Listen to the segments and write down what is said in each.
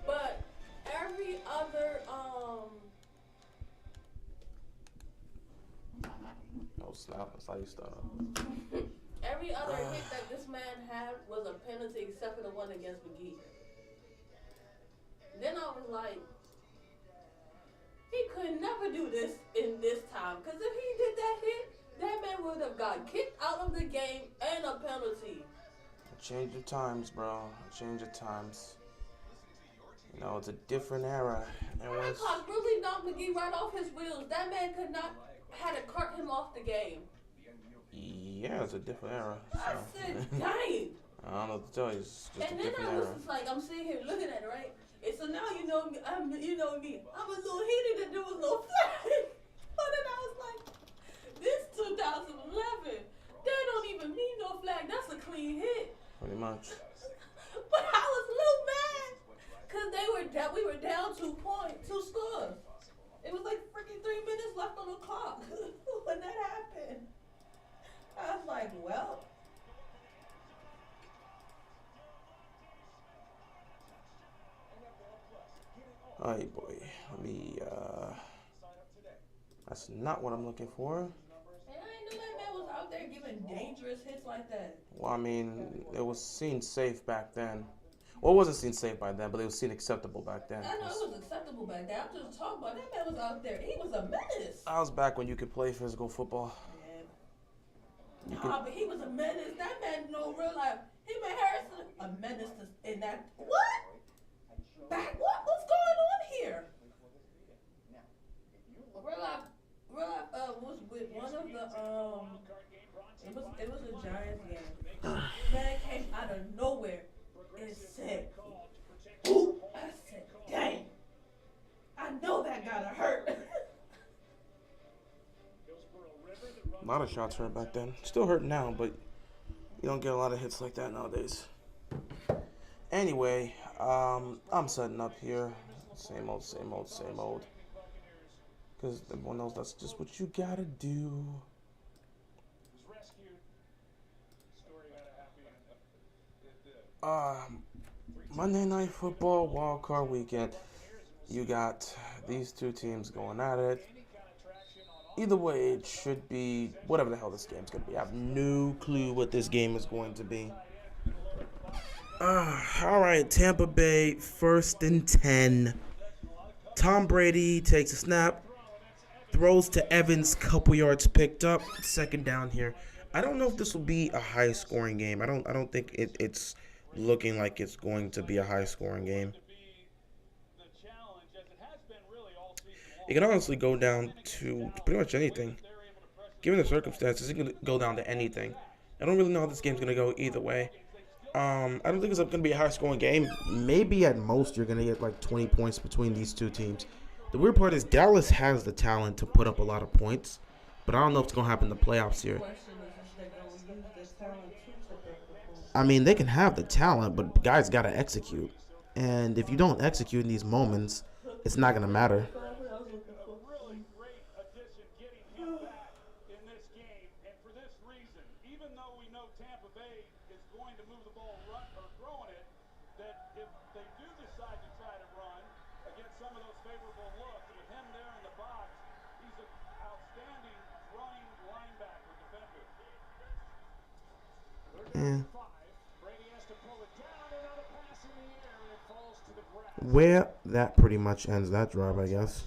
But every other No snap. That's how you start. every other hit that this man had was a penalty except for the one against McGee. Then I was like, he could never do this in this time. Because if he did that hit, that man would have got kicked out of the game and a penalty. A change of times, bro. A change of times. You know, it's a different era. That clock really knocked McGee right off his wheels. That man could not, had to cart him off the game. Yeah, it's a different era. I said, dang. I don't know what to tell you. It's just And a then different I was era. just like, I'm sitting here looking at it, right? And so now you know me, you know me. I'm a little heated and there was no flag. But then I was like, this 2011, that don't even mean no flag. That's a clean hit. Pretty much. But I was a little mad because we were down 2 scores. It was like freaking 3 minutes left on the clock when that happened. I was like, well. Ay boy. Let me that's not what I'm looking for. And I didn't know that man was out there giving dangerous hits like that. Well, I mean, it was seen safe back then. Well, it wasn't seen safe by then, but it was seen acceptable back then. I know it was acceptable back then. I'm just talking about that man was out there. He was a menace. I was back when you could play physical football. Yeah. But he was a menace. That man, no real life. Him and Harrison, a menace in that. What? What's going on here? Real life, was with one of the it was a Giants game. Man came out of nowhere and said, "Ooh!" I said, "Dang! I know that gotta hurt." A lot of shots hurt back then. Still hurt now, but you don't get a lot of hits like that nowadays. Anyway, I'm setting up here. Same old, same old, same old. Because everyone knows that's just what you gotta do. Monday Night Football Wildcard Weekend. You got these two teams going at it. Either way, it should be whatever the hell this game's going to be. I have no clue what this game is going to be. All right, Tampa Bay, 1st and 10. Tom Brady takes a snap, throws to Evans, couple yards picked up, 2nd down here. I don't know if this will be a high-scoring game. I don't think it's looking like it's going to be a high-scoring game. It can honestly go down to pretty much anything. Given the circumstances, it can go down to anything. I don't really know how this game's going to go either way. I don't think it's going to be a high-scoring game. Maybe at most you're going to get like 20 points between these two teams. The weird part is Dallas has the talent to put up a lot of points, but I don't know if it's going to happen in the playoffs here. I mean, they can have the talent, but guys got to execute. And if you don't execute in these moments, it's not going to matter. Where that pretty much ends that drive, I guess.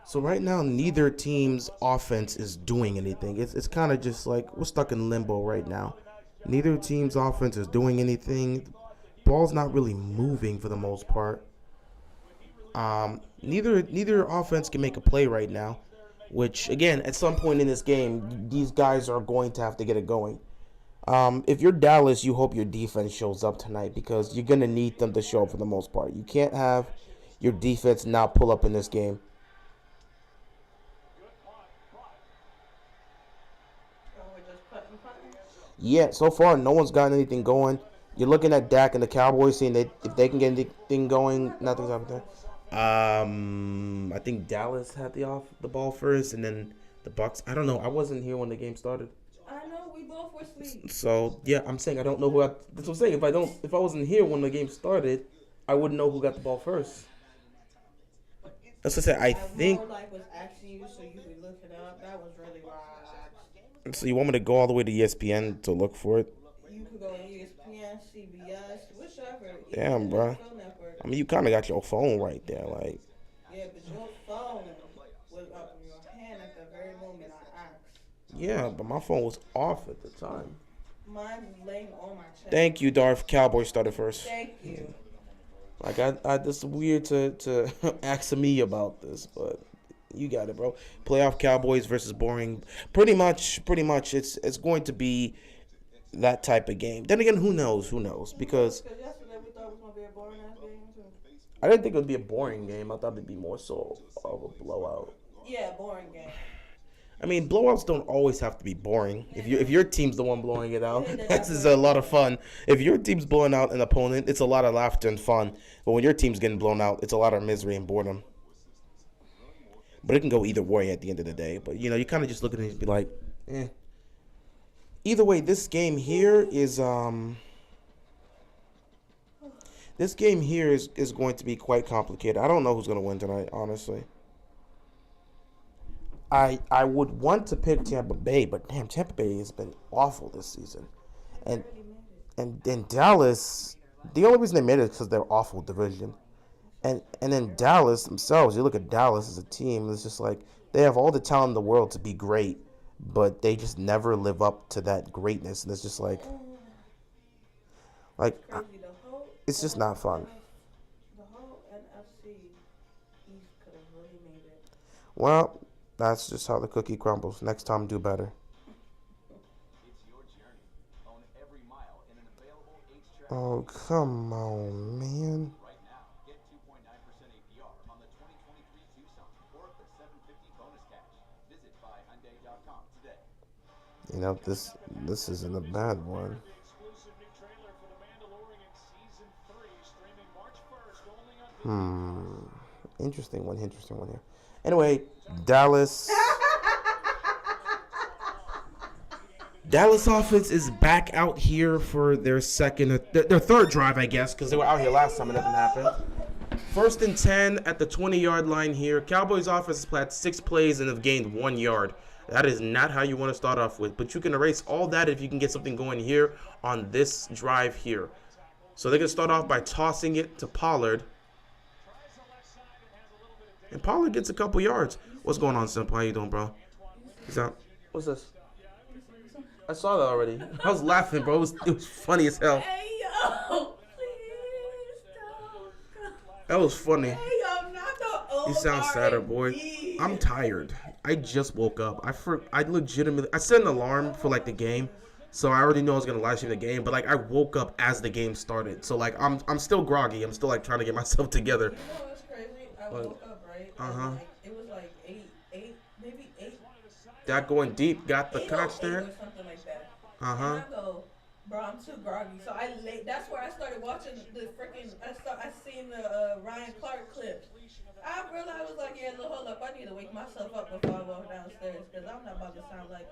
So right now, neither team's offense is doing anything. It's kind of just like we're stuck in limbo right now. Neither team's offense is doing anything. Ball's not really moving for the most part. Neither offense can make a play right now, which, again, at some point in this game, these guys are going to have to get it going. If you're Dallas, you hope your defense shows up tonight because you're going to need them to show up for the most part. You can't have your defense not pull up in this game. Yeah, so far, no one's gotten anything going. You're looking at Dak and the Cowboys, seeing that if they can get anything going, nothing's happening there. I think Dallas had the ball first, and then the Bucs. I don't know. I wasn't here when the game started. I know, we both were asleep. So yeah, I'm saying I don't know who. That's what I'm saying. If I wasn't here when the game started, I wouldn't know who got the ball first. That's what I said. I think. More like was asking you so you could look it up. That was really why I asked. So you want me to go all the way to ESPN to look for it? You could go on ESPN, CBS, whichever. Damn, bro. I mean, you kind of got your phone right there, like. Yeah, but your phone was up in your hand at the very moment I asked. Yeah, but my phone was off at the time. Mine was laying on my chest. Thank you, Darth. Cowboys started first. Thank you. Like I this weird to ask me about this, but you got it, bro. Playoff Cowboys versus boring. Pretty much, it's going to be that type of game. Then again, who knows? Because yesterday we thought it was gonna be a boring ass game too. I didn't think it would be a boring game. I thought it'd be more so of a blowout. Yeah, boring game. I mean, blowouts don't always have to be boring. If your team's the one blowing it out, that's just a lot of fun. If your team's blowing out an opponent, it's a lot of laughter and fun. But when your team's getting blown out, it's a lot of misery and boredom. But it can go either way at the end of the day. But you kind of just look at it and be like, eh. Either way, this game here is going to be quite complicated. I don't know who's going to win tonight, honestly. I would want to pick Tampa Bay, but damn, Tampa Bay has been awful this season. And Dallas, the only reason they made it is because they're awful division. And then Dallas themselves, you look at Dallas as a team, it's just like they have all the talent in the world to be great, but they just never live up to that greatness. And it's just like it's just not fun. The whole NFC East could have really made it. Well, that's just how the cookie crumbles. Next time, do better. Oh, come on, man. This isn't a bad one. Interesting one here. Anyway, Dallas offense is back out here for their third drive, I guess, because they were out here last time and nothing happened. 1st and 10 at the 20-yard line here. Cowboys offense has played 6 plays and have gained 1 yard. That is not how you want to start off with, but you can erase all that if you can get something going here on this drive here. So they're going to start off by tossing it to Pollard. And Pollard gets a couple yards. What's going on, Simple? How you doing, bro? He's out. What's this? I saw that already. I was laughing, bro. It was funny as hell. Hey, yo, please don't. That was funny. Hey, yo, not the old You sound sadder, boy. I'm tired. I just woke up. I legitimately... I set an alarm for, like, the game. So I already know I was going to live stream the game. But, like, I woke up as the game started. So, like, I'm still groggy. I'm still, like, trying to get myself together. You know what's crazy? I woke up, right? Like, it was like 8, maybe 8. That going deep. Got the catch there. Or something like that. And I go, bro, I'm too groggy. So I lay. That's where I started watching the freaking. I seen the Ryan Clark clip. I realized I was like, yeah, hold up. I need to wake myself up before I walk downstairs because I'm not about to sound like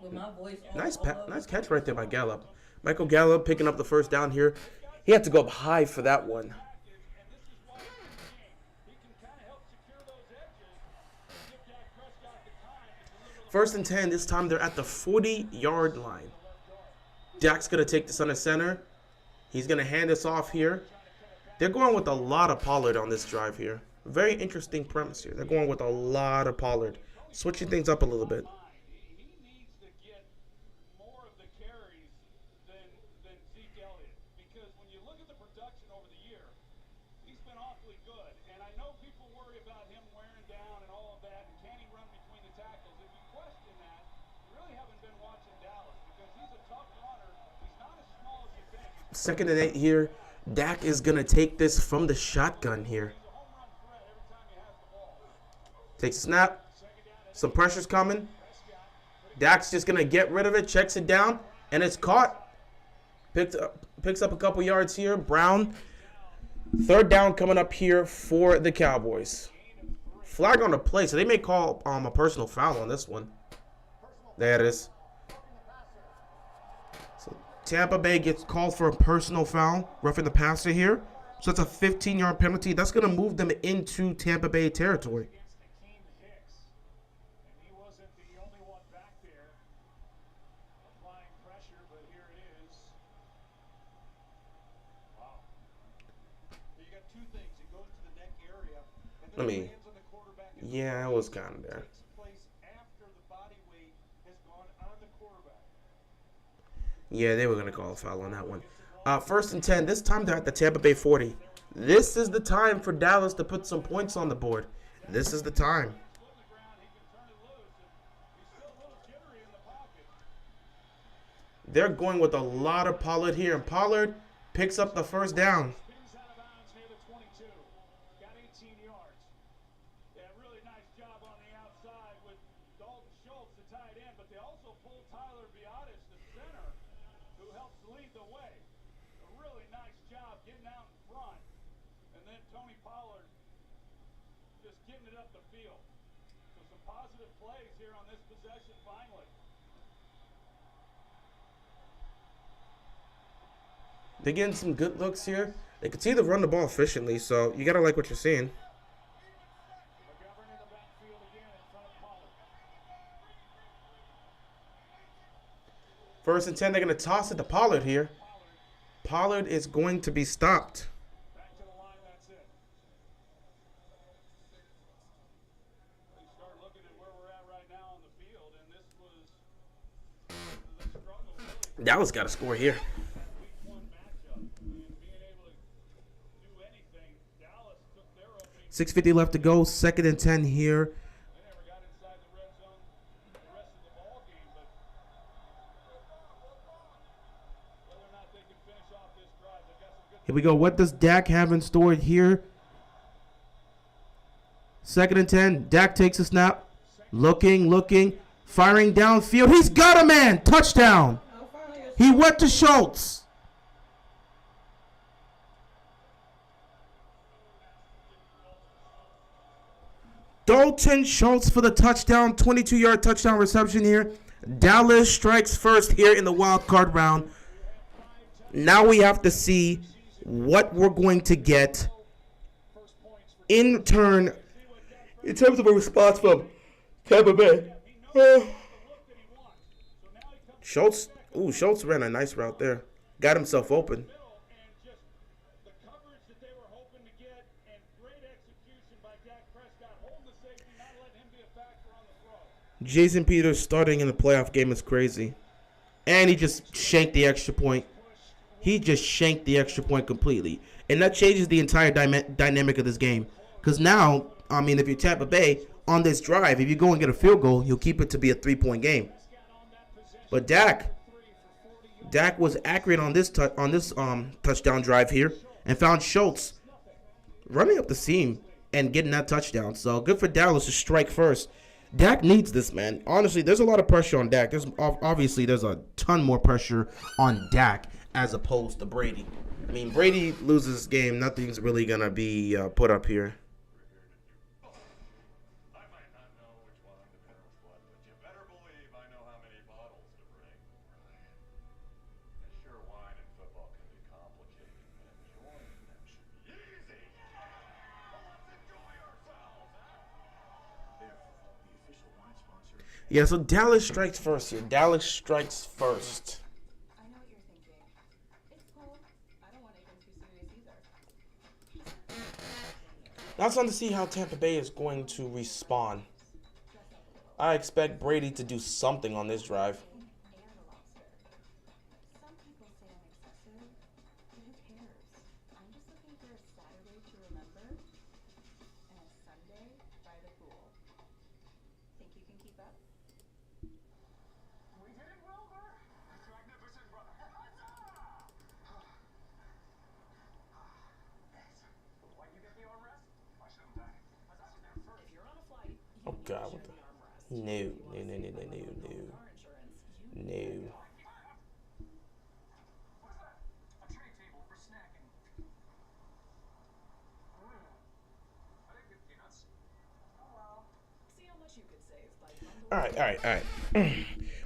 with my voice. Nice catch right there by Gallup. Michael Gallup picking up the first down here. He had to go up high for that one. First and 10. This time they're at the 40-yard line. Dak's going to take this under center. He's going to hand this off here. They're going with a lot of Pollard on this drive here. Very interesting premise here. They're going with a lot of Pollard. Switching things up a little bit. Second and 8 here. Dak is going to take this from the shotgun here. Takes a snap. Some pressure's coming. Dak's just going to get rid of it. Checks it down. And it's caught. Picks up a couple yards here. Brown. Third down coming up here for the Cowboys. Flag on the play. So they may call a personal foul on this one. There it is. Tampa Bay gets called for a personal foul, roughing the passer here. So it's a 15-yard penalty. That's going to move them into Tampa Bay territory. I mean, yeah, it was kind of there. Yeah, they were going to call a foul on that one. 1st and 10. This time they're at the Tampa Bay 40. This is the time for Dallas to put some points on the board. This is the time. They're going with a lot of Pollard here, and Pollard picks up the first down. They're getting some good looks here. They continue to run the ball efficiently, so you got to like what you're seeing. First and 10, they're going to toss it to Pollard here. Pollard is going to be stopped. Dallas got to score here. 6:50 left to go. 2nd and 10 here. Here we go. What does Dak have in store here? 2nd and 10. Dak takes a snap. Looking. Firing downfield. He's got a man. Touchdown. He went to Schultz. Dalton Schultz for the touchdown. 22-yard touchdown reception here. Dallas strikes first here in the wild card round. Now we have to see what we're going to get in turn in terms of a response from Tampa Bay. Schultz ran a nice route there. Got himself open. Jason Peters starting in the playoff game is crazy. And he just shanked the extra point. He just shanked the extra point completely. And that changes the entire dynamic of this game. Because now, I mean, if you're Tampa Bay, on this drive, if you go and get a field goal, you'll keep it to be a 3-point game. But Dak was accurate on this touchdown drive here and found Schultz running up the seam and getting that touchdown. So good for Dallas to strike first. Dak needs this, man. Honestly, there's a lot of pressure on Dak. There's a ton more pressure on Dak as opposed to Brady. I mean, Brady loses this game. Nothing's really going to be put up here. Yeah, so Dallas strikes first here. Dallas strikes first. I know what you're thinking. It's cool. I don't want anything too serious either. Now it's time to see how Tampa Bay is going to respond. I expect Brady to do something on this drive. Some people say I'm excessive, but who cares? I'm just looking for a Saturday to remember and a Sunday by the pool. Think you can keep up? We did it, Wilbur! It's magnificent, brother. Why'd you get the armrest? Why shouldn't I? I was there first. If you're on a flight, Oh, God. What the? No. car insurance. No. What's that? A tray table for snacking. I didn't get peanuts. Oh well. See how much you could save by bundling. All right.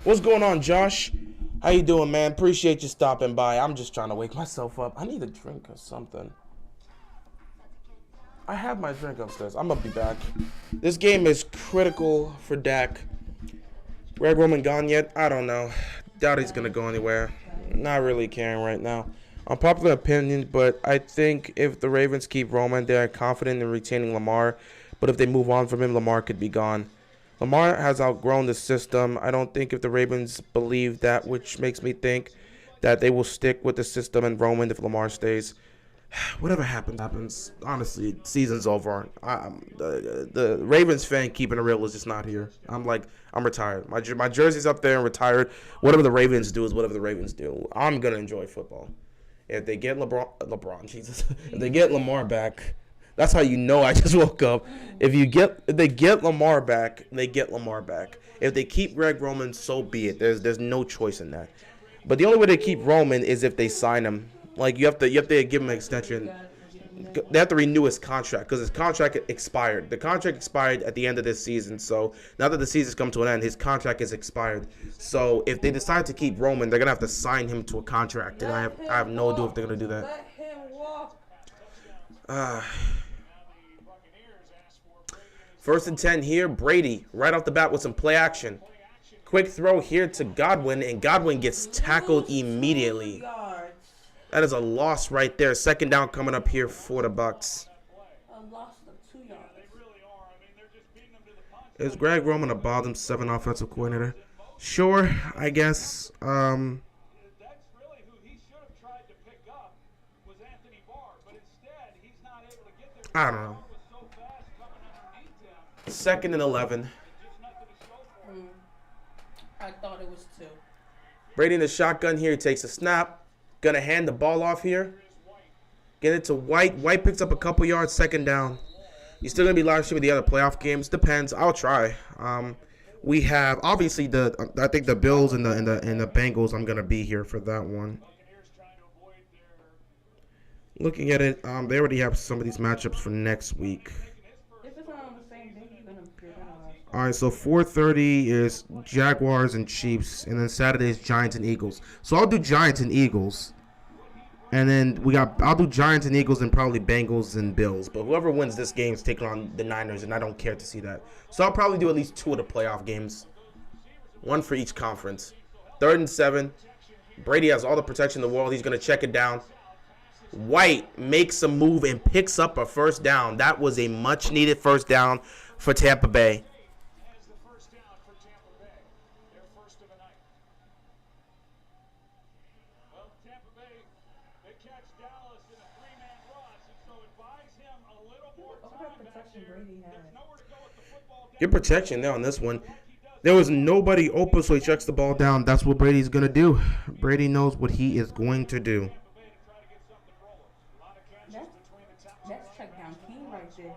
What's going on, Josh? How you doing, man? Appreciate you stopping by. I'm just trying to wake myself up. I need a drink or something. I have my drink upstairs. I'm gonna be back. This game is critical for Dak. Greg Roman gone yet? I don't know. Doubt he's gonna go anywhere. Not really caring right now. Unpopular opinion, but I think if the Ravens keep Roman, they're confident in retaining Lamar. But if they move on from him, Lamar could be gone. Lamar has outgrown the system. I don't think if the Ravens believe that, which makes me think that they will stick with the system and Roman if Lamar stays. Whatever happens. Honestly, season's over. The Ravens fan keeping it real is just not here. I'm retired. My jersey's up there and retired. Whatever the Ravens do is whatever the Ravens do. I'm gonna enjoy football. If they get LeBron, Jesus. If they get Lamar back, that's how you know I just woke up. If they get Lamar back, they get Lamar back. If they keep Greg Roman, so be it. There's no choice in that. But the only way they keep Roman is if they sign him. Like you have to give him an extension. They have to renew his contract because his contract expired. The contract expired at the end of this season. So now that the season's come to an end, his contract is expired. So if they decide to keep Roman, they're gonna have to sign him to a contract, and I have no idea if they're gonna do that. Let him walk. First and 10 here. Brady right off the bat with some play action. Quick throw here to Godwin, and Godwin gets tackled immediately. That is a loss right there. Second down coming up here for the Bucs. A loss of 2 yards. Is Greg Roman a bottom 7 offensive coordinator? Sure, I guess. I don't know. 2nd and 11. I thought it was 2. Brady in the shotgun here. He takes a snap. Gonna hand the ball off here. Get it to White. White picks up a couple yards. 2nd down. You're still gonna be live streaming the other playoff games. Depends. I'll try. We have obviously I think the Bills and the Bengals. I'm gonna be here for that one. Looking at it, they already have some of these matchups for next week. If it's not on the same day, you're gonna All right, so 4:30 is Jaguars and Chiefs, and then Saturday is Giants and Eagles. So I'll do Giants and Eagles, and then I'll do Giants and Eagles and probably Bengals and Bills. But whoever wins this game is taking on the Niners, and I don't care to see that. So I'll probably do at least 2 of the playoff games, 1 for each conference. 3rd and 7. Brady has all the protection in the world. He's gonna check it down. White makes a move and picks up a first down. That was a much-needed first down for Tampa Bay. Good protection there on this one. There was nobody open, so he checks the ball down. That's what Brady's going to do. Brady knows what he is going to do. That's check down king right there.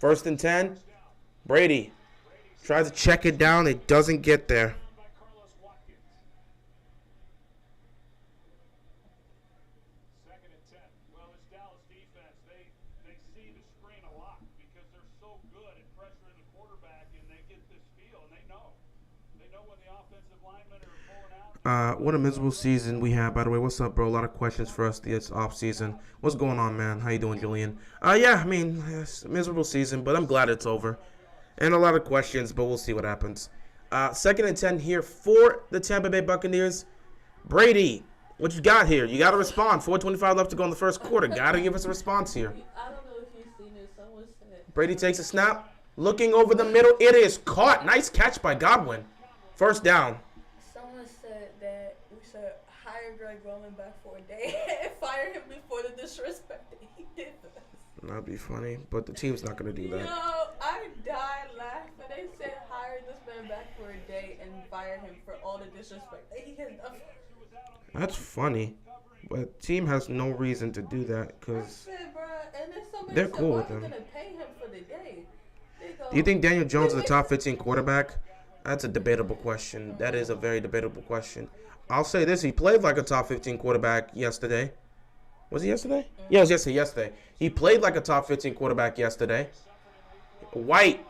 1st and 10. Brady tries to check it down. It doesn't get there. What a miserable season we have, by the way. What's up, bro? A lot of questions for us this off season. What's going on, man? How you doing, Julian? Yeah, I mean, it's a miserable season, but I'm glad it's over. And a lot of questions, but we'll see what happens. 2nd and 10 here for the Tampa Bay Buccaneers. Brady, what you got here? You got to respond. 4:25 left to go in the first quarter. Got to give us a response here. I don't know if you've seen it. Someone said. Brady takes a snap. Looking over the middle. It is caught. Nice catch by Godwin. First down. Someone said that we should hire Greg Roman back for a day and fire him before the disrespect that he did to us. That'd be funny, but the team's not going to do that. Yo, I died laughing. They said hire this man back for a day and fire him for all the disrespect that he has done. That's funny, but team has no reason to do that because they're cool with him. Gonna pay him for the day. Do you think Daniel Jones is a top 15 quarterback? That's a debatable question. That is a very debatable question. I'll say this. He played like a top 15 quarterback yesterday. Was he yesterday? Yeah, it was yesterday. He played like a top 15 quarterback yesterday. White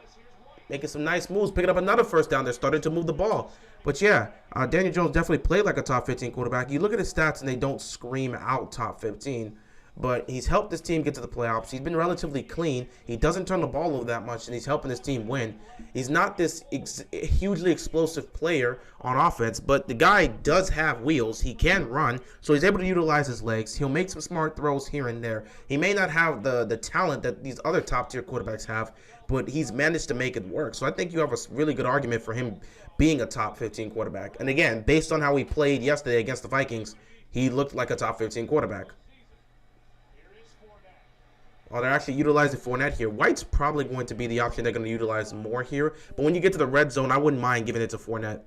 making some nice moves, picking up another first down. They're starting to move the ball. But yeah, Daniel Jones definitely played like a top 15 quarterback. You look at his stats and they don't scream out top 15. But he's helped this team get to the playoffs. He's been relatively clean. He doesn't turn the ball over that much, and he's helping his team win. He's not this hugely explosive player on offense, but the guy does have wheels. He can run, so he's able to utilize his legs. He'll make some smart throws here and there. He may not have the talent that these other top-tier quarterbacks have, but he's managed to make it work. So I think you have a really good argument for him being a top 15 quarterback. And again, based on how he played yesterday against the Vikings, he looked like a top 15 quarterback. Oh, they're actually utilizing Fournette here. White's probably going to be the option they're going to utilize more here. But when you get to the red zone, I wouldn't mind giving it to Fournette.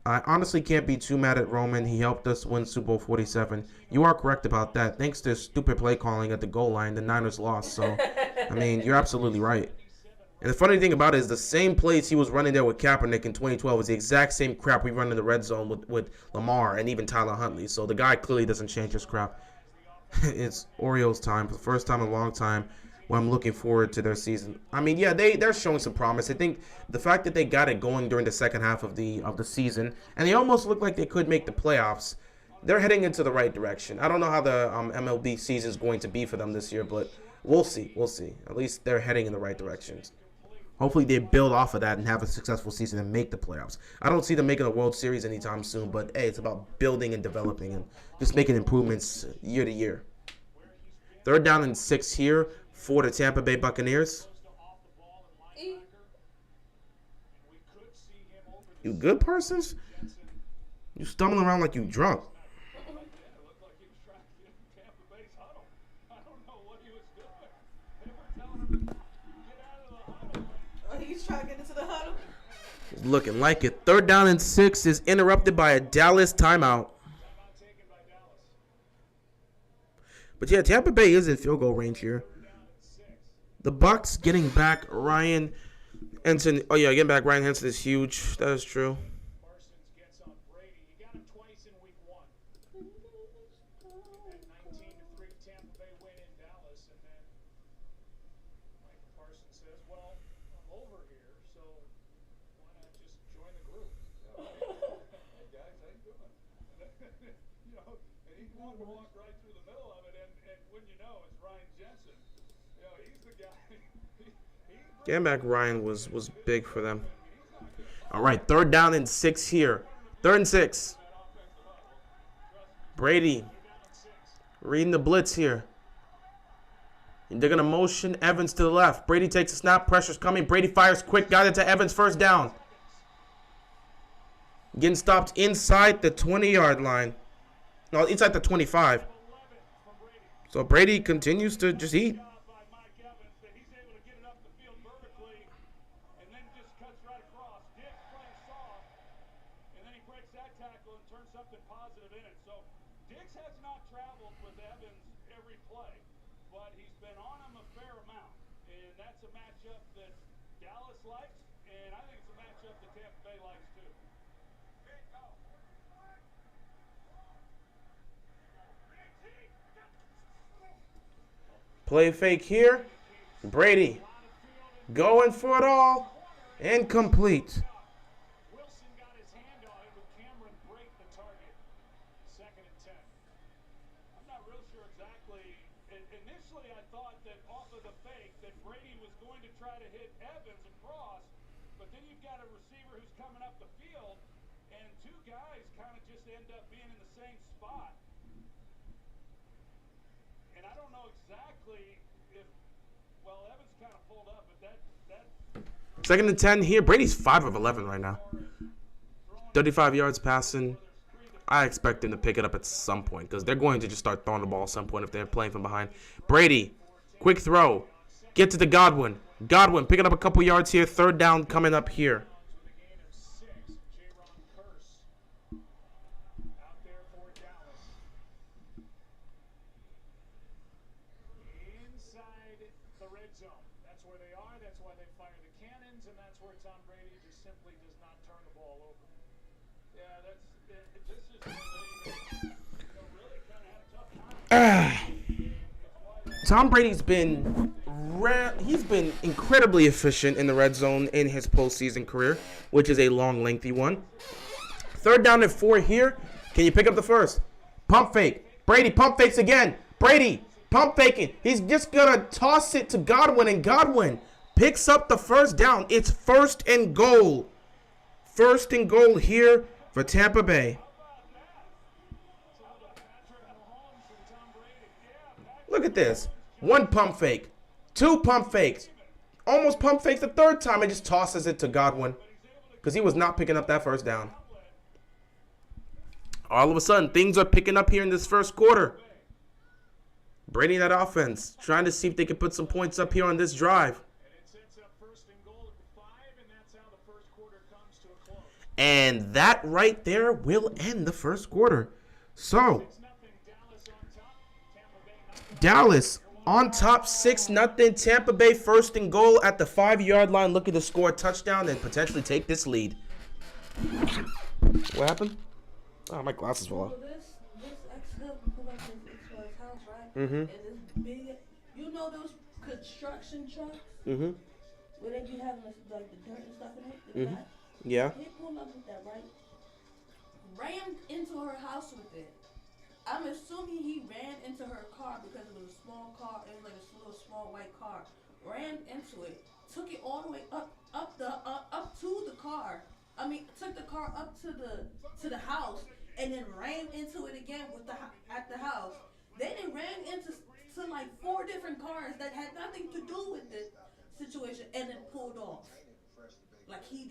I honestly can't be too mad at Roman. He helped us win Super Bowl 47. You are correct about that. Thanks to stupid play calling at the goal line, the Niners lost. So, I mean, you're absolutely right. And the funny thing about it is the same plays he was running there with Kaepernick in 2012 was the exact same crap we run in the red zone with Lamar and even Tyler Huntley. So the guy clearly doesn't change his crap. It's Orioles time for the first time in a long time when I'm looking forward to their season. I mean, yeah, they're showing some promise. I think the fact that they got it going during the second half of the season, and they almost look like they could make the playoffs, they're heading into the right direction. I don't know how the MLB season is going to be for them this year, but we'll see. We'll see. At least they're heading in the right directions. Hopefully they build off of that and have a successful season and make the playoffs. I don't see them making a World Series anytime soon, but hey, it's about building and developing and just making improvements year to year. 3rd down and 6 here for the Tampa Bay Buccaneers. You good, Parsons? You stumbling around like you drunk. He's trying to get into the huddle. It's looking like it. 3rd down and 6 is interrupted by a Dallas timeout. But yeah, Tampa Bay is in field goal range here. The Bucs getting back Ryan Henson. Oh yeah, getting back Ryan Henson is huge. That is true. Getting back Ryan was big for them. All right, 3rd down and 6 here. 3rd and 6. Brady reading the blitz here. And they're going to motion Evans to the left. Brady takes a snap. Pressure's coming. Brady fires quick. Got it to Evans. 1st down. Getting stopped inside the 20-yard line. No, inside the 25. So Brady continues to just eat. Play fake here. Brady going for it all. Incomplete. Wilson got his hand on it, but Cameron break the target. 2nd and 10. I'm not real sure exactly. Initially, I thought that off of the fake that Brady was going to try to hit Evans across, but then you've got a receiver who's coming up the field, and 2 guys kind of just end up being in the same spot. And I don't know exactly if, well, Evans kind of pulled up, but that 2nd and 10 here. Brady's 5 of 11 right now. 35 yards passing. I expect them to pick it up at some point because they're going to just start throwing the ball at some point if they're playing from behind. Brady, quick throw. Get to the Godwin. Godwin picking up a couple yards here. 3rd down coming up here. Tom Brady's been He's been incredibly efficient in the red zone in his postseason career, which is a long, lengthy one. 3rd down and 4 here. Can you pick up the first? Pump fake. Brady pump fakes again. Brady pump faking. He's just gonna toss it to Godwin, and Godwin picks up the first down. It's 1st and goal. 1st and goal here for Tampa Bay. Look at this. 1 pump fake. 2 pump fakes. Almost pump fakes the 3rd time and just tosses it to Godwin because he was not picking up that first down. All of a sudden, things are picking up here in this 1st quarter. Brady in that offense, trying to see if they can put some points up here on this drive. And that right there will end the 1st quarter. So, Dallas on top 6-0. Tampa Bay 1st and goal at the 5-yard line, looking to score a touchdown and potentially take this lead. What happened? Oh, my glasses fell off. So this ex-hub pulled up his house, right? Mm-hmm. And this big, you know those construction trucks? Mm-hmm. Where they be having like the dirt and stuff in it? The Mm-hmm. back? Yeah. He pulled up with that, right? Ran into her house with it. I'm assuming he ran into her car because it was a small car. It was like a little small white car. Ran into it. Took it all the way up to the car. I mean, took the car up to the house and then ran into it again at the house. Then it ran into like 4 different cars that had nothing to do with the situation and then pulled off. Like he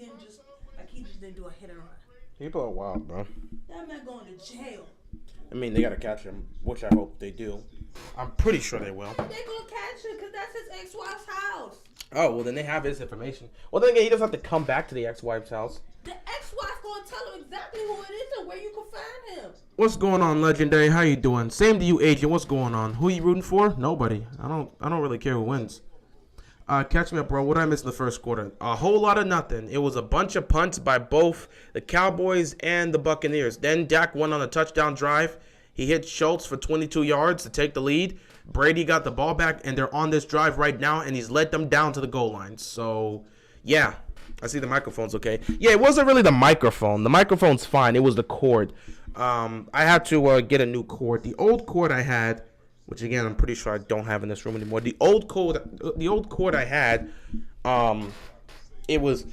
just didn't do a hit and run. People are wild, bro. That man going to jail. I mean, they got to catch him, which I hope they do. I'm pretty sure they will. They gonna catch him because that's his ex-wife's house. Oh, well, then they have his information. Well, then again, he doesn't have to come back to the ex-wife's house. The ex-wife gonna tell him exactly who it is and where you can find him. What's going on, Legendary? How you doing? Same to you, Agent. What's going on? Who you rooting for? Nobody. I don't really care who wins. Catch me up, bro. What did I miss in the 1st quarter? A whole lot of nothing. It was a bunch of punts by both the Cowboys and the Buccaneers. Then Dak went on a touchdown drive. He hit Schultz for 22 yards to take the lead. Brady got the ball back, and they're on this drive right now, and he's led them down to the goal line. So, yeah. I see the microphone's okay. Yeah, it wasn't really the microphone. The microphone's fine. It was the cord. I had to get a new cord. The old cord I had, which again I'm pretty sure I don't have in this room anymore. The old cord I had, it was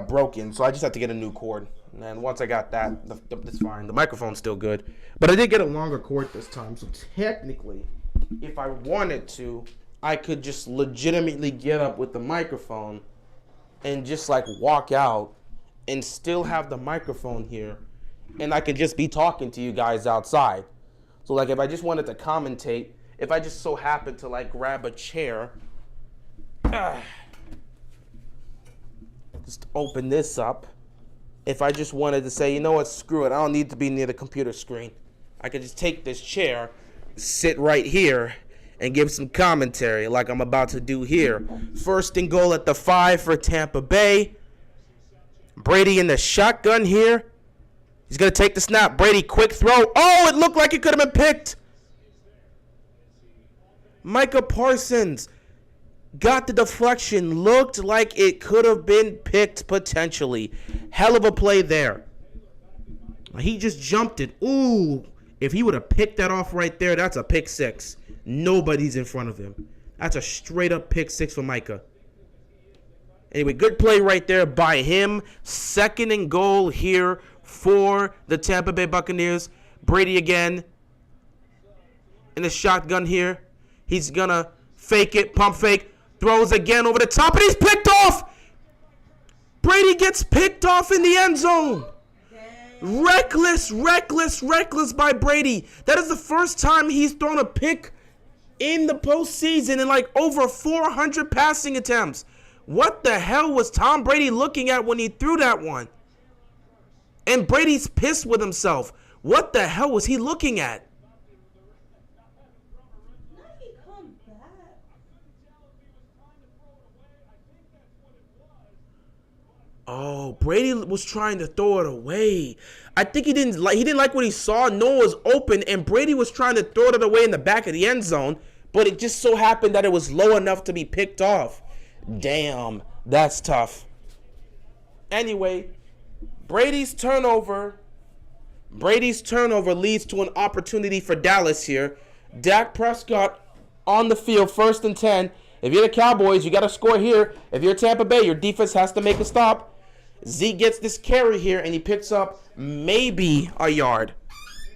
broken. So I just had to get a new cord. And once I got that, it's fine. The microphone's still good. But I did get a longer cord this time. So technically, if I wanted to, I could just legitimately get up with the microphone and just like walk out and still have the microphone here, and I could just be talking to you guys outside. So like if I just wanted to commentate, if I just so happened to like grab a chair, just open this up. If I just wanted to say, you know what, screw it, I don't need to be near the computer screen. I could just take this chair, sit right here, and give some commentary like I'm about to do here. 1st and goal at the 5 for Tampa Bay. Brady in the shotgun here. He's going to take the snap. Brady, quick throw. Oh, it looked like it could have been picked. Micah Parsons got the deflection. Looked like it could have been picked potentially. Hell of a play there. He just jumped it. Ooh, if he would have picked that off right there, that's a pick 6. Nobody's in front of him. That's a straight-up pick 6 for Micah. Anyway, good play right there by him. 2nd and goal here for the Tampa Bay Buccaneers. Brady again in the shotgun here. He's going to fake it, pump fake, throws again over the top, and he's picked off. Brady gets picked off in the end zone. Reckless by Brady. That is the first time he's thrown a pick in the postseason in like over 400 passing attempts. What the hell was Tom Brady looking at when he threw that one? And Brady's pissed with himself. What the hell was he looking at? Now he come back. Oh, Brady was trying to throw it away. I think he didn't like what he saw. Noah was open, and Brady was trying to throw it away in the back of the end zone. but it just so happened that it was low enough to be picked off. Damn, that's tough. Anyway, Brady's turnover leads to an opportunity for Dallas here. Dak Prescott on the field, 1st and 10. If you're the Cowboys, you got to score here. If you're Tampa Bay, your defense has to make a stop. Zeke gets this carry here, and he picks up maybe a yard.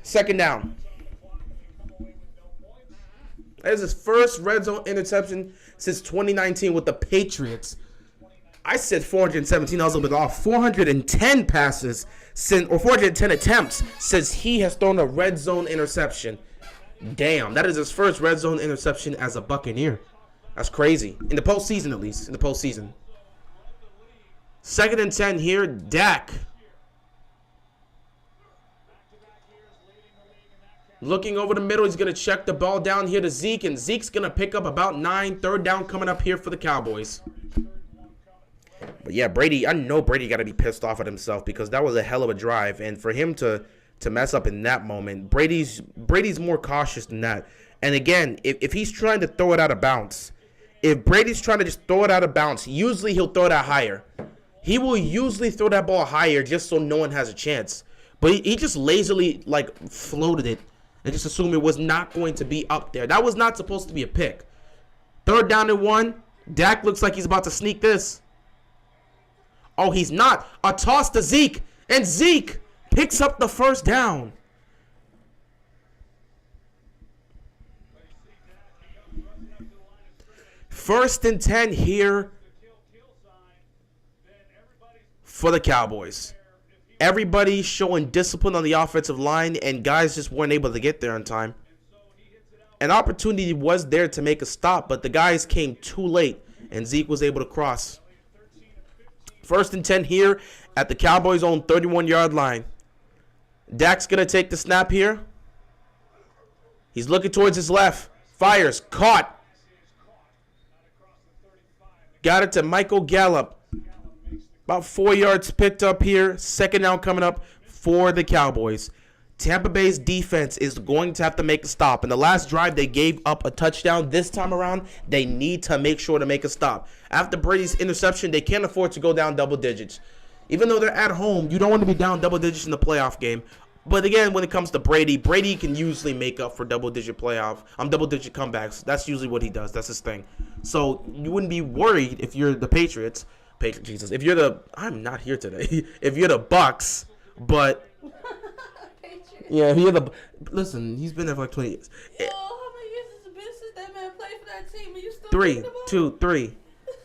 2nd down. That is his first red zone interception since 2019 with the Patriots. I said 417. I was a little bit off. 410 passes or 410 attempts since he has thrown a red zone interception. Damn, that is his first red zone interception as a Buccaneer. That's crazy. In the postseason, at least. In the postseason. 2nd and 10 here. Dak. Looking over the middle. He's going to check the ball down here to Zeke. And Zeke's going to pick up about 9. 3rd down coming up here for the Cowboys. But yeah, Brady, I know Brady got to be pissed off at himself because that was a hell of a drive. And for him to mess up in that moment, Brady's more cautious than that. And again, if he's trying to throw it out of bounds, if Brady's trying to just throw it out of bounds, usually he'll throw that higher. He will usually throw that ball higher just so no one has a chance. But he just lazily, floated it and just assumed it was not going to be up there. That was not supposed to be a pick. 3rd down and 1. Dak looks like he's about to sneak this. Oh, he's not. A toss to Zeke. And Zeke picks up the 1st down. First and 10 here for the Cowboys. Everybody showing discipline on the offensive line, and guys just weren't able to get there in time. An opportunity was there to make a stop, but the guys came too late, and Zeke was able to cross. 1st and 10 here at the Cowboys' own 31-yard line. Dak's going to take the snap here. He's looking towards his left. Fires. Caught. Got it to Michael Gallup. About 4 yards picked up here. 2nd down coming up for the Cowboys. Tampa Bay's defense is going to have to make a stop. In the last drive, they gave up a touchdown. This time around, they need to make sure to make a stop. After Brady's interception, they can't afford to go down double digits. Even though they're at home, you don't want to be down double digits in the playoff game. But again, when it comes to Brady, Brady can usually make up for double-digit comebacks. That's usually what he does. That's his thing. So you wouldn't be worried if you're the Patriots. If you're the, I'm not here today. If you're the Bucs, but yeah, if you're the, listen, he's been there for like 20 years. Yo, how many years has it been since that man played for that team? Are you still 3, thinking about 2, 3.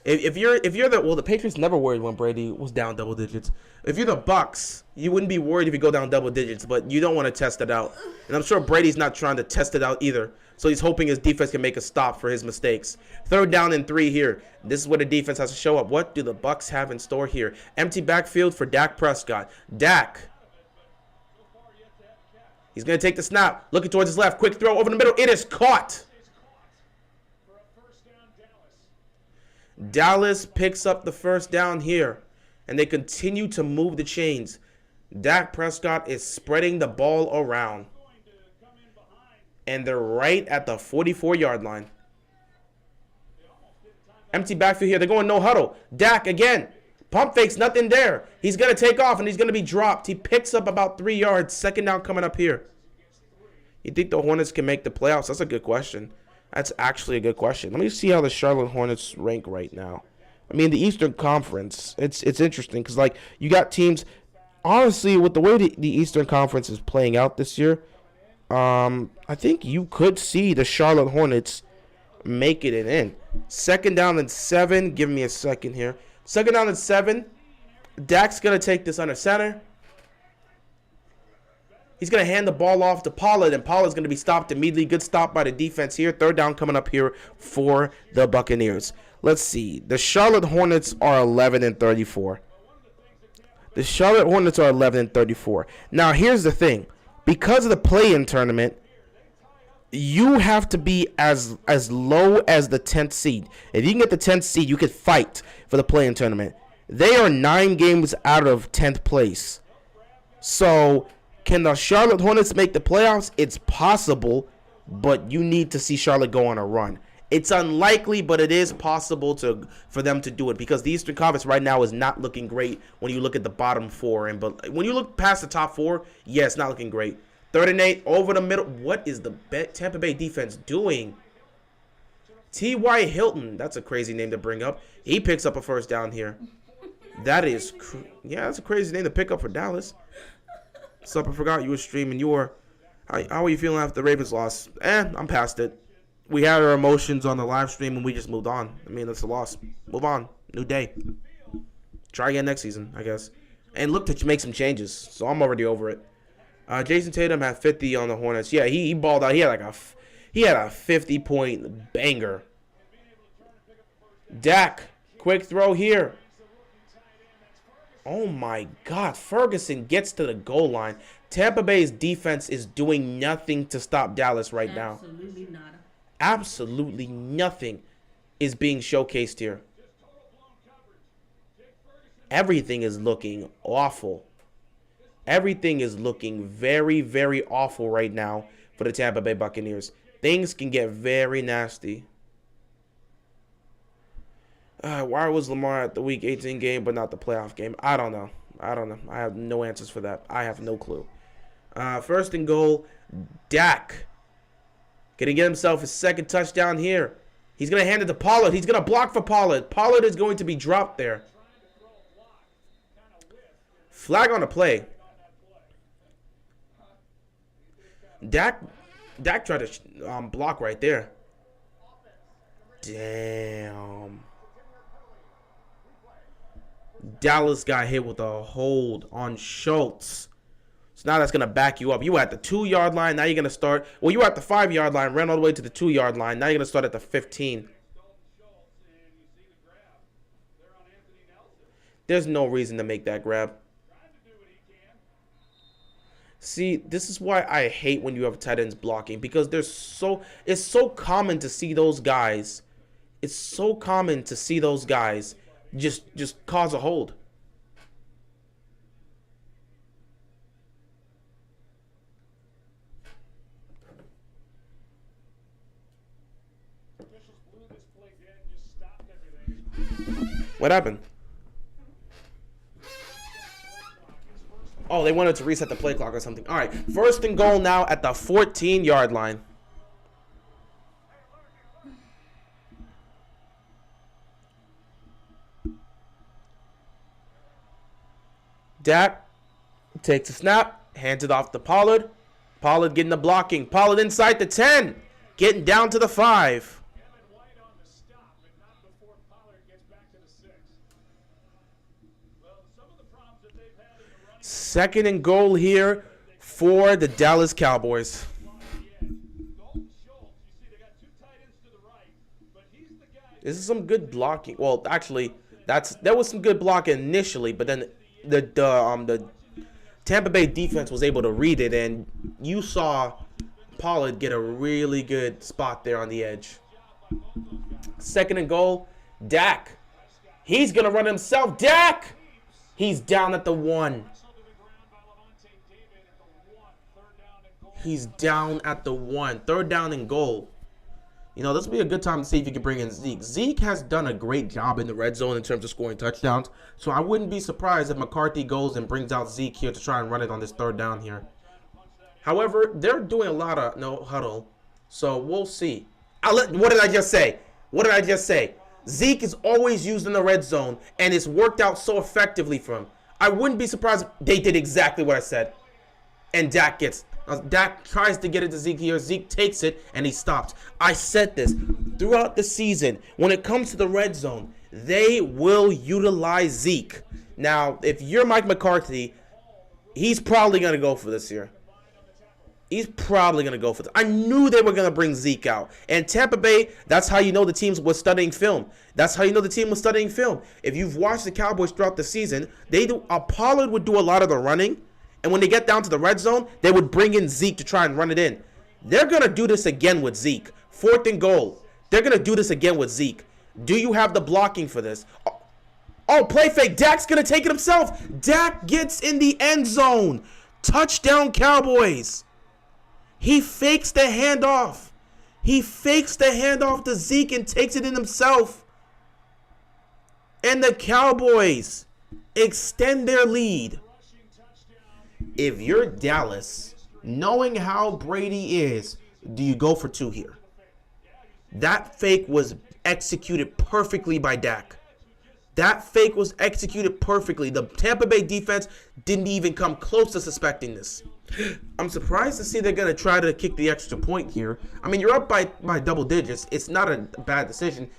If you're the Patriots never worried when Brady was down double digits. If you're the Bucs, you wouldn't be worried if you go down double digits, but you don't want to test it out. And I'm sure Brady's not trying to test it out either. So he's hoping his defense can make a stop for his mistakes. 3rd down and 3 here. This is where the defense has to show up. What do the Bucs have in store here? Empty backfield for Dak Prescott. Dak. He's going to take the snap. Looking towards his left. Quick throw over the middle. It is caught. Dallas picks up the 1st down here, and they continue to move the chains. Dak Prescott is spreading the ball around, and they're right at the 44-yard line. Empty backfield here. They're going no huddle. Dak again. Pump fakes, nothing there. He's going to take off, and he's going to be dropped. He picks up about 3 yards. 2nd down coming up here. You think the Hornets can make the playoffs? That's a good question. That's actually a good question. Let me see how the Charlotte Hornets rank right now. I mean, the Eastern Conference, it's interesting because, you got teams, honestly, with the way the Eastern Conference is playing out this year, I think you could see the Charlotte Hornets make it in. 2nd down and 7. Give me a second here. 2nd down and 7. Dak's going to take this under center. He's going to hand the ball off to Pollard, and Pollard's going to be stopped immediately. Good stop by the defense here. 3rd down coming up here for the Buccaneers. Let's see. The Charlotte Hornets are 11-34. The Charlotte Hornets are 11-34. Now, here's the thing. Because of the play-in tournament, you have to be as low as the 10th seed. If you can get the 10th seed, you could fight for the play-in tournament. They are 9 games out of 10th place. So, can the Charlotte Hornets make the playoffs? It's possible, but you need to see Charlotte go on a run. It's unlikely, but it is possible for them to do it because the Eastern Conference right now is not looking great when you look at the bottom four. But when you look past the top four, yeah, it's not looking great. 3rd and 8 over the middle. What is the Tampa Bay defense doing? T.Y. Hilton, that's a crazy name to bring up. He picks up a first down here. That is, that's a crazy name to pick up for Dallas. What's up? I forgot you were streaming. How are you feeling after the Ravens loss? I'm past it. We had our emotions on the live stream and we just moved on. I mean, that's a loss. Move on. New day. Try again next season, I guess. And look to make some changes. So I'm already over it. Jason Tatum had 50 on the Hornets. Yeah, he balled out. He had a 50-point banger. Dak, quick throw here. Oh my God. Ferguson gets to the goal line. Tampa Bay's defense is doing nothing to stop Dallas right now. Absolutely nada. Absolutely nothing is being showcased here. Everything is looking awful. Everything is looking very, very awful right now for the Tampa Bay Buccaneers. Things can get very nasty. Why was Lamar at the Week 18 game but not the playoff game? I don't know. I have no answers for that. I have no clue. 1st and goal, Dak. Gonna get himself his 2nd touchdown here. He's gonna hand it to Pollard. He's gonna block for Pollard. Pollard is going to be dropped there. Flag on the play. Dak tried to block right there. Damn. Dallas got hit with a hold on Schultz. So now that's going to back you up. You were at the 2-yard line. Now you're going to start. Well, you were at the 5-yard line. Ran all the way to the 2-yard line. Now you're going to start at the 15. There's no reason to make that grab. See, this is why I hate when you have tight ends blocking. Because it's so common to see those guys. It's so common to see those guys just cause a hold. What happened? Oh, they wanted to reset the play clock or something. All right, 1st and goal now at the 14-yard line. Dak takes a snap, hands it off to Pollard. Pollard getting the blocking. Pollard inside the 10, getting down to the 5. 2nd and goal here for the Dallas Cowboys. This is some good blocking. Well, actually, that was some good blocking initially, but then the Tampa Bay defense was able to read it, and you saw Pollard get a really good spot there on the edge. 2nd and goal, Dak. He's going to run himself. Dak! He's down at the 1. He's down at the 1. 3rd down and goal. You know, this will be a good time to see if you can bring in Zeke. Zeke has done a great job in the red zone in terms of scoring touchdowns. So I wouldn't be surprised if McCarthy goes and brings out Zeke here to try and run it on this 3rd down here. However, they're doing a lot of no huddle. So we'll see. What did I just say? What did I just say? Zeke is always used in the red zone, and it's worked out so effectively for him. I wouldn't be surprised if they did exactly what I said. And Dak tries to get it to Zeke here. Zeke takes it, and he stops. I said this throughout the season. When it comes to the red zone, they will utilize Zeke. Now, if you're Mike McCarthy, he's probably going to go for this here. He's probably going to go for this. I knew they were going to bring Zeke out. And Tampa Bay, that's how you know the team was studying film. That's how you know the team was studying film. If you've watched the Cowboys throughout the season, Pollard would do a lot of the running. And when they get down to the red zone, they would bring in Zeke to try and run it in. They're going to do this again with Zeke. 4th and goal. They're going to do this again with Zeke. Do you have the blocking for this? Oh, play fake. Dak's going to take it himself. Dak gets in the end zone. Touchdown, Cowboys. He fakes the handoff. He fakes the handoff to Zeke and takes it in himself. And the Cowboys extend their lead. If you're Dallas, knowing how Brady is, do you go for 2 here? That fake was executed perfectly by Dak. That fake was executed perfectly. The Tampa Bay defense didn't even come close to suspecting this. I'm surprised to see they're going to try to kick the extra point here. I mean, you're up by double digits. It's not a bad decision.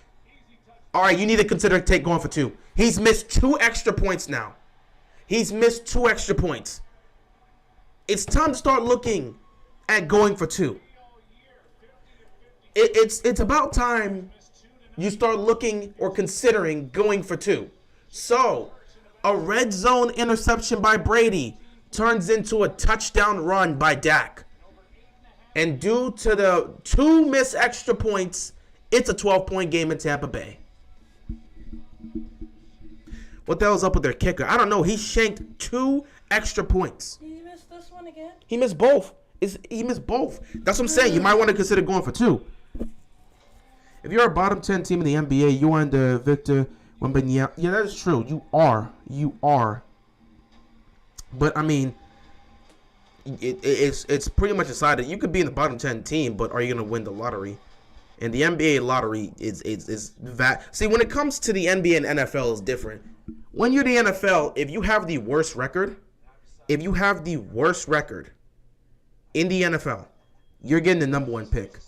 All right, you need to consider going for 2. He's missed 2 extra points now. He's missed 2 extra points. It's time to start looking at going for 2. It's about time you start looking or considering going for 2. So, a red zone interception by Brady turns into a touchdown run by Dak. And due to the 2 missed extra points, it's a 12-point game in Tampa Bay. What the hell's up with their kicker? I don't know. He shanked 2 extra points. Did he miss this one again? He missed both. He missed both. That's what I'm saying. You might want to consider going for 2. If you're a bottom 10 team in the NBA, you are in the Victor Wembanyama. Yeah, that is true. You are. But, I mean, it's pretty much decided. You could be in the bottom 10 team, but are you going to win the lottery? And the NBA lottery is See, when it comes to the NBA and NFL, it's different. When you're the NFL, if you have the worst record in the NFL, you're getting the number 1 pick.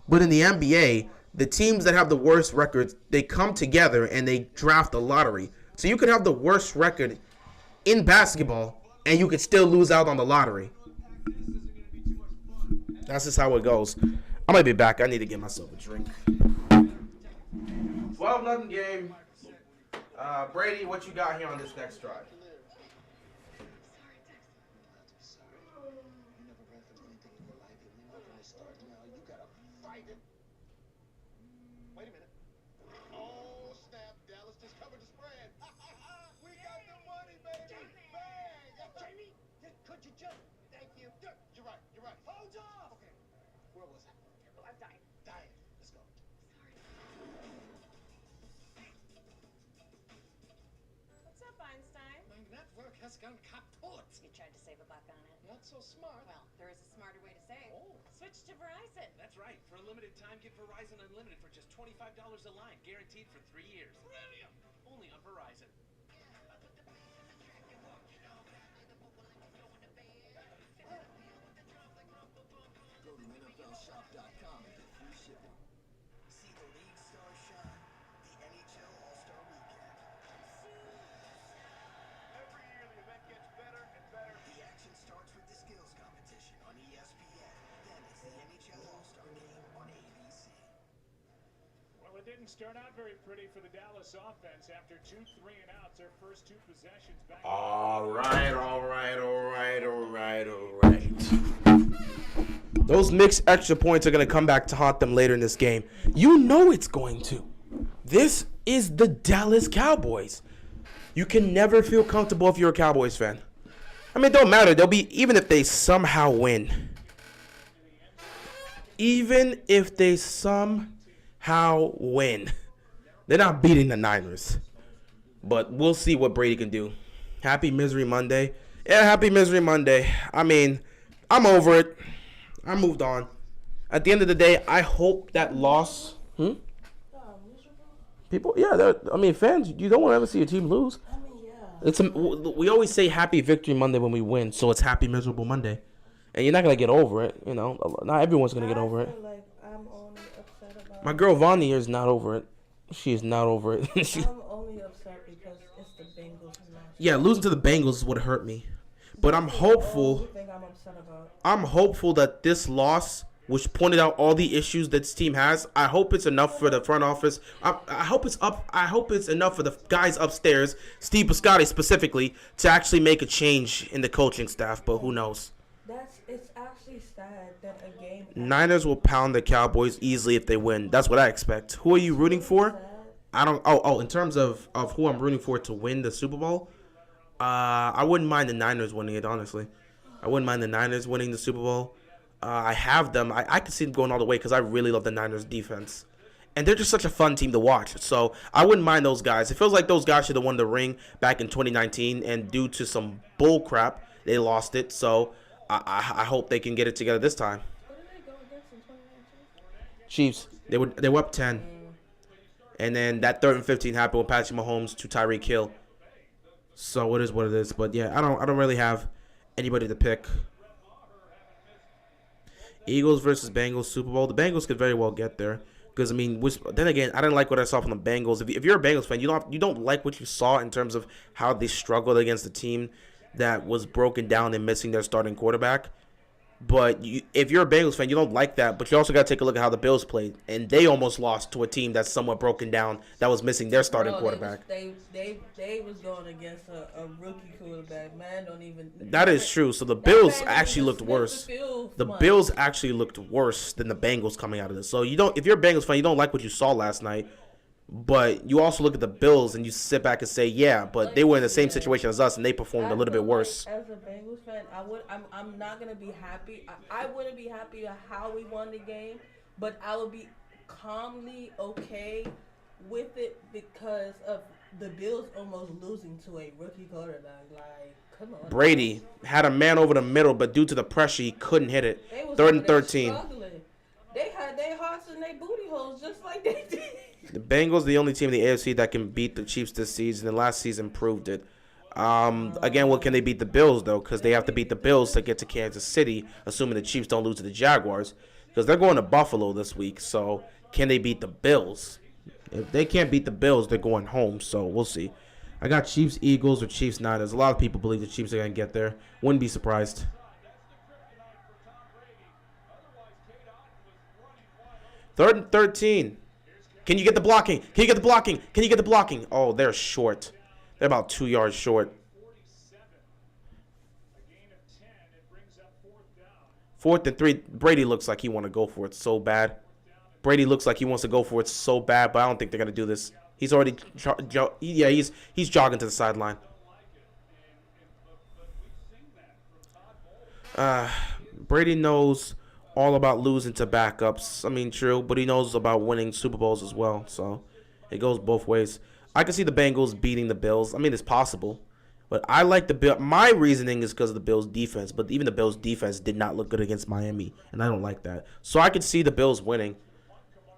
But in the NBA, the teams that have the worst records, they come together and they draft the lottery. So you could have the worst record in basketball and you could still lose out on the lottery. That's just how it goes. I might be back. I need to get myself a drink. 12-0 game. Brady, what you got here on this next drive? Wait a minute. Oh, snap. Dallas just covered the spread. We got the money, baby. Bang. Jamie, could you just... Thank you. You're right. Hold off! Okay. Where was I? Oh, I'm dying. Dying. Let's go. What's up, Einstein? My network has gone kaput. You tried to save a buck on it. Not so smart. Well, there is a smarter way to save. Oh. Switch to Verizon. That's right. For a limited time, get Verizon Unlimited for just $25 a line, guaranteed for 3 years. Brilliant. Only on Verizon. Go to NFLShop.com and get free shipping. See the league stars shine. The NHL All-Star Weekend. Every year the event gets better and better. The action starts with the skills competition on ESPN. Then it's the NHL All-Star Game on ABC. Well, it didn't start out very pretty for the Dallas offense after 2 3-and-outs. Their first 2 possessions back. All right. Those mixed extra points are going to come back to haunt them later in this game. You know it's going to. This is the Dallas Cowboys. You can never feel comfortable if you're a Cowboys fan. I mean, it don't matter. They'll be, even if they somehow win. Even if they somehow win. They're not beating the Niners. But we'll see what Brady can do. Happy Misery Monday. Yeah, happy Misery Monday. I mean, I'm over it. I moved on. At the end of the day, I hope that loss. People, yeah, I mean, fans, you don't want to ever see a team lose. I mean, yeah. We always say Happy Victory Monday when we win, so it's Happy Miserable Monday, and you're not gonna get over it. You know, not everyone's gonna get over it. I feel like I'm only upset about. My girl Vonnie here is not over it. She is not over it. I'm only upset because it's the Bengals. Yeah, losing to the Bengals would hurt me, but I'm hopeful. I'm upset about. I'm hopeful that this loss, which pointed out all the issues that this team has, I hope it's enough for the front office. I hope it's enough for the guys upstairs, Steve Biscotti specifically, to actually make a change in the coaching staff. But who knows? It's actually sad that a game. Niners will pound the Cowboys easily if they win. That's what I expect. Who are you rooting for? I don't. Oh. In terms of who I'm rooting for to win the Super Bowl, I wouldn't mind the Niners winning it. Honestly, I wouldn't mind the Niners winning the Super Bowl. I have them. I can see them going all the way because I really love the Niners defense. And they're just such a fun team to watch. So I wouldn't mind those guys. It feels like those guys should have won the ring back in 2019. And due to some bull crap, they lost it. So I hope they can get it together this time. What did they go against in 2019? Chiefs, they were up 10. And then that 3rd and 15 happened with Patrick Mahomes to Tyreek Hill. So it is what it is. But yeah, I don't really have anybody to pick. Eagles versus Bengals Super Bowl. The Bengals could very well get there. Because, I mean, then again, I didn't like what I saw from the Bengals. If you're a Bengals fan, you don't like what you saw in terms of how they struggled against a team that was broken down and missing their starting quarterback. But if you're a Bengals fan, you don't like that. But you also got to take a look at how the Bills played. And they almost lost to a team that's somewhat broken down that was missing their starting quarterback. They was going against a rookie quarterback. Man, don't even. That is true. So the Bills actually looked worse. The Bills actually looked worse than the Bengals coming out of this. So if you're a Bengals fan, you don't like what you saw last night. But you also look at the Bills and you sit back and say, yeah, but they were in the same situation as us and they performed a little bit worse. As a Bengals fan, I'm not gonna be happy. I wouldn't be happy at how we won the game, but I would be calmly okay with it because of the Bills almost losing to a rookie quarterback. Like, come on. Brady had a man over the middle, but due to the pressure, he couldn't hit it. 3rd and 13. They had their hearts in their booty holes just like they did. The Bengals, the only team in the AFC that can beat the Chiefs this season, and last season proved it. Again, what can they beat the Bills, though? Because they have to beat the Bills to get to Kansas City, assuming the Chiefs don't lose to the Jaguars. Because they're going to Buffalo this week, so can they beat the Bills? If they can't beat the Bills, they're going home, so we'll see. I got Chiefs, Eagles, or Chiefs, Niners. A lot of people believe the Chiefs are going to get there. Wouldn't be surprised. 3rd and 13. Can you get the blocking? Can you get the blocking? Can you get the blocking? Oh, they're short. They're about 2 yards short. 4th and 3. Brady looks like he want to go for it so bad. Brady looks like he wants to go for it so bad, but I don't think they're going to do this. He's already he's jogging to the sideline. Brady knows all about losing to backups. I mean, true, but he knows about winning Super Bowls as well. So it goes both ways. I can see the Bengals beating the Bills. I mean, it's possible. But I like the Bills. My reasoning is because of the Bills' defense. But even the Bills' defense did not look good against Miami. And I don't like that. So I could see the Bills winning.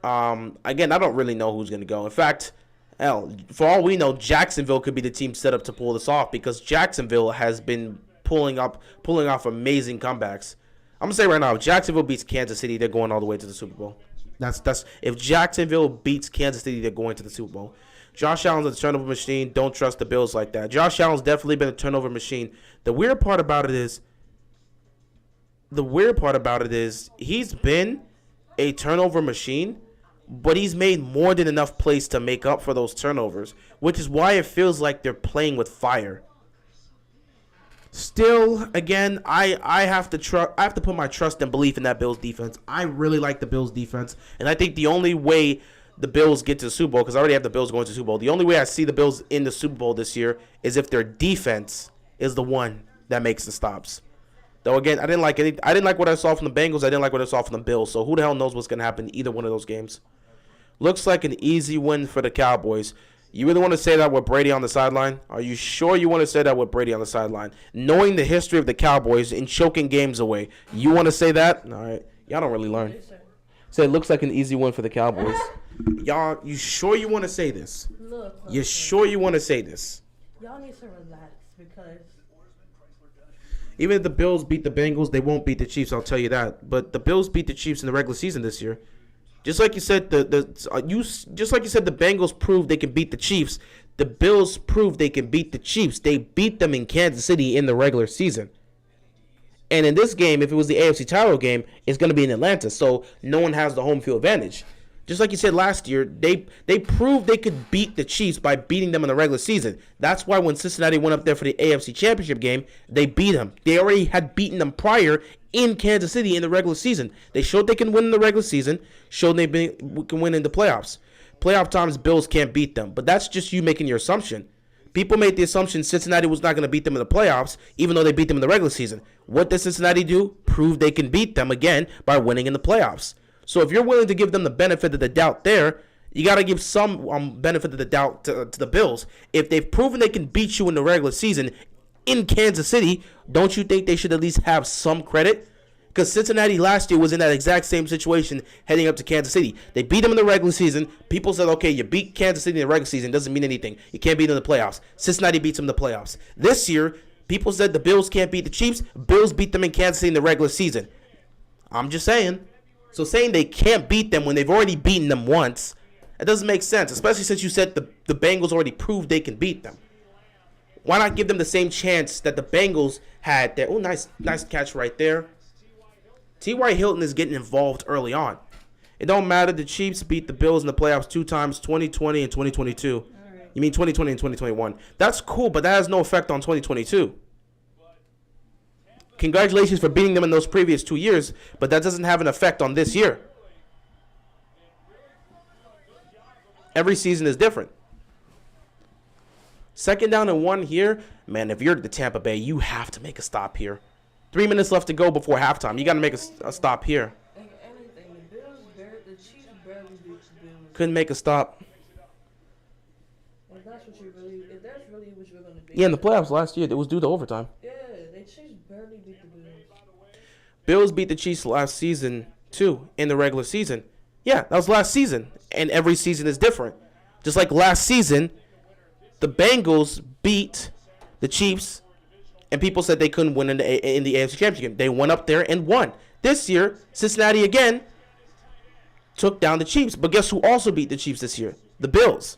Again, I don't really know who's going to go. In fact, for all we know, Jacksonville could be the team set up to pull this off. Because Jacksonville has been pulling off amazing comebacks. I'm gonna say right now, if Jacksonville beats Kansas City, they're going all the way to the Super Bowl. That's if Jacksonville beats Kansas City, they're going to the Super Bowl. Josh Allen's a turnover machine. Don't trust the Bills like that. Josh Allen's definitely been a turnover machine. The weird part about it is he's been a turnover machine, but he's made more than enough plays to make up for those turnovers, which is why it feels like they're playing with fire. Still, again, I have to put my trust and belief in that Bills defense. I really like the Bills defense, and I think the only way the Bills get to the Super Bowl, because I already have the Bills going to the Super Bowl, the only way I see the Bills in the Super Bowl this year is if their defense is the one that makes the stops. Though again, I didn't like what I saw from the Bengals. I didn't like what I saw from the Bills. So who the hell knows what's going to happen in either one of those games? Looks like an easy win for the Cowboys. You really want to say that with Brady on the sideline? Are you sure you want to say that with Brady on the sideline? Knowing the history of the Cowboys in choking games away, you want to say that? All right. Y'all don't really learn. So it looks like an easy win for the Cowboys. Y'all, you sure you want to say this? Look. You sure you want to say this? Y'all need to relax because even if the Bills beat the Bengals, they won't beat the Chiefs, I'll tell you that. But the Bills beat the Chiefs in the regular season this year. Just like you said, the Bengals proved they can beat the Chiefs. The Bills proved they can beat the Chiefs. They beat them in Kansas City in the regular season. And in this game, if it was the AFC title game, it's going to be in Atlanta. So no one has the home field advantage. Just like you said last year, they proved they could beat the Chiefs by beating them in the regular season. That's why when Cincinnati went up there for the AFC Championship game, they beat them. They already had beaten them prior in Kansas City in the regular season. They showed they can win in the regular season, showed they can win in the playoffs. Playoff times, Bills can't beat them. But that's just you making your assumption. People made the assumption Cincinnati was not going to beat them in the playoffs, even though they beat them in the regular season. What did Cincinnati do? Prove they can beat them again by winning in the playoffs. So if you're willing to give them the benefit of the doubt there, you got to give some benefit of the doubt to the Bills. If they've proven they can beat you in the regular season in Kansas City, don't you think they should at least have some credit? Because Cincinnati last year was in that exact same situation heading up to Kansas City. They beat them in the regular season. People said, okay, you beat Kansas City in the regular season. Doesn't mean anything. You can't beat them in the playoffs. Cincinnati beats them in the playoffs. This year, people said the Bills can't beat the Chiefs. Bills beat them in Kansas City in the regular season. I'm just saying. So saying they can't beat them when they've already beaten them once, it doesn't make sense, especially since you said the Bengals already proved they can beat them. Why not give them the same chance that the Bengals had there? Oh, nice catch right there. T.Y. Hilton is getting involved early on. It don't matter. The Chiefs beat the Bills in the playoffs 2 times, 2020 and 2022. Right. You mean 2020 and 2021. That's cool, but that has no effect on 2022. Congratulations for beating them in those previous 2 years, but that doesn't have an effect on this year. Every season is different. 2nd down and 1 here. Man, if you're the Tampa Bay, you have to make a stop here. 3 minutes left to go before halftime. You got to make a stop here. The Chiefs barely beat the Bills. Couldn't make a stop. If that's really what you're going to do. Yeah, in the playoffs last year, it was due to overtime. Yeah, the Chiefs barely beat the Bills. Bills beat the Chiefs last season, too, in the regular season. Yeah, that was last season, and every season is different. Just like last season, the Bengals beat the Chiefs, and people said they couldn't win in the AFC Championship game. They went up there and won. This year, Cincinnati again took down the Chiefs. But guess who also beat the Chiefs this year? The Bills.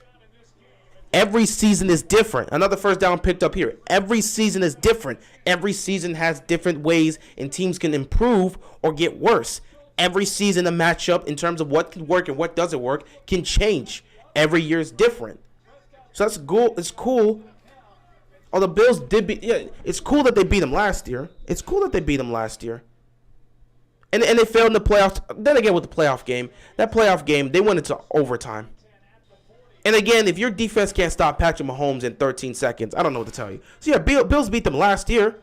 Every season is different. Another first down picked up here. Every season is different. Every season has different ways, and teams can improve or get worse. Every season, a matchup in terms of what can work and what doesn't work can change. Every year is different. So that's cool. It's cool. Oh, the Bills did beat. Yeah, it's cool that they beat them last year. And they failed in the playoffs. Then again, with the playoff game, they went into overtime. And again, if your defense can't stop Patrick Mahomes in 13 seconds, I don't know what to tell you. So yeah, Bills beat them last year,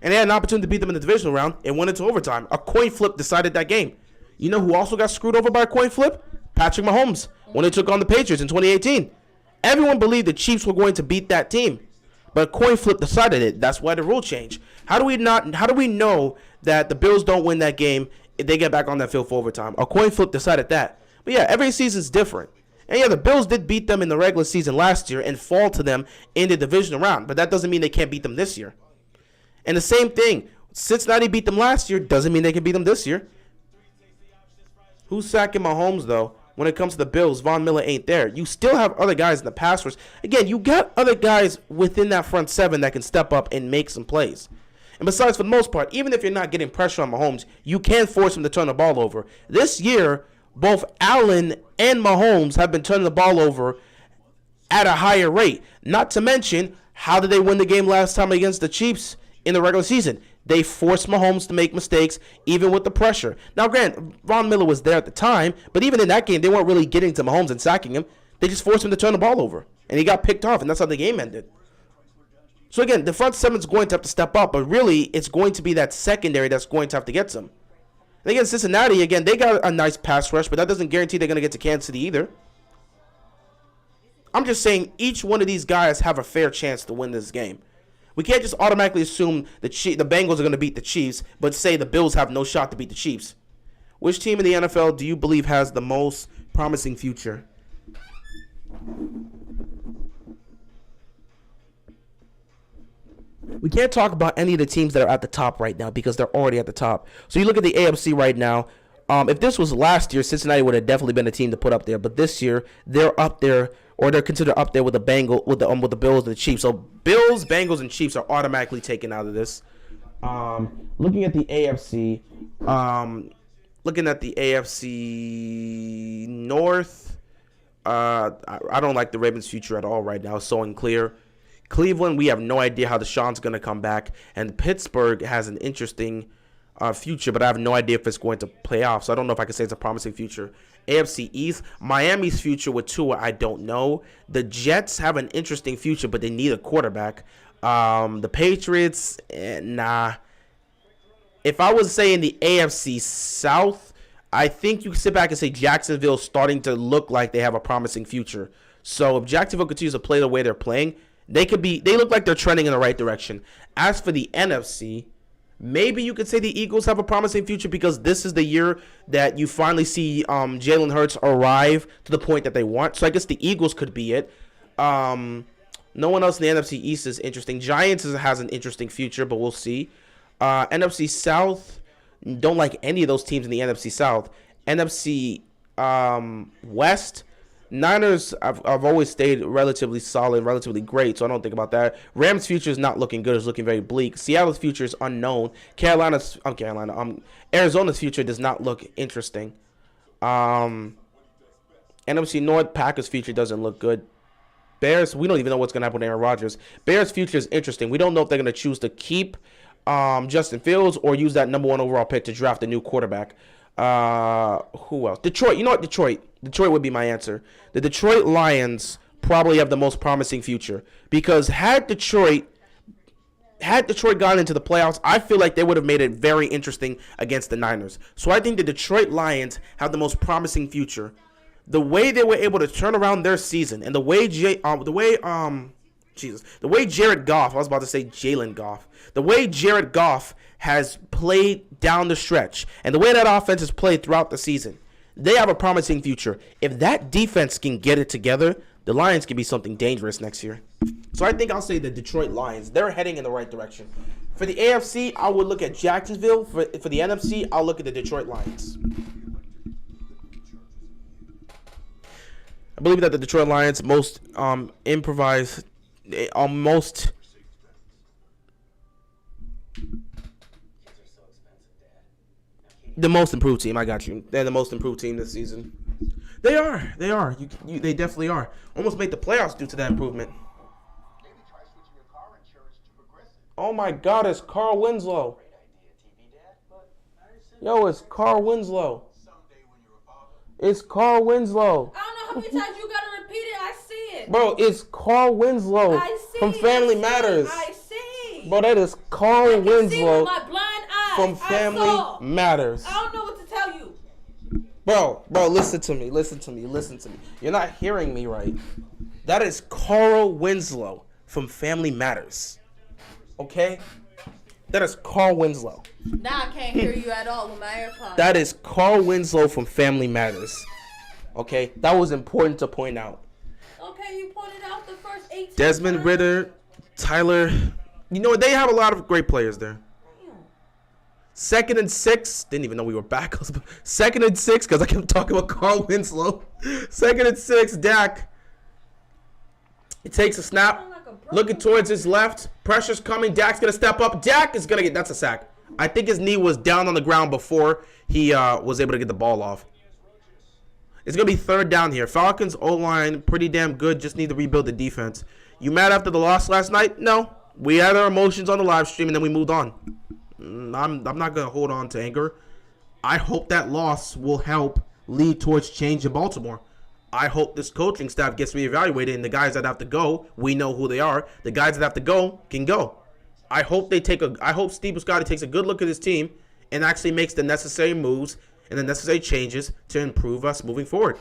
and they had an opportunity to beat them in the divisional round and went into overtime. A coin flip decided that game. You know who also got screwed over by a coin flip? Patrick Mahomes, when they took on the Patriots in 2018. Everyone believed the Chiefs were going to beat that team, but a coin flip decided it. That's why the rule changed. How do we know that the Bills don't win that game if they get back on that field for overtime? A coin flip decided that. But yeah, every season's different. And yeah, the Bills did beat them in the regular season last year and fall to them in the divisional round, but that doesn't mean they can't beat them this year. And the same thing, Cincinnati beat them last year, doesn't mean they can beat them this year. Who's sacking Mahomes, though? When it comes to the Bills, Von Miller ain't there. You still have other guys in the pass rush. Again, you got other guys within that front seven that can step up and make some plays. And besides, for the most part, even if you're not getting pressure on Mahomes, you can force him to turn the ball over. This year, both Allen and Mahomes have been turning the ball over at a higher rate. Not to mention, how did they win the game last time against the Chiefs in the regular season? They forced Mahomes to make mistakes, even with the pressure. Now, granted, Von Miller was there at the time, but even in that game, they weren't really getting to Mahomes and sacking him. They just forced him to turn the ball over, and he got picked off, and that's how the game ended. So, again, the front seven's going to have to step up, but really, it's going to be that secondary that's going to have to get some. And again, Cincinnati, again, they got a nice pass rush, but that doesn't guarantee they're going to get to Kansas City either. I'm just saying each one of these guys have a fair chance to win this game. We can't just automatically assume the Bengals are going to beat the Chiefs, but say the Bills have no shot to beat the Chiefs. Which team in the NFL do you believe has the most promising future? We can't talk about any of the teams that are at the top right now because they're already at the top. So you look at the AFC right now. If this was last year, Cincinnati would have definitely been a team to put up there. But this year, they're up there, or they're considered up there with the Bills and the Chiefs. So Bills, Bengals, and Chiefs are automatically taken out of this. Looking at the AFC, North, I don't like the Ravens' future at all right now. It's so unclear. Cleveland, we have no idea how Deshaun's going to come back. And Pittsburgh has an interesting future, but I have no idea if it's going to play off. So I don't know if I can say it's a promising future. AFC East, Miami's future with Tua, I don't know. The Jets have an interesting future, but they need a quarterback. The Patriots, nah. If I was saying the AFC South, I think you can sit back and say Jacksonville's starting to look like they have a promising future. So if Jacksonville continues to play the way they're playing, they look like they're trending in the right direction. As for the NFC, maybe you could say the Eagles have a promising future because this is the year that you finally see Jalen Hurts arrive to the point that they want. So I guess the Eagles could be it. No one else in the NFC East is interesting. Giants has an interesting future, but we'll see. NFC South, don't like any of those teams in the NFC South. NFC West, Niners, I've always stayed relatively solid, relatively great, so I don't think about that. Rams' future is not looking good. It's looking very bleak. Seattle's future is unknown. Arizona's future does not look interesting. NFC North, Packers' future doesn't look good. Bears, we don't even know what's going to happen with Aaron Rodgers. Bears' future is interesting. We don't know if they're going to choose to keep Justin Fields or use that number 1 overall pick to draft a new quarterback. Who else? Detroit. You know what? Detroit would be my answer. The Detroit Lions probably have the most promising future because had Detroit gone into the playoffs, I feel like they would have made it very interesting against the Niners. So I think the Detroit Lions have the most promising future. The way they were able to turn around their season and the way Jared Goff, I was about to say Jalen Goff, the way Jared Goff has played down the stretch and the way that offense has played throughout the season, they have a promising future. If that defense can get it together, the Lions can be something dangerous next year. So I think I'll say the Detroit Lions. They're heading in the right direction. For the AFC, I would look at Jacksonville. For the NFC, I'll look at the Detroit Lions. I believe that the Detroit Lions most improvise, almost. The most improved team. I got you. They're the most improved team this season. They are. They definitely are. Almost made the playoffs due to that improvement. Maybe try switching your car insurance to Progressive. Oh my God, it's Carl Winslow. Yo, it's Carl Winslow. It's Carl Winslow. I don't know how many times you gotta repeat it. I see it. Bro, it's Carl Winslow from Family Matters. I see. Bro, that is Carl I can see Winslow with my blind eyes. from Family Matters. I don't know what to tell you. Bro, listen to me. You're not hearing me right. That is Carl Winslow from Family Matters. Okay? That is Carl Winslow. Now I can't hear you at all with my AirPods. That is Carl Winslow from Family Matters. Okay? That was important to point out. Okay, you pointed out the first 18 Desmond times. Ridder, Tyler. You know, they have a lot of great players there. Damn. 2nd and 6. Didn't even know we were back. 2nd and 6, because I kept talking about Carl Winslow. 2nd and 6, Dak. It takes a snap. Looking towards his left. Pressure's coming. Dak's going to step up. Dak is going to get... That's a sack. I think his knee was down on the ground before he was able to get the ball off. It's going to be 3rd down here. Falcons O-line, pretty damn good. Just need to rebuild the defense. You mad after the loss last night? No. We had our emotions on the live stream, and then we moved on. I'm not going to hold on to anger. I hope that loss will help lead towards change in Baltimore. I hope this coaching staff gets reevaluated, and the guys that have to go, we know who they are. The guys that have to go can go. I hope Steve Bisciotti takes a good look at his team and actually makes the necessary moves and the necessary changes to improve us moving forward.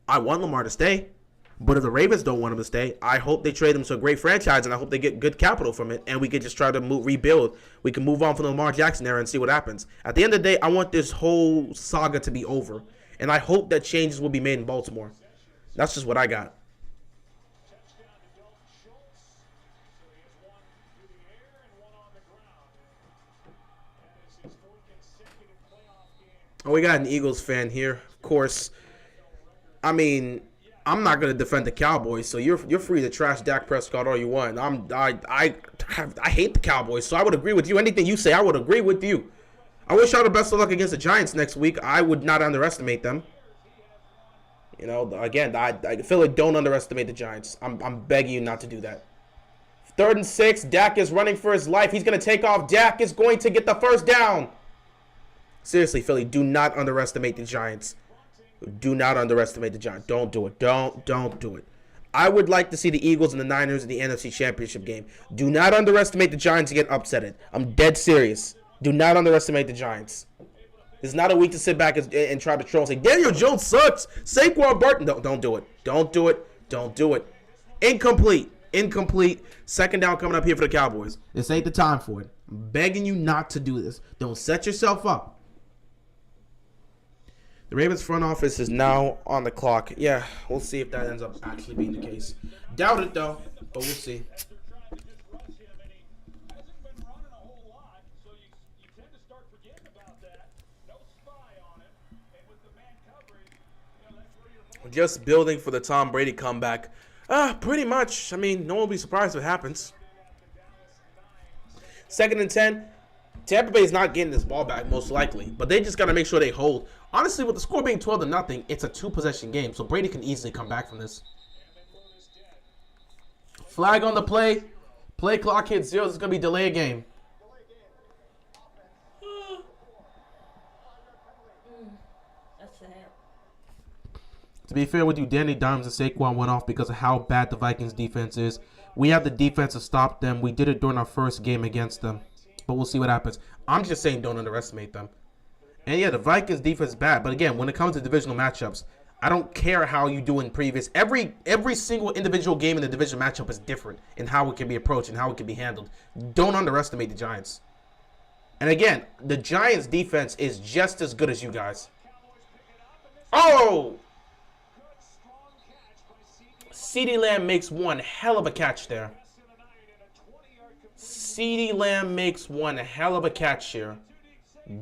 I want Lamar to stay, but if the Ravens don't want him to stay, I hope they trade him to a great franchise, and I hope they get good capital from it, and we can just try to rebuild. We can move on from the Lamar Jackson era and see what happens. At the end of the day, I want this whole saga to be over, and I hope that changes will be made in Baltimore. That's just what I got. Oh, we got an Eagles fan here, of course. I mean, I'm not gonna defend the Cowboys, so you're free to trash Dak Prescott all you want. I hate the Cowboys, so I would agree with you. Anything you say, I would agree with you. I wish y'all the best of luck against the Giants next week. I would not underestimate them. You know, again, I feel like don't underestimate the Giants. I'm begging you not to do that. 3rd and 6, Dak is running for his life. He's gonna take off. Dak is going to get the 1st down. Seriously, Philly, do not underestimate the Giants. Do not underestimate the Giants. Don't do it. Don't do it. I would like to see the Eagles and the Niners in the NFC Championship game. Do not underestimate the Giants and get upsetted. I'm dead serious. Do not underestimate the Giants. It's not a week to sit back and try to troll and say, Daniel Jones sucks. Saquon Barkley. No, don't do it. Don't do it. Don't do it. Incomplete. Second down coming up here for the Cowboys. This ain't the time for it. I'm begging you not to do this. Don't set yourself up. The Ravens front office is now on the clock. Yeah, we'll see if that ends up actually being the case. Doubt it, though, but we'll see. Just building for the Tom Brady comeback. Pretty much. I mean, no one will be surprised if it happens. 2nd and 10. Tampa Bay is not getting this ball back, most likely. But they just got to make sure they hold. Honestly, with the score being 12-0, it's a 2-possession game. So Brady can easily come back from this. Flag on the play. Play clock hits 0. This is going to be delay a game. That's sad. To be fair with you, Danny Dimes and Saquon went off because of how bad the Vikings defense is. We have the defense to stop them. We did it during our first game against them. But we'll see what happens. I'm just saying don't underestimate them. And yeah, the Vikings defense is bad. But again, when it comes to divisional matchups, I don't care how you do in previous. Every single individual game in the division matchup is different in how it can be approached and how it can be handled. Don't underestimate the Giants. And again, the Giants defense is just as good as you guys. Oh! CeeDee Lamb makes one hell of a catch there. CeeDee Lamb makes one hell of a catch here.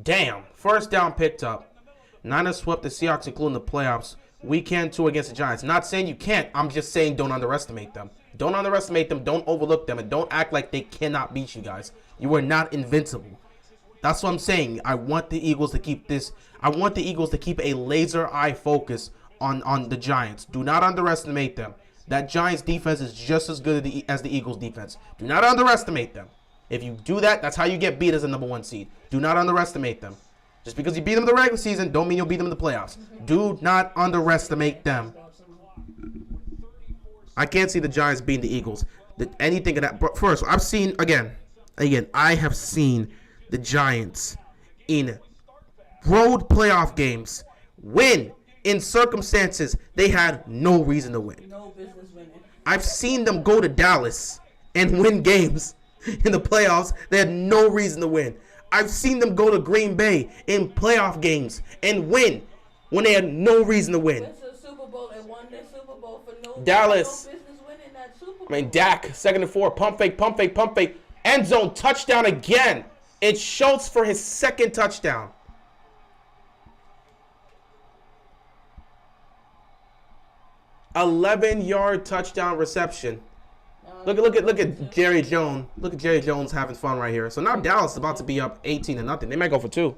Damn. First down picked up. Niners swept the Seahawks, including the playoffs. We can too against the Giants. Not saying you can't. I'm just saying don't underestimate them. Don't underestimate them. Don't overlook them. And don't act like they cannot beat you guys. You are not invincible. That's what I'm saying. I want the Eagles to keep this. I want the Eagles to keep a laser eye focus on the Giants. Do not underestimate them. That Giants defense is just as good as the Eagles defense. Do not underestimate them. If you do that, that's how you get beat as a number 1 seed. Do not underestimate them. Just because you beat them in the regular season, don't mean you'll beat them in the playoffs. Do not underestimate them. I can't see the Giants beating the Eagles. Anything of that. But first, I've seen, again, I have seen the Giants in road playoff games win in circumstances they had no reason to win. No business winning. I've seen them go to Dallas and win games in the playoffs they had no reason to win. I've seen them go to Green Bay in playoff games and win when they had no reason to win. Went to the Super Bowl and won their Super Bowl for no Dallas. business winning that Super Bowl. I mean, Dak, 2nd and 4, pump fake. End zone, touchdown again. It's Schultz for his 2nd touchdown. $11-yard touchdown reception. Look at Jerry Jones. Look at Jerry Jones having fun right here. So now Dallas is about to be up 18-0. They might go for 2.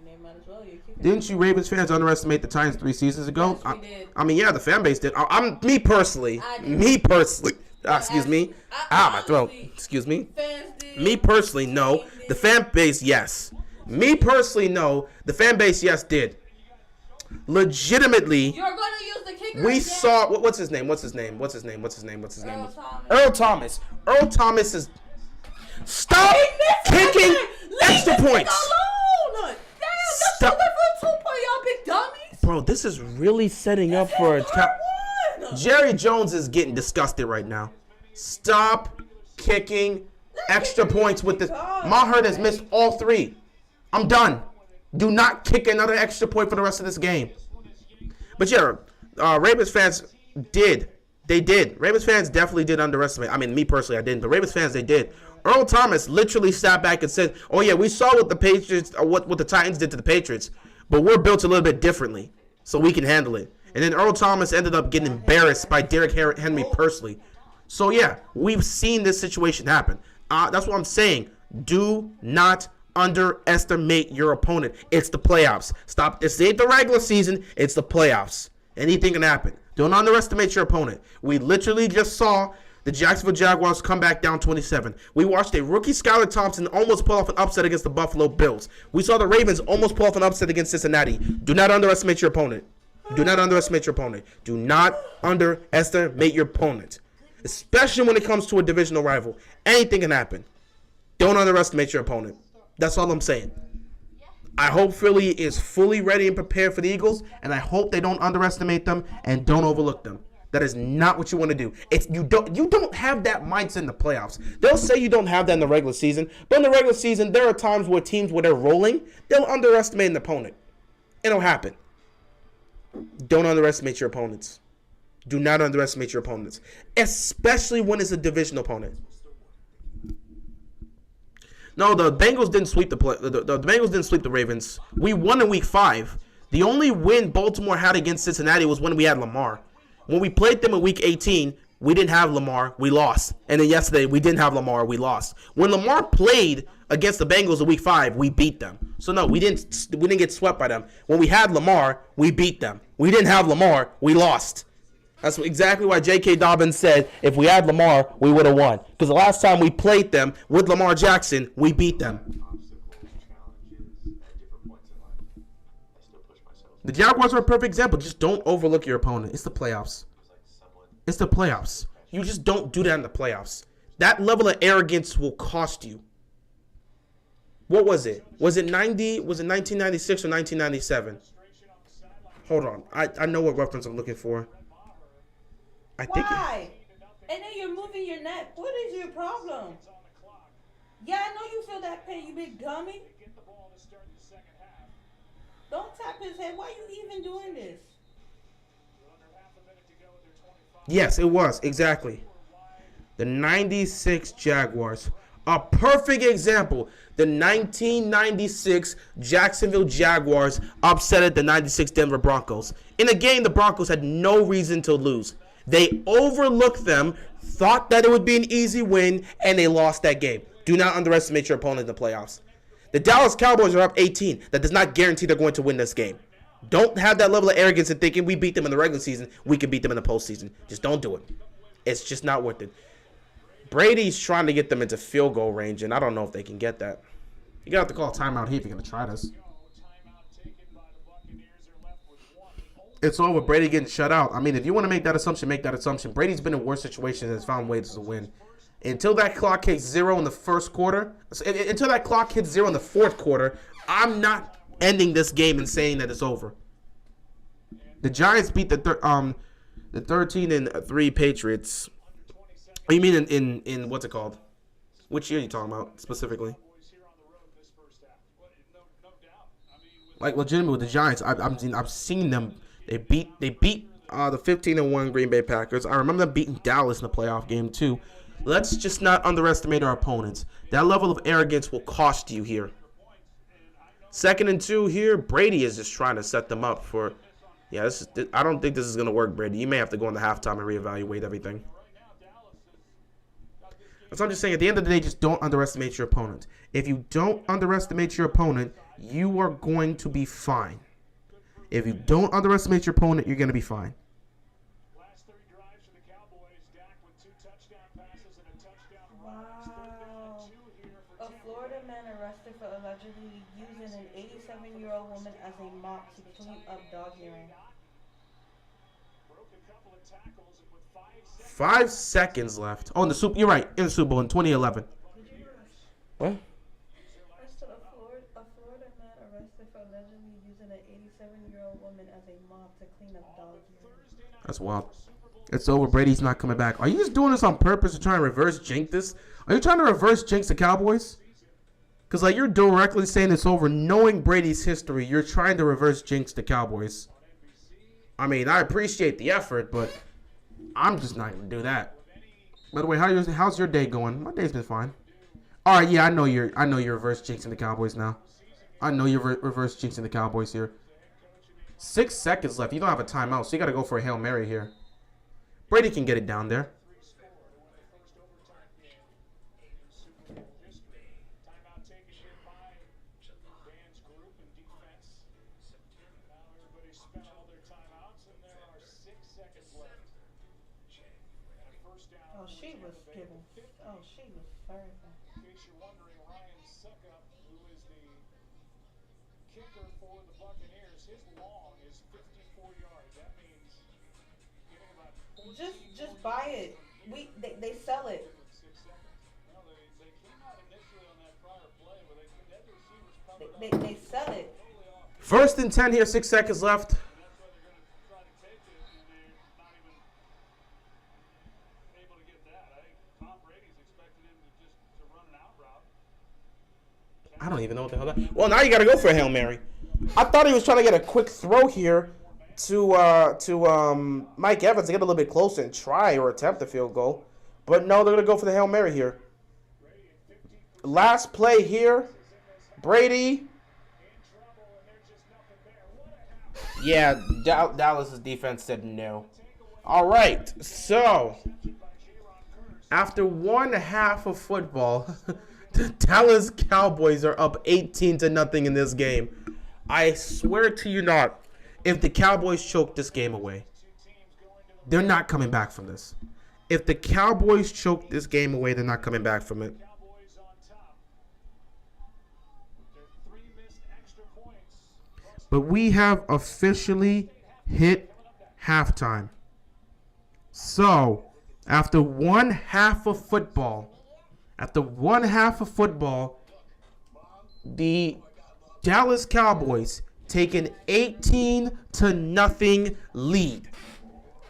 They might as well. Didn't you Ravens fans underestimate the Titans 3 seasons ago? Yes, we did. I mean, yeah, the fan base did. Me personally. Excuse me. My throat. Excuse me. Fans did. Me personally, no. The fan base, yes. Me personally, no. The fan base, yes, did. Legitimately. You're gonna use the kicker We again? saw what's his name? Earl Thomas. Earl Thomas is stop kicking extra points. Alone. Damn, Stop. that's for a 2-point, y'all big dummies. Bro, this is really setting up for a Jerry Jones is getting disgusted right now. Stop kicking extra points with this. Maher has missed all 3. I'm done. Do not kick another extra point for the rest of this game. But yeah, Ravens fans did. They did. Ravens fans definitely did underestimate. I mean, me personally, I didn't. But Ravens fans, they did. Earl Thomas literally sat back and said, "Oh yeah, we saw what the Patriots, or what the Titans did to the Patriots, but we're built a little bit differerly, so we can handle it." And then Earl Thomas ended up getting embarrassed by Derrick Henry personally. So yeah, we've seen this situation happen. That's what I'm saying. Do not underestimate your opponent. It's the playoffs. Stop. This ain't the regular season. It's the playoffs. Anything can happen. Don't underestimate your opponent. We literally just saw The Jacksonville Jaguars come back down 27. We watched a rookie Skylar Thompson almost pull off an upset against the Buffalo Bills. We saw the Ravens almost pull off an upset against Cincinnati. Do not underestimate your opponent. Do not underestimate your opponent. Do not underestimate your opponent. Especially when it comes to a divisional rival. Anything can happen. Don't underestimate your opponent. That's all I'm saying. I hope Philly is fully ready and prepared for the Eagles, and I hope they don't underestimate them and don't overlook them. That is not what you want to do. You don't have that mindset in the playoffs. They'll say you don't have that in the regular season, but in the regular season, there are times where teams, where they're rolling, they'll underestimate an opponent. It'll happen. Don't underestimate your opponents. Do not underestimate your opponents, especially when it's a division opponent. No, the Bengals didn't sweep the Bengals didn't sweep the Ravens. We won in week 5. The only win Baltimore had against Cincinnati was when we had Lamar. When we played them in week 18, we didn't have Lamar, we lost. And then yesterday, we didn't have Lamar, we lost. When Lamar played against the Bengals in week 5, we beat them. So no, we didn't get swept by them. When we had Lamar, we beat them. We didn't have Lamar, we lost. That's exactly why J.K. Dobbins said if we had Lamar, we would have won. Because the last time we played them with Lamar Jackson, we beat them. The Jaguars are a perfect example. Just don't overlook your opponent. It's the playoffs. It's the playoffs. You just don't do that in the playoffs. That level of arrogance will cost you. What was it? Was it 90? Was it 1996 or 1997? Hold on. I know what reference I'm looking for. I think. Why? And then you're moving your neck. What is your problem? Yeah, I know you feel that pain, you big dummy. Don't tap his head. Why are you even doing this? Yes, it was. Exactly. The 96 Jaguars. A perfect example. The 1996 Jacksonville Jaguars upset the 96 Denver Broncos. In a game the Broncos had no reason to lose. They overlooked them, thought that it would be an easy win, and they lost that game. Do not underestimate your opponent in the playoffs. The Dallas Cowboys are up 18. That does not guarantee they're going to win this game. Don't have that level of arrogance in thinking we beat them in the regular season, we can beat them in the postseason. Just don't do it. It's just not worth it. Brady's trying to get them into field goal range, and I don't know if they can get that. You're going to have to call a timeout here if you're going to try this. It's over. Brady getting shut out. I mean, if you want to make that assumption, make that assumption. Brady's been in worse situations and has found ways to win. Until that clock hits 0 in the first quarter, until that clock hits 0 in the fourth quarter, I'm not ending this game and saying that it's over. The Giants beat the 13-3 Patriots. You mean in what's it called? Which year are you talking about specifically? Like legitimately with the Giants, I've seen them. They beat the 15-1 Green Bay Packers. I remember them beating Dallas in the playoff game too. Let's just not underestimate our opponents. That level of arrogance will cost you here. 2nd and 2 here. Brady is just trying to set them up for. Yeah, I don't think this is going to work, Brady. You may have to go into halftime and reevaluate everything. So I'm just saying, at the end of the day, just don't underestimate your opponent. If you don't underestimate your opponent, you are going to be fine. If you don't underestimate your opponent, you're going to be fine. Last 3 drives for the Cowboys, Dak with 2 touchdown passes and a touchdown run. Wow. A Florida man arrested for allegedly using an 87-year-old woman as a mop to clean up dog urine. Broke a couple of tackles and with 5 seconds left. Oh, in the Super. You're right. In the Super Bowl in 2011. What? A Florida man arrested for allegedly using an 87-year-old woman as a mop to clean up dog urine. That's wild. It's over. Brady's not coming back. Are you just doing this on purpose to try and reverse jinx this? Are you trying to reverse jinx the Cowboys? Because like you're directly saying it's over, knowing Brady's history. You're trying to reverse jinx the Cowboys. I mean, I appreciate the effort, but I'm just not gonna do that. By the way, how's your day going? My day's been fine. All right, yeah, I know you're reverse jinxing the Cowboys now. I know you're reverse jinxing the Cowboys here. 6 seconds left. You don't have a timeout, so you got to go for a Hail Mary here. Brady can get it down there. Oh, she was giving. Oh, she was serving. In case you're wondering, Ryan Suckup, who is the kicker for the Buccaneers, his long is 54 yards. That means getting about 14 Just more buy yards it. They sell it. in 6 seconds. No, they came out initially on that prior play, but they had the receivers covered up. They sell it. Totally off. First and 10 here, 6 seconds left. And that's why they're going to try to take it, and they're not even able to get that. I think Tom Brady's expected him to run an out route. I don't even know what the hell that. Well, now you got to go for a Hail Mary. I thought he was trying to get a quick throw here to Mike Evans to get a little bit closer and try or attempt the field goal. But no, they're going to go for the Hail Mary here. Last play here. Brady. Yeah, Dallas's defense said no. All right, so after 1/2 of football, the Dallas Cowboys are up 18-0 in this game. I swear to you not, if the Cowboys choke this game away, they're not coming back from this. If the Cowboys choke this game away, they're not coming back from it. Cowboys on top. Their 3 missed extra points. But we have officially hit halftime. So, after 1/2 of football, the Dallas Cowboys take an 18-0 lead.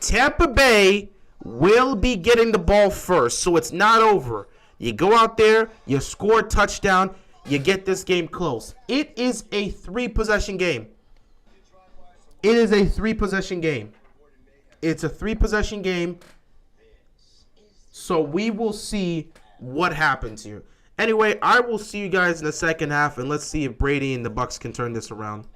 Tampa Bay will be getting the ball first, so it's not over. You go out there, you score a touchdown, you get this game close. It is a 3-possession game. It's a 3-possession game. So we will see what happens here. Anyway, I will see you guys in the second half, and let's see if Brady and the Bucs can turn this around.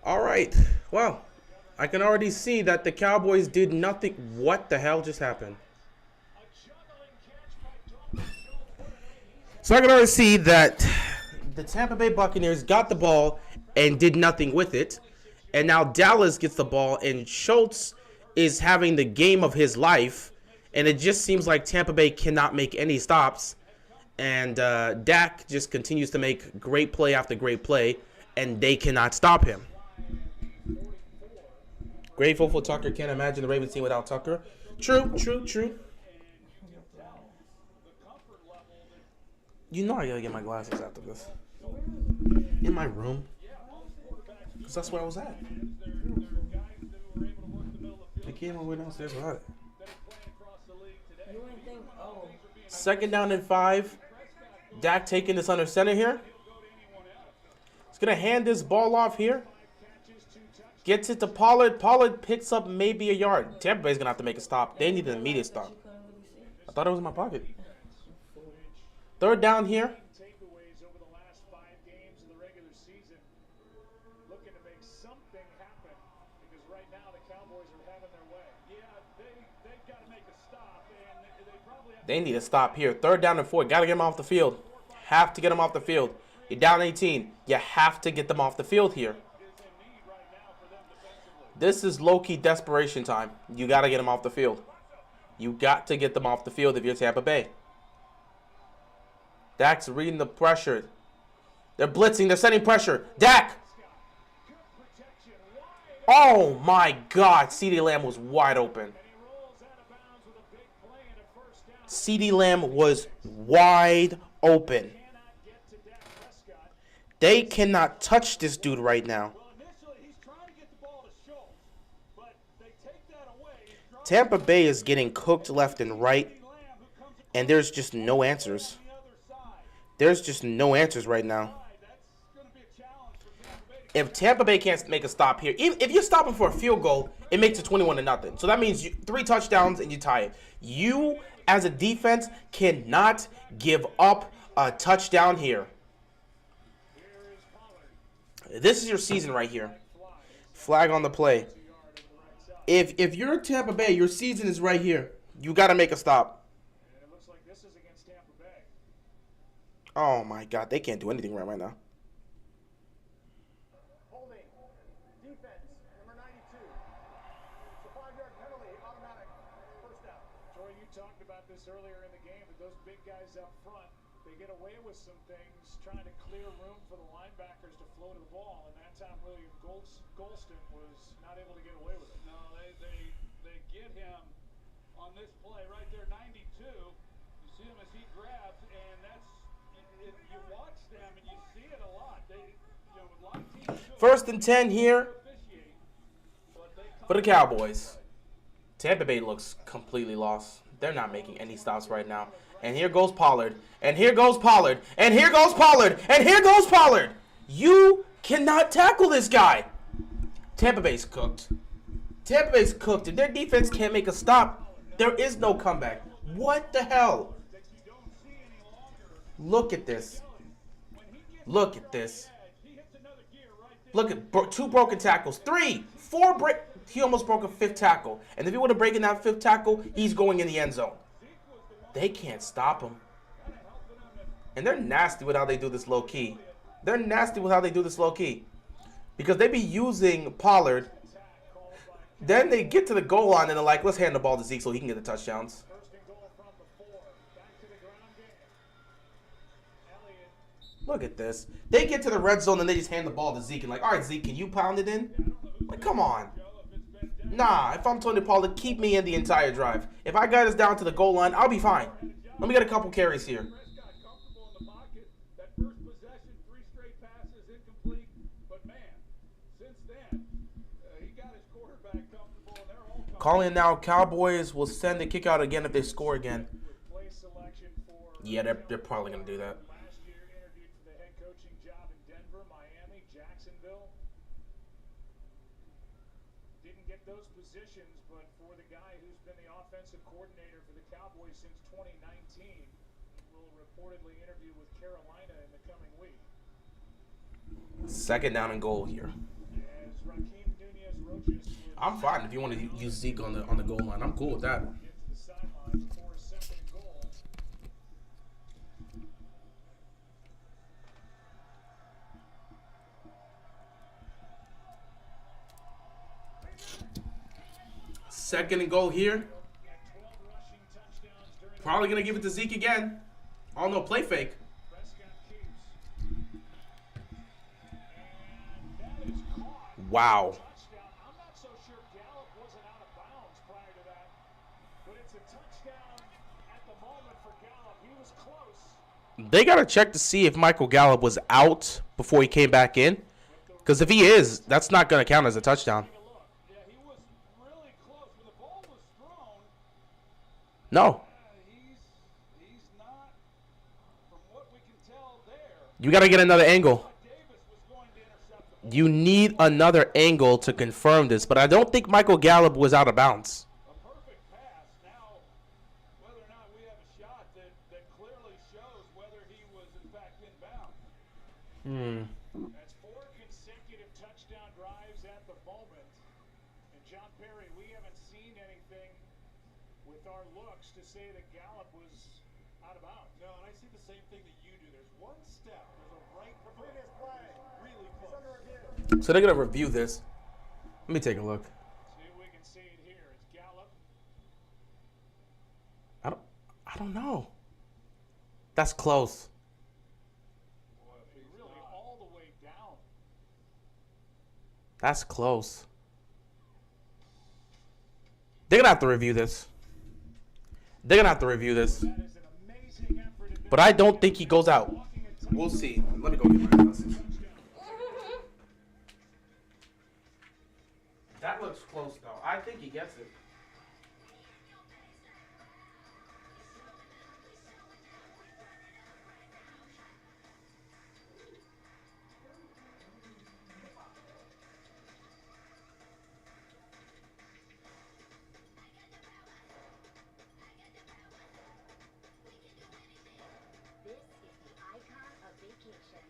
All right. Well, I can already see that the Cowboys did nothing. What the hell just happened? So I can already see that the Tampa Bay Buccaneers got the ball and did nothing with it. And now Dallas gets the ball, and Schultz is having the game of his life. And it just seems like Tampa Bay cannot make any stops. And Dak just continues to make great play after great play, and they cannot stop him. Grateful for Tucker. Can't imagine the Ravens team without Tucker. True. You know I gotta get my glasses after this. In my room. Because that's where I was at. I came all the way downstairs without it. You wouldn't think, oh. 2nd down and 5. Dak taking this under center here. He's going to hand this ball off here. Gets it to Pollard. Pollard picks up maybe a yard. Tampa Bay's going to have to make a stop. They need an immediate stop. I thought it was in my pocket. 3rd down here. Takeaways over the last 5 games of the regular season. Looking to make something happen because right now the Cowboys are having their way. Yeah, they've got to make a stop, and they probably have. They need to stop here. 3rd down and 4. Got to get them off the field. Have to get them off the field. You're down 18. You have to get them off the field here. This is low-key desperation time. You got to get them off the field. You got to get them off the field if you're Tampa Bay. Dak's reading the pressure. They're blitzing. They're sending pressure. Dak! Oh, my God. CeeDee Lamb was wide open. CeeDee Lamb was wide open. They cannot touch this dude right now. Tampa Bay is getting cooked left and right, and there's just no answers. There's just no answers right now. If Tampa Bay can't make a stop here, if you're stopping for a field goal, it makes it 21-0. So that means 3 touchdowns and you tie it. You, as a defense, cannot give up a touchdown here. This is your season right here. Flag on the play. If you're Tampa Bay, your season is right here. You got to make a stop. Oh, my God. They can't do anything right now. Holding. Defense, number 92. It's a 5-yard penalty, automatic. First down. Troy, you talked about this earlier in the game, but those big guys up front, they get away with some things, trying to clear room for the linebackers to flow to the ball, and that time William Golston was not able to get away with it. No, they get him on this play right there, 92. You see him as he grabs, and that's you watch them and you see it a lot. A lot of teams 1st and 10 here for the Cowboys. Tampa Bay looks completely lost. They're not making any stops right now. And here goes Pollard. And here goes Pollard. And here goes Pollard. And here goes Pollard. You cannot tackle this guy. Tampa Bay's cooked. Tampa Bay's cooked. If their defense can't make a stop, there is no comeback. What the hell? Look at this. Look at this. Look at 2 broken tackles. 3, 4 break. He almost broke a 5th tackle. And if he would have broken that 5th tackle, he's going in the end zone. They can't stop him. And they're nasty with how they do this low key. They're nasty with how they do this low key. Because they be using Pollard. Then they get to the goal line and they're like, let's hand the ball to Zeke so he can get the touchdowns. Look at this. They get to the red zone and they just hand the ball to Zeke and like, all right, Zeke, can you pound it in? Like, come on. Nah, if I'm Tony Pollard, keep me in the entire drive. If I got us down to the goal line, I'll be fine. Let me get a couple carries here. Calling now, Cowboys will send the kick out again if they score again. Yeah, they're probably going to do that. Those positions, but for the guy who's been the offensive coordinator for the Cowboys since 2019, will reportedly interview with Carolina in the coming week. Second down and goal here. I'm fine if you want to use Zeke on the goal line. I'm cool with that. Second and goal here. Probably going to give it to Zeke again. Oh, no, play fake. Wow. I'm not so sure Gallup wasn't out of bounds prior to that, but it's a touchdown at the moment for Gallup. He was close. They got to check to see if Michael Gallup was out before he came back in. Because if he is, that's not going to count as a touchdown. Yeah, he was really close. When the ball was thrown, No. he's not, from what we can tell there, You got to get another angle. Davis was going to intercept the ball. You need another angle to confirm this, but I don't think Michael Gallup was out of bounds. A perfect pass. Now, whether or not we have a shot that clearly shows whether he was in fact inbound. That's 4 consecutive touchdown drives at the moment. And John Perry, we haven't seen anything with our looks to say that Gallup was out of bounds. No, and I see the same thing that you do. There's one step. There's a right previous play. Really close. It's under review. So they're going to review this. Let me take a look. See if we can see it here. It's Gallup. I don't know. That's close. Really all the way down. That's close. They're going to have to review this. They're going to have to review this. That is an amazing effort. But I don't think he goes out. We'll see. Let me go get my glasses. That looks close, though. I think he gets it. This is the icon of vacation.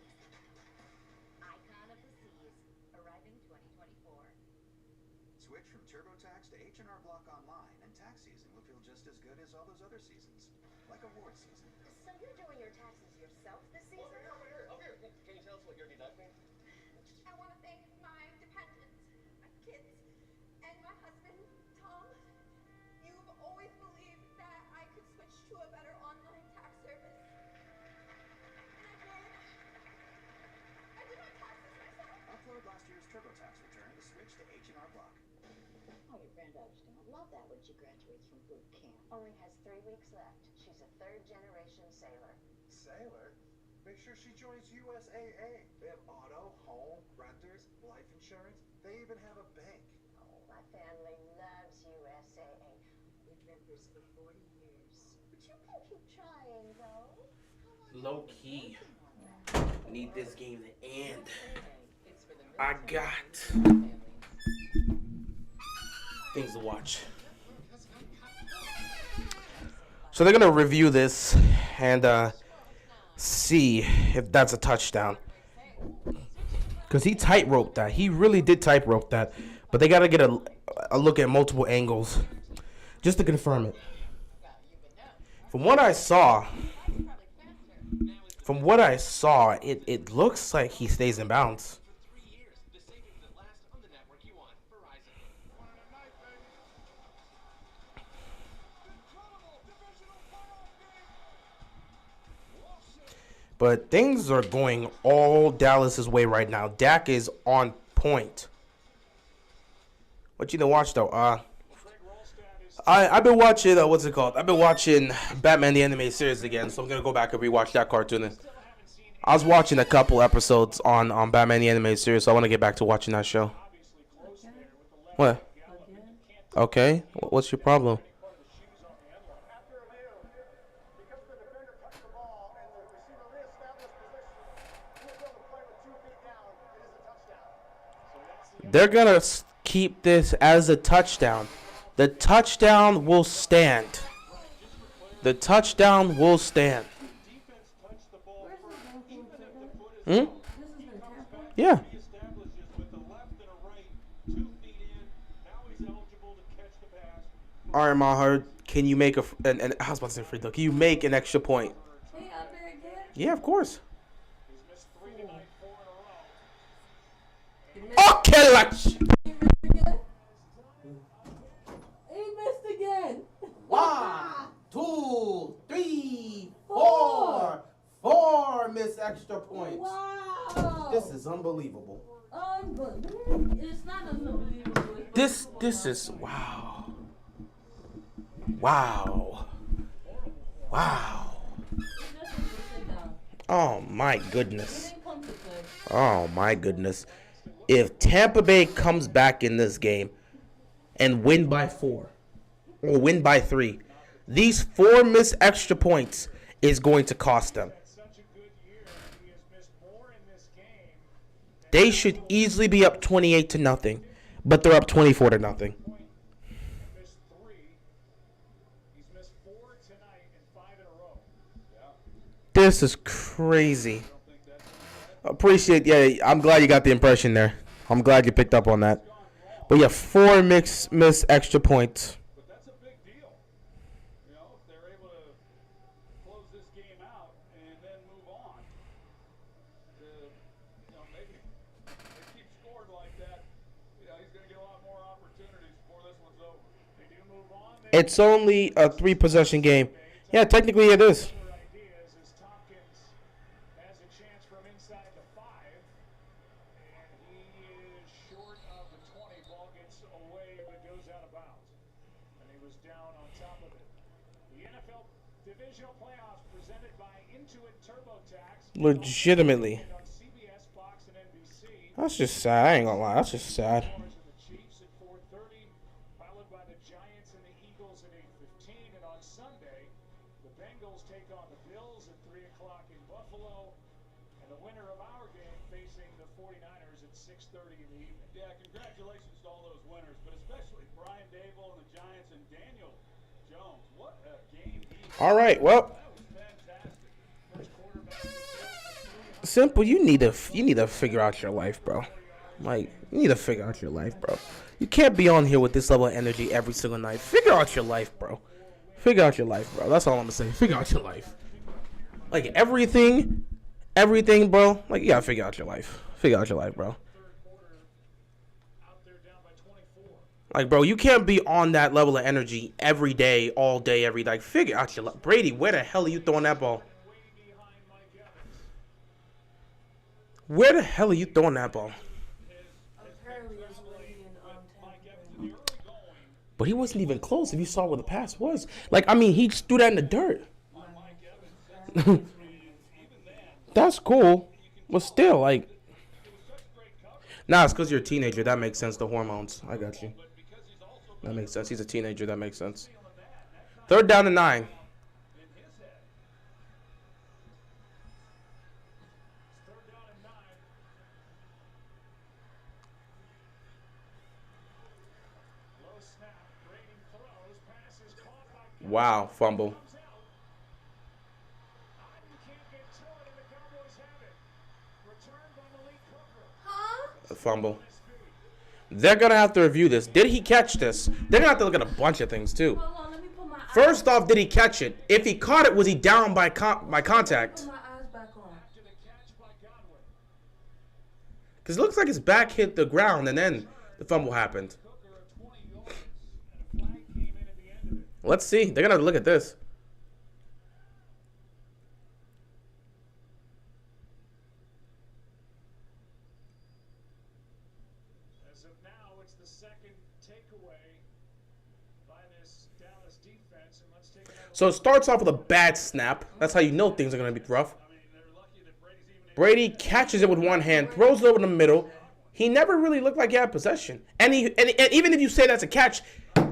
Icon of the seas, arriving 2024. Switch from TurboTax to H&R Block Online, and tax season will feel just as good as all those other seasons, like award season. So you're doing your taxes yourself this season? Over here. Can you tell us what you're deducting? I want to thank my dependents, my kids, and my husband, Tom. You've always believed that I could switch to a better online tax service. And I did. I did my taxes myself. Upload last year's TurboTax return to switch to H&R Block. Oh, your granddaughter's gonna love that when she graduates from boot camp. Only has 3 weeks left. She's a 3rd-generation sailor. Sailor? Make sure she joins USAA. They have auto, home, renters, life insurance. They even have a bank. Oh, my family loves USAA. We've members for 40 years. But you can keep trying, though. Low key. Need this game to end. I got things to watch. So they're gonna review this and see if that's a touchdown. Because he tightrope that. He really did tightrope that. But they gotta get a look at multiple angles just to confirm it. From what I saw, it looks like he stays in bounds. For 3 years, the savings that last on the network you want. Verizon. But things are going all Dallas's way right now. Dak is on point. What you gonna watch though? I've been watching what's it called? I've been watching Batman the Animated Series again, so I'm gonna go back and rewatch that cartoon. I was watching a couple episodes on Batman the Animated Series, so I want to get back to watching that show. What? Okay. What's your problem? After review, because the defender touched the ball and the receiver reestablished position, he was able to play with 2 feet down. It is a touchdown. They're gonna keep this as a touchdown. The touchdown will stand. The touchdown will stand. Where's this game from today? Hmm? This is in Tampa? Yeah. He establishes with the left and a right, 2 feet in. Now he's eligible to catch the pass. All right, Maher, can you make and I was about to say free throw. Can you make an extra point? He out there again? Yeah, of course. He's missed 3 tonight, 4 in a row. Okay, let's. He missed again? He missed again. 1, 2, 3, 4. 4 missed extra points. Wow. This is unbelievable. Unbelievable. It's not unbelievable. This is wow. Wow. Wow. He just needs to sit down. Oh my He goodness. didn't come to play. Oh my goodness. If Tampa Bay comes back in this game and win by 4 or win by 3, these 4 missed extra points is going to cost them. They should easily be up 28-0, but they're up 24-0. He's missed 3. He's missed 4 tonight and 5 in a row. This is crazy. Appreciate, yeah, I'm glad you got the impression there. I'm glad you picked up on that. But yeah, 4 missed extra points. But that's a big deal. You know, if they're able to close this game out and then move on. You know, maybe they keep scoring like that. You know, he's going to get a lot more opportunities before this one's over. They do move on. It's only a 3-possession game. Yeah, technically it is. Ideas as Tompkins has a chance from inside the 5, and he is short of the 20. Ball gets away but goes out of bounds, and he was down on top of it. The NFL Divisional Playoffs presented by Intuit TurboTax. Legitimately. On CBS, Fox, and NBC. That's just sad. I ain't gonna lie. That's just sad. The Chiefs at 4:30, followed by the Giants and the Eagles at 8:15, and on Sunday, the Bengals take on the Bills at 3 o'clock in Buffalo, and the winner of our game facing the 49ers at 6:30 in the evening. Yeah, congratulations to all those winners, but especially Brian Dable and the Giants and Daniel Jones. What a game he had. All right, well, That was fantastic. First quarterback of the Bills. Simple, you need to figure out your life, bro. Like, you need to figure out your life, bro. You can't be on here with this level of energy every single night. Figure out your life, bro. Figure out your life, bro. That's all I'm gonna say. Figure out your life. Like everything, bro. Like you gotta figure out your life. Figure out your life, bro. Out there down by 24. Like, bro, you can't be on that level of energy every day, all day, every day. Like, figure out your life. Brady, where the hell are you throwing that ball? Way behind Mike Evans. Where the hell are you throwing that ball? Apparently it's waiting on Mike Tampa Evans in the early going. But he wasn't even close if you saw where the pass was. Like, I mean, he just threw that in the dirt. Mike Evans. Even then, That's cool. But still, like... Nah, it's because you're a teenager. That makes sense. The hormones. I got you. That makes sense. He's a teenager. That makes sense. 3rd down and 9. in his head. It's 3rd down and 9. Low snap. Brady throws. Pass is caught by Wow, fumble. comes out. Iden can't get to it, and the Cowboys have it. Returned by Malik Hooker. Huh? A fumble. They're going to have to review this. Did he catch this? They're going to have to look at a bunch of things, too. Hold on, let me put my First off, did he catch it? If he caught it, was he down by contact? put my eyes back on. To the catch by Godwin. Because it looks like his back hit the ground, and then the fumble happened. Hooker at 20 yards, and a flag came in at the end of it. Let's see. They're going to have to look at this. As of now, it's the second takeaway by this Dallas defense, and let's take another So it starts off with a bad snap. That's how you know things are going to be rough. I mean, they're lucky that Brady's even able Brady catches it with one hand, throws it over the middle. He never really looked like he had possession. And even if you say that's a catch,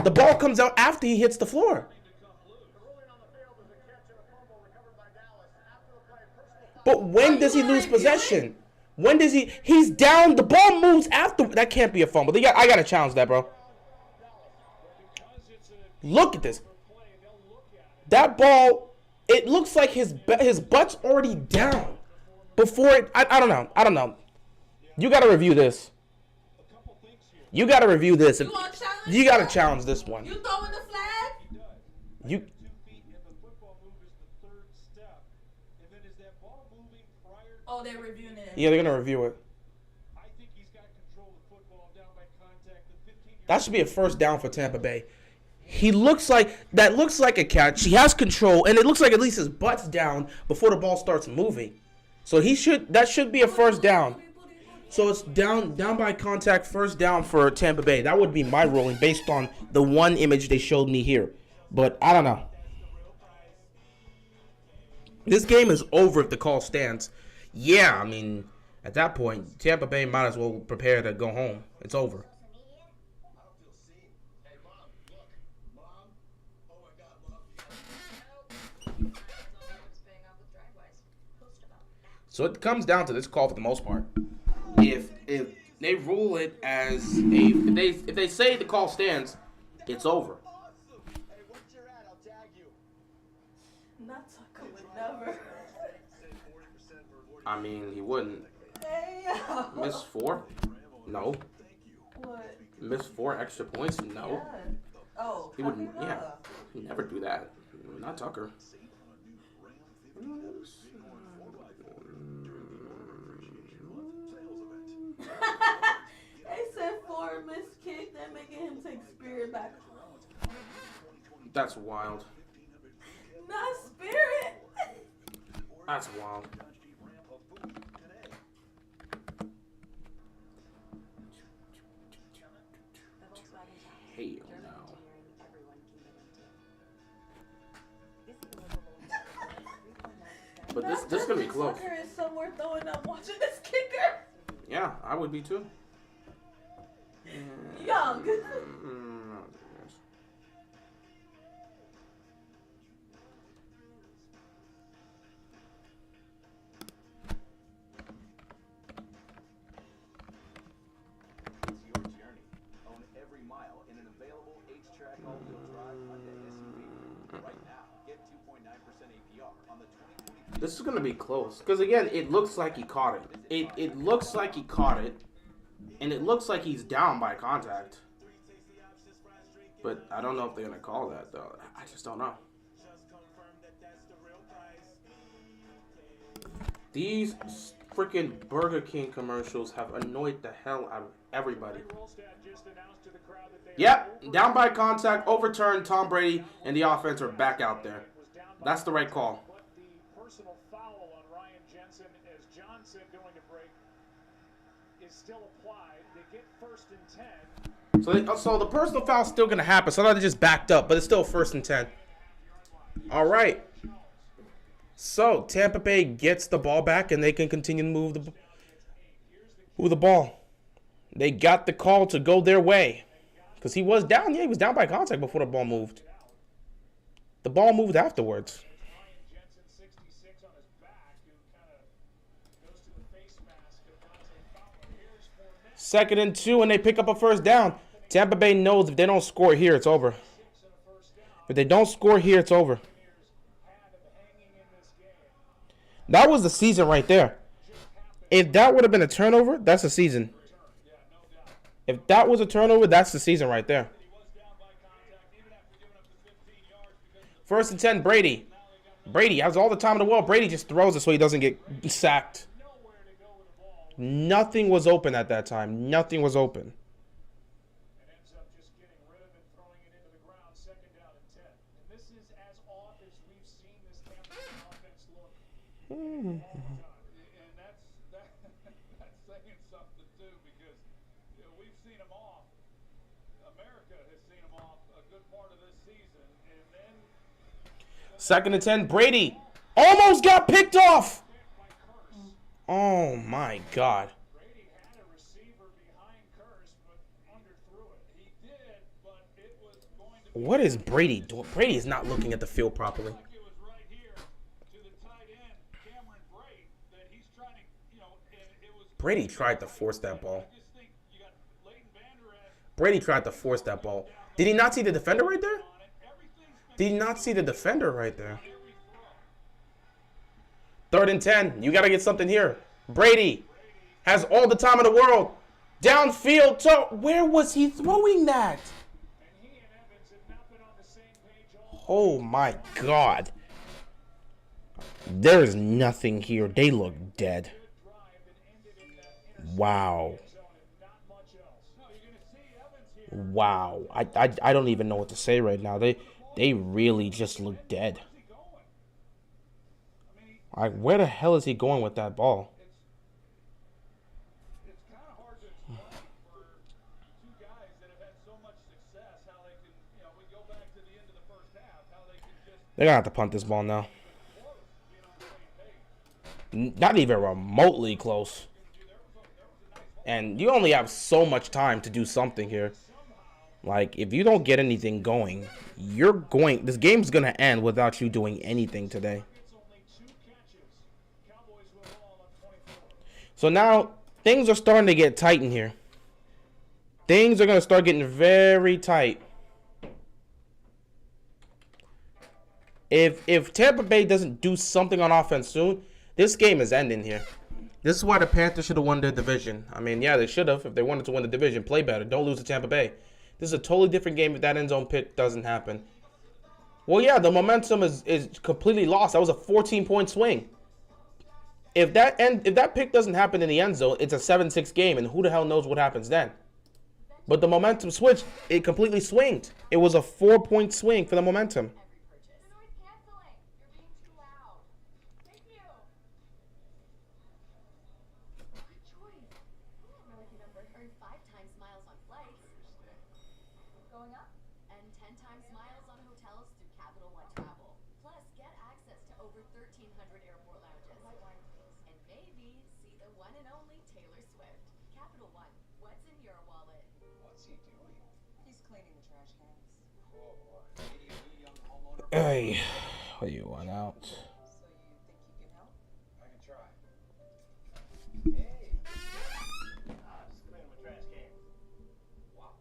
the ball comes out after he hits the floor. Rolling on the field is a catch and a fumble recovered by Dallas. After the play, personal foul. But when does he lose possession? When does he? He's down. The ball moves after. That can't be a fumble. I got to challenge that, bro. because it's a Look at this. play, they'll look at it. That ball, it looks like his butt's already down before it. I don't know. You got to review this. You got to review this. You want to challenge? You got to challenge this one. You throwing the flag? You. Oh, they're reviewing it. Yeah, they're gonna review it. That should be a first down for Tampa Bay. He looks like a catch. He has control, and it looks like at least his butt's down before the ball starts moving. So that should be a first down. So it's down by contact, first down for Tampa Bay. That would be my ruling based on the one image they showed me here. But I don't know. This game is over if the call stands. Yeah, I mean, at that point, Tampa Bay might as well prepare to go home. It's over. So it comes down to this call for the most part. If they rule it as if they say the call stands, it's over. Not Tucker would never. I mean, he wouldn't. Hey, Miss 4? No. What? Miss 4 extra points? No. Yeah. Oh, He wouldn't. Yeah. He'd never do that. Not Tucker. They said 4 missed kick. They're making him take Spirit back. That's wild. Not Spirit. That's wild. Hell no. But this is gonna be close. Tucker is somewhere throwing up watching this kicker. Yeah, I would be too. Young. This is gonna be close because again, it looks like he caught it. It looks like he caught it, and it looks like he's down by contact. But I don't know if they're gonna call that though. I just don't know. These freaking Burger King commercials have annoyed the hell out of everybody. Yep, down by contact, overturned. Tom Brady and the offense are back out there. That's the right call. Personal foul on Ryan Jensen as Johnson going to break is still applied. They get 1st and 10. So the personal foul is still going to happen. So now they just backed up, but it's still 1st and 10. All right. So Tampa Bay gets the ball back, and they can continue to move the ball. They got the call to go their way because he was down. Yeah, he was down by contact before the ball moved. The ball moved afterwards. 2nd and 2, and they pick up a first down. Tampa Bay knows if they don't score here, it's over. If they don't score here, it's over. That was the season right there. If that would have been a turnover, that's the season. If that was a turnover, that's the season right there. 1st and 10, Brady. Brady has all the time in the world. Brady just throws it so he doesn't get sacked. Nothing was open at that time. Nothing was open. And ends up just getting rid of it, throwing it into the ground, 2nd down and 10. And this is as off as we've seen this Tampa Bay offense look all the time. And that's saying something too, because we've seen them off. America has seen them off a good part of this season, and then 2nd and 10, Brady almost got picked off. Oh my God. Brady had a receiver behind Curse, but underthrew it. He did, but it was going to be. What is Brady doing? Brady is not looking at the field properly. It was right here to the tight end, Cameron Brate, that he's trying to, and it was. Brady tried to force that ball. I just think you got Leighton Vander Esch Brady tried to force that ball. Did he not see the defender right there? on it. Everything's been Did he not see the defender right there? every throw. 3rd and 10. You got to get something here. Brady. Has all the time in the world. Downfield to... Where was he throwing that? Oh my God. There is nothing here. They look dead. Wow. Wow. I don't even know what to say right now. They really just look dead. Like, where the hell is he going with that ball? It's kind of hard to explain for two guys that have had so much success how they can, we go back to the end of the first half, how they can just... They're going to have to punt this ball now. Not even remotely close. And you only have so much time to do something here. Like, if you don't get anything going, this game's going to end without you doing anything today. So now, things are starting to get tight in here. Things are going to start getting very tight. If Tampa Bay doesn't do something on offense soon, this game is ending here. This is why the Panthers should have won their division. I mean, yeah, they should have. If they wanted to win the division, play better. Don't lose to Tampa Bay. This is a totally different game if that end zone pick doesn't happen. Well, yeah, the momentum is completely lost. That was a 14-point swing. If that pick doesn't happen in the end zone, it's a 7-6 game, and who the hell knows what happens then? But the momentum switched. It completely swinged. It was a 4-point swing for the momentum. Hey, what do you want out? So you think you can help? I can try. Hey! Just cleaning my trash can. Wow.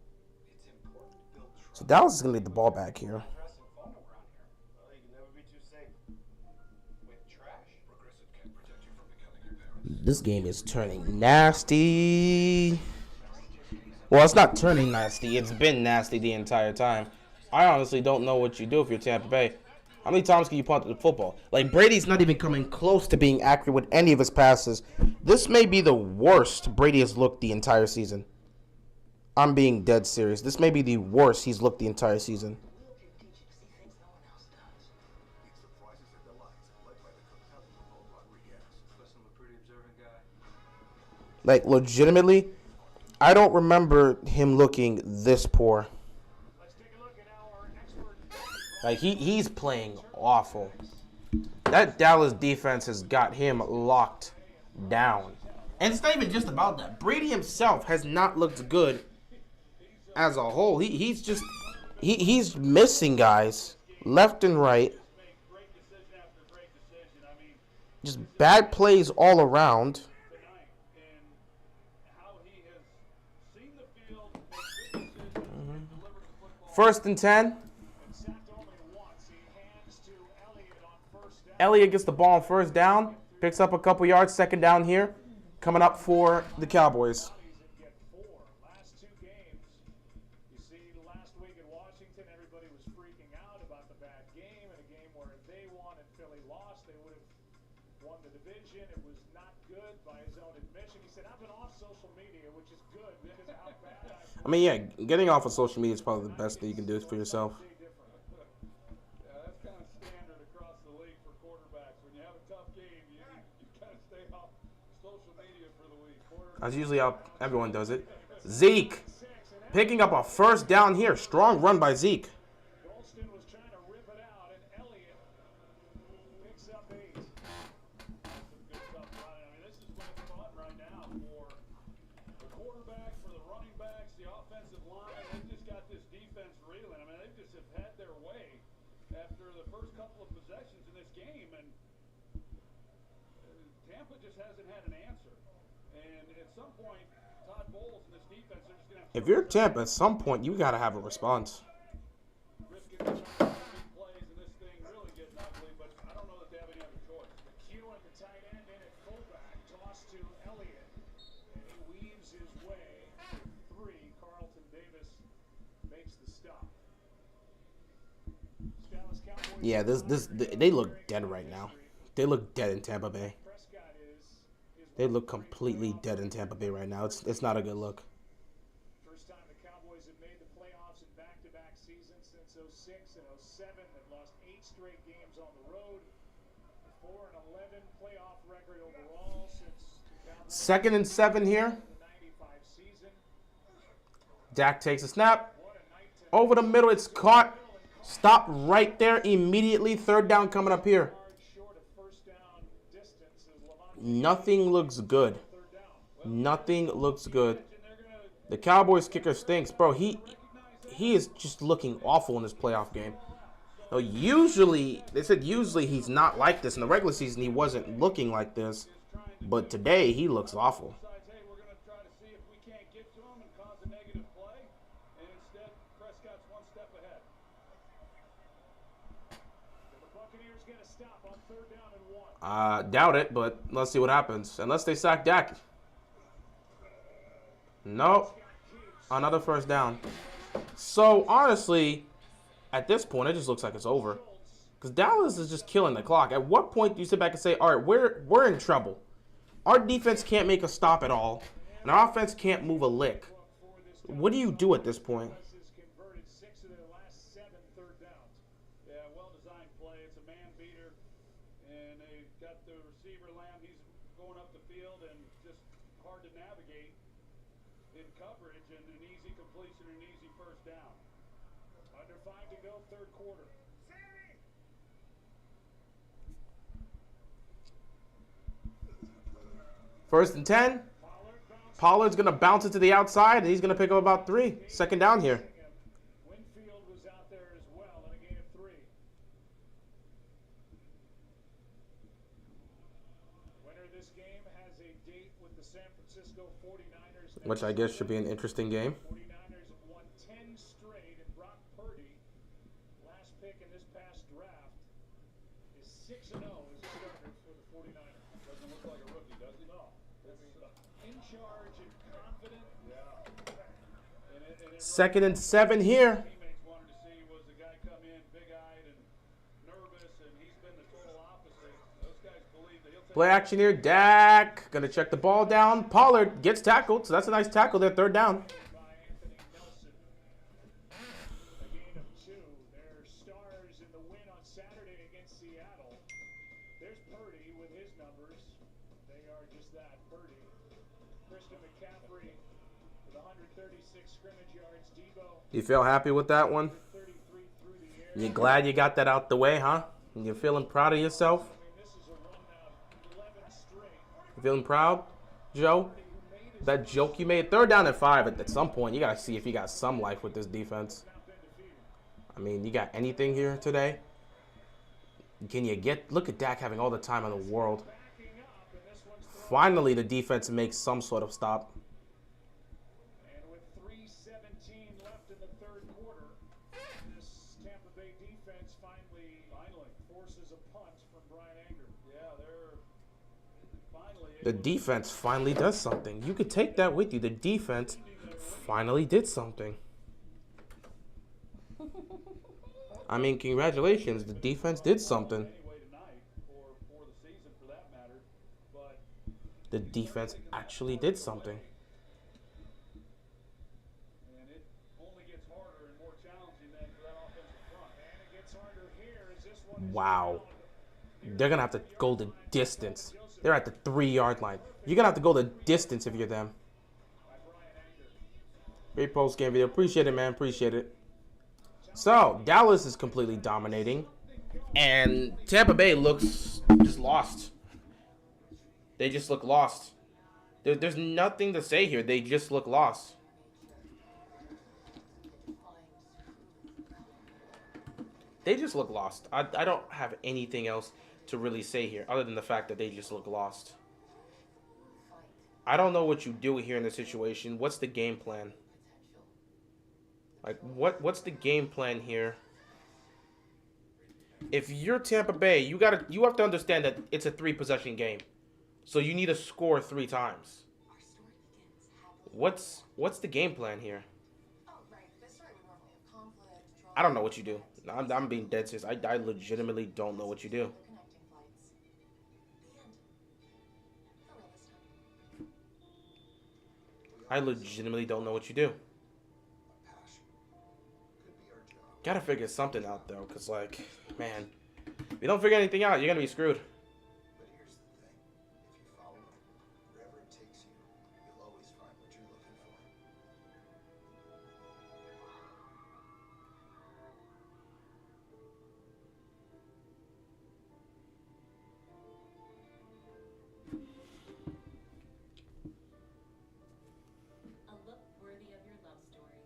It's important to build trust. So Dallas is going to get the ball back here. Addressing phone around here. Well, you can never be too safe. With trash. Progressive can protect you from becoming your parents. This game is turning nasty. Well, it's not turning nasty. It's been nasty the entire time. I honestly don't know what you do if you're Tampa Bay. How many times can you punt the football? Like, Brady's not even coming close to being accurate with any of his passes. This may be the worst Brady has looked the entire season. I'm being dead serious. This may be the worst he's looked the entire season. Like, legitimately, I don't remember him looking this poor. Like, he's playing awful. That Dallas defense has got him locked down. And it's not even just about that. Brady himself has not looked good as a whole. He's missing guys left and right. Just bad plays all around. First and 10. Elliott gets the ball on first down. Picks up a couple yards. Second down here. Coming up for the Cowboys. Last two games, you see, last week in Washington, everybody was freaking out about the bad game. In a game where they won and Philly lost, they would have won the division. It was not good by his own admission. He said, I've been off social media, which is good because of how bad I mean, yeah, getting off of social media is probably the best thing you can do for yourself. Yeah, that's kind of standard across the league for quarterbacks. When you have a tough game, you kind of stay off social media for the week. That's usually how everyone does it. Zeke picking up a first down here. Strong run by Zeke. Golston was trying to rip it out, and Elliott picks up 8. That's some good stuff running. I mean, this is when it's fun right now for the quarterback, for the running backs, the offensive line. They've just got this defense reeling. I mean, they just have had their way after the first couple of possessions in this game, and Tampa just hasn't had an answer. And at some point, Todd Bowles and this defense are just going to have to... If you're Tampa, at some point, you got to have a response. Risking big plays and this thing really getting ugly, but I don't know that they have any other choice. McEwen, the tight end, in at fullback. Toss to Elliott. his way to 3. Carlton Davis makes the stop. Dallas Cowboys. Yeah, they look dead right now. They look dead in Tampa Bay. Prescott is They look completely dead in Tampa Bay right now. It's not a good look. first time the Cowboys have made the playoffs in back-to-back seasons since 06 and 07. They've lost 8 straight games on the road. 4-11 playoff record overall since 2nd and 7 here. the 95 season. Dak takes a snap. Over the middle, it's caught. Stop right there immediately. 3rd down coming up here. Short of first down distance as Lamont Nothing looks good. 3rd down. Nothing looks good. The Cowboys kicker stinks. Bro, he is just looking awful in this playoff game. Now, usually he's not like this. In the regular season, he wasn't looking like this. But today, he looks awful. Decides, hey, we're going to try to see if we can't get to him and cause a negative play. And instead, Prescott's one step ahead. The Buccaneers get a stop on 3rd down and 1. Doubt it, but let's see what happens. Unless they sack Dak. Nope. Another 1st down. So, honestly, at this point, it just looks like it's over. Because Dallas is just killing the clock. At what point do you sit back and say, all right, we're in trouble. Our defense can't make a stop at all. And our offense can't move a lick. What do you do at this point? Has converted 6 of their last 7 3rd downs. Yeah, well-designed play. It's a man beater. And they got the receiver Lamb. He's going up the field and just hard to navigate in coverage. And an easy completion and an easy 1st down. Under 5 to go, 3rd quarter. 1st and 10. Pollard's going to bounce it to the outside, and he's going to pick up about 3. 2nd down here. Winfield was out there as well in a gain of 3. Winner of this game has a date with the San Francisco 49ers. Which I guess should be an interesting game. 49ers have won 10 straight, and Brock Purdy, last pick in this past draft, is 6-0 as a starter for the 49ers. Doesn't look like a rookie, does he? No. In charge and confident. Yeah. 2nd and 7 here. Teammates wanted to see was the guy come in big-eyed and nervous, and he's been the total opposite. Those guys believe that he'll take Play action here. Dak going to check the ball down. Pollard gets tackled, so that's a nice tackle there. 3rd down. by Anthony Nelson. A gain of 2. They're stars in the win on Saturday against Seattle. There's Purdy with his numbers. They are just that, Purdy. Christian McCaffrey with 136 scrimmage yards. Debo, You feel happy with that one? 33 through the air. You glad you got that out the way, huh? And you're feeling proud of yourself? I mean, this is a run now, 11 straight. You feeling proud, Joe? That joke you made. 3rd down and 5 at some point. You got to see if you got some life with this defense. I mean, you got anything here today? Can you get... Look at Dak having all the time in the world. Finally, the defense makes some sort of stop. And with 3:17 left in the 3rd quarter, this Tampa Bay defense finally forces a punt from Brian Anger. Yeah, they're finally The defense finally does something. You could take that with you. The defense finally did something. I mean, congratulations. The defense did something. anyway tonight or for the season for that matter. But The defense actually did something. and it only gets harder and more challenging than for that offensive front. And it gets harder here as this one is Wow. They're going to have to go the distance. They're at the 3-yard line. You're going to have to go the distance if you're them. by Brian Anger. Great post-game video. Appreciate it, man. Appreciate it. So, Dallas is completely dominating. And Tampa Bay looks just lost. They just look lost. There's nothing to say here. They just look lost. They just look lost. I don't have anything else to really say here other than the fact that they just look lost. I don't know what you do here in this situation. What's the game plan? Like, what's the game plan here? If you're Tampa Bay, you have to understand that it's a 3-possession game. So you need to score 3 times. What's the game plan here? Oh, right. This story would normally have conflict, drama. I don't know what you do. I'm being dead serious. I legitimately don't know what you do. Other connecting flights. The end. For real this time. I legitimately don't know what you do. A passion. Could be our job. Gotta figure something out though, cause like, man, if you don't figure anything out, you're gonna be screwed. But here's the thing. If you follow it, wherever it takes you, you'll always find what you're looking for. A look worthy of your love story.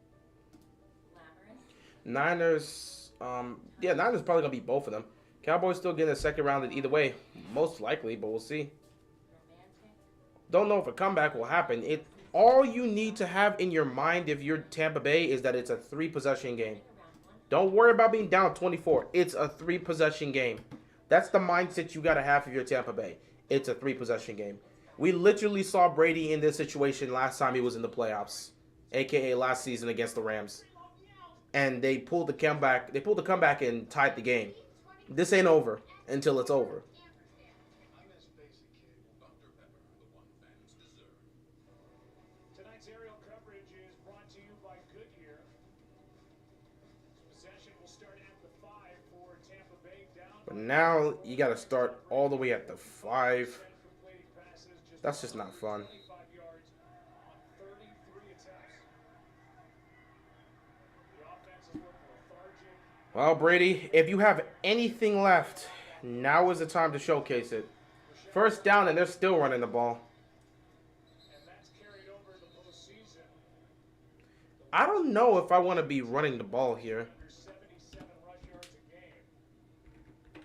Glamorous. Niners, yeah, Niners probably gonna be both of them. Cowboys still getting a second round either way, most likely, but we'll see. Romantic. Don't know if a comeback will happen. All you need to have in your mind if you're Tampa Bay is that it's a 3-possession game. Don't worry about being down 24. It's a 3-possession game. That's the mindset you gotta have if you're Tampa Bay. It's a 3-possession game. We literally saw Brady in this situation last time he was in the playoffs, aka last season against the Rams, and they pulled the comeback. They pulled the comeback and tied the game. This ain't over until it's over. Tonight's aerial coverage is brought to you by Goodyear. Possession will start at the 5 for Tampa Bay, down. But now you got to start all the way at the 5. That's just not fun. 25 yards on 33 attempts. The offense is looking lethargic. Well, Brady, if you have anything left, now is the time to showcase it. First down, and they're still running the ball. And that's carried over the postseason. I don't know if I want to be running the ball here. Under 77 rush yards a game.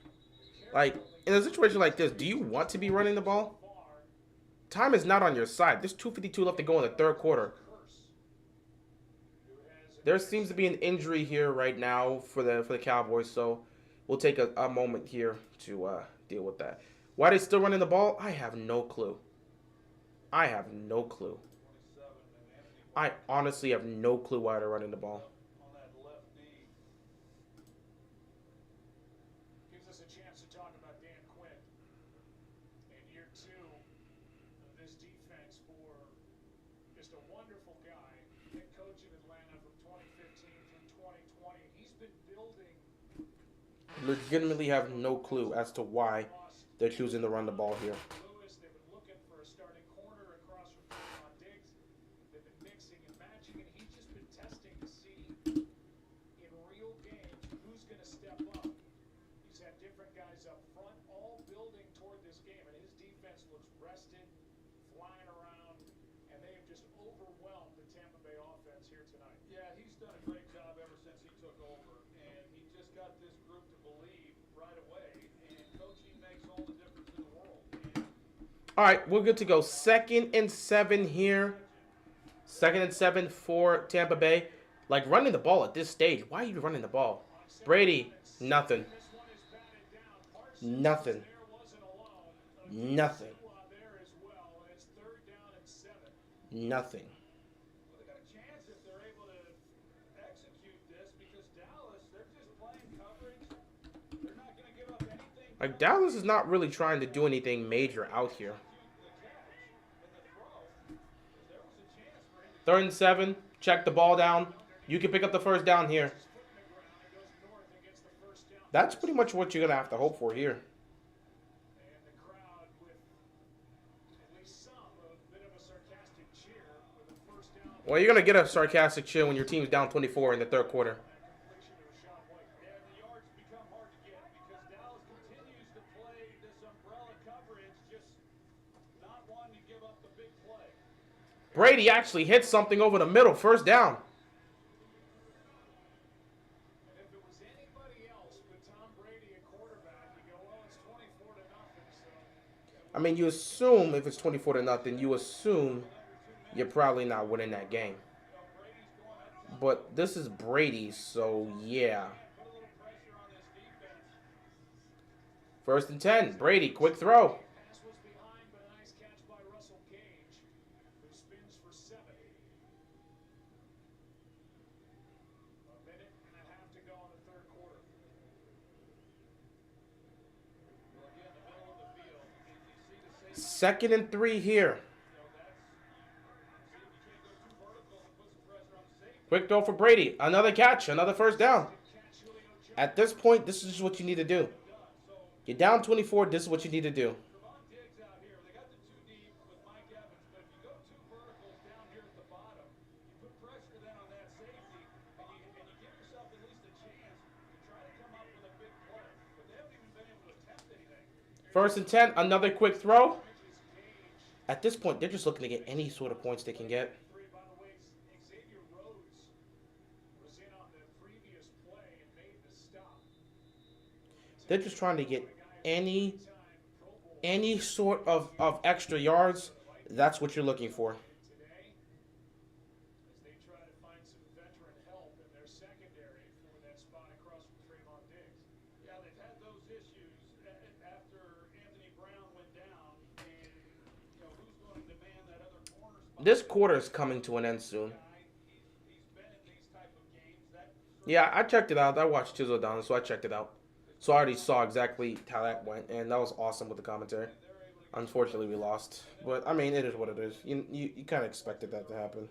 Like, in a situation like this, do you want to be running the ball? Time is not on your side. There's 2:52 left to go in the third quarter. There seems to be an injury here right now for the Cowboys, so we'll take a moment here to deal with that. Why they still running the ball? I have no clue. I have no clue. I honestly have no clue why they're running the ball. On that left knee. Gives us a chance to talk about Dan Quinn. In year 2 of this defense for just a wonderful guy. Head coach in Atlanta from 2015 through 2020. He's been building. Legitimately have no clue as to why they're choosing to run the ball here. Lewis, they've been looking for a starting corner across from Trevon Diggs. They've been mixing and matching, and he's just been testing to see in real games who's going to step up. He's had different guys up front, all building toward this game, and his defense looks rested, flying around, and they have just overwhelmed the Tampa Bay offense here tonight. Yeah, he's done a great job ever since he took over, and he just got this group to believe right away, and coaching makes all the difference in the world. All right, we're good to go. 2nd and 7 here. 2nd and 7 for Tampa Bay. Like, running the ball at this stage. Why are you running the ball? Brady, nothing. Nothing. Nothing. Nothing. Well, they got a chance if they're able to execute this because Dallas, they're just playing coverage. They're not going to give up anything. Like, Dallas is not really trying to do anything major out here. The catch and the throw, 3rd and 7. Check the ball down. You can pick up the first down here. That's pretty much what you're going to have to hope for here. And the crowd with at least some, a bit of a sarcastic cheer with a first down. Well, you're going to get a sarcastic cheer when your team's down 24 in the third quarter. Completion to Rashawn White. and the yards become hard to get because Dallas continues to play this umbrella coverage, just not wanting to give up the big play. Brady actually hit something over the middle. First down. And if it was anybody else but Tom Brady at quarterback, you go, well, it's 24 to nothing. So I mean, you assume if it's 24 to nothing, you assume you're probably not winning that game. But this is Brady, so yeah. Put a little pressure on this defense. 1st and 10. Brady, quick throw. pass was behind, but a nice catch by Russell Gage, who spins for 7. 2nd and 3 here. Quick throw for Brady. Another catch. Another first down. At this point, this is just what you need to do. You're down 24. This is what you need to do. First and 10. Another quick throw. At this point, they're just looking to get any sort of points they can get. They're just trying to get any sort of extra yards. That's what you're looking for. This quarter is coming to an end soon. Yeah, I checked it out. I watched Chisel Down, so I checked it out. So I already saw exactly how that went, and that was awesome with the commentary. Unfortunately, we lost. But, I mean, it is what it is. You kind of expected that to happen.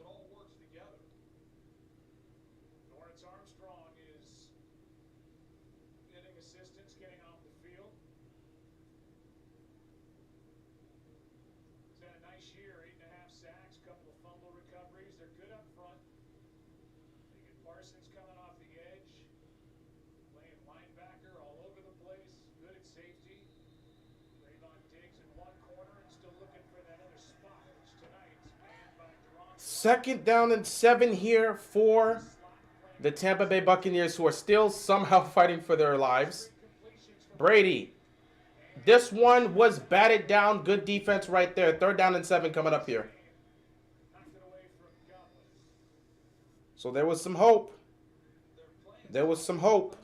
Second down and 7 here for the Tampa Bay Buccaneers, who are still somehow fighting for their lives. Brady. This one was batted down. Good defense right there. 3rd down and 7 coming up here. So there was some hope. There was some hope.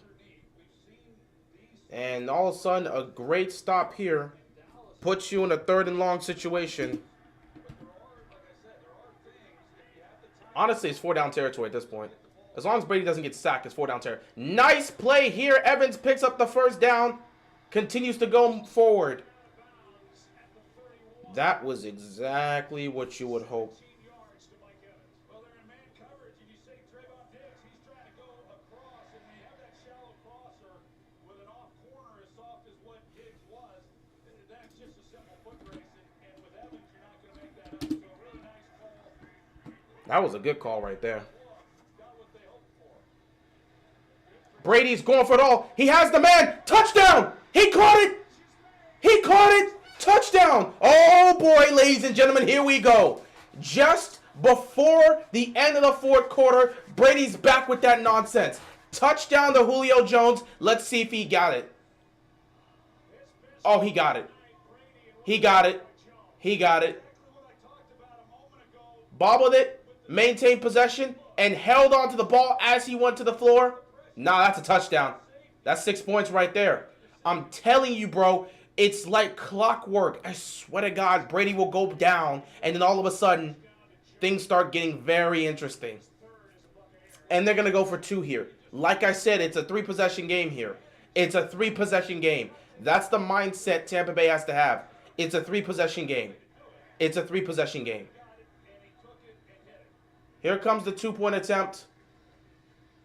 And all of a sudden, a great stop here puts you in a 3rd and long situation. Honestly, it's 4-down territory at this point. As long as Brady doesn't get sacked, it's 4-down territory. Nice play here. Evans picks up the first down. Continues to go forward. That was exactly what you would hope. That was a good call right there. Brady's going for it all. He has the man. Touchdown. He caught it. He caught it. Touchdown. Oh, boy, ladies and gentlemen, here we go. Just before the end of the 4th quarter, Brady's back with that nonsense. Touchdown to Julio Jones. Let's see if he got it. Oh, he got it. He got it. He got it. Bobbled it. Maintained possession, and held on to the ball as he went to the floor. Nah, that's a touchdown. That's 6 points right there. I'm telling you, bro, it's like clockwork. I swear to God, Brady will go down, and then all of a sudden, things start getting very interesting. And they're going to go for 2 here. Like I said, it's a 3-possession game here. It's a 3-possession game. That's the mindset Tampa Bay has to have. It's a 3-possession game. It's a 3-possession game. Here comes the 2-point attempt.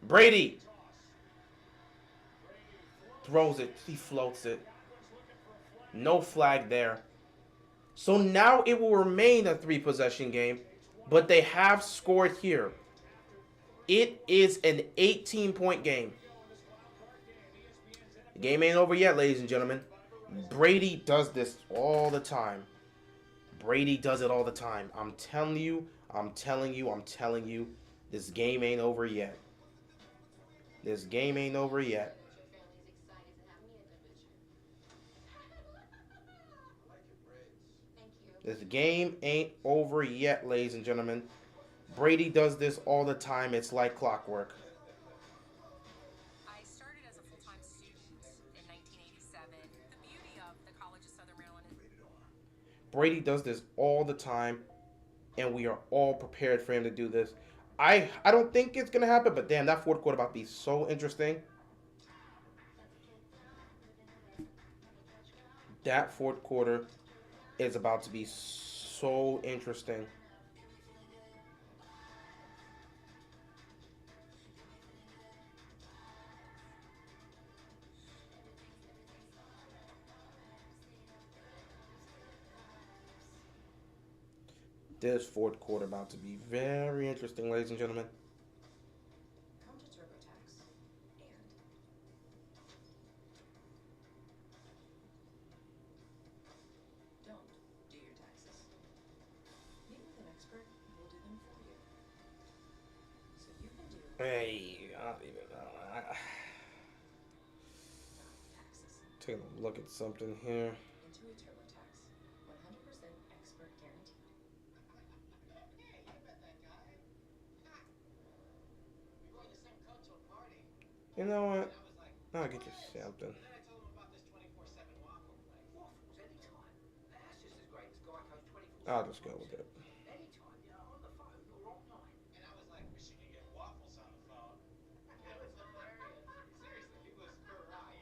Brady throws it. He floats it. No flag there. So now it will remain a 3-possession game, but they have scored here. It is an 18-point game. The game ain't over yet, ladies and gentlemen. Brady does this all the time. Brady does it all the time. I'm telling you. This game ain't over yet. This game ain't over yet. This game ain't over yet, ladies and gentlemen. Brady does this all the time. It's like clockwork. I started as a full-time student in 1987. The beauty of the College of Southern Maryland is Brady does this all the time, and we are all prepared for him to do this. I don't think it's going to happen, but damn, that 4th quarter about to be so interesting. That 4th quarter is about to be so interesting. This fourth quarter about to be very interesting, ladies and gentlemen. Come to TurboTax and don't do your taxes. Meet with an expert who will do them for you. So you can do Hey, I don't even know. taxes. Taking a look at something here. Intuit TurboTax. 100% expert guaranteed. Hey, you met that guy. Ha! We wore the same coat to a party. You know what? And I was like, I'll get you "Yes." something. And then I told him about this 24/7 waffle place. Waffles anytime. That's just as great as Geico's 24/7. I'll just go with it. Anytime, on the phone or online. And I was like, wish you could get waffles on the phone. It was hilarious. Seriously, he was crying.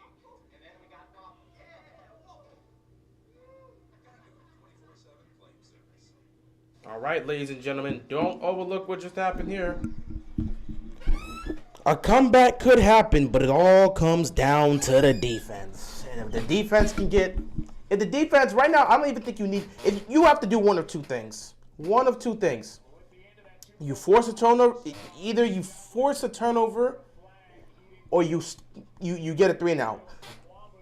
And then we got waffles. Yeah, waffles. Geico 24/7 claim service. All right, ladies and gentlemen, don't overlook what just happened here. A comeback could happen, but it all comes down to the defense. And if the defense can get, if the defense right now, I don't even think you need. If you have to do one of two things. One of two things. You force a turnover. Either you force a turnover, or you get a 3-and-out.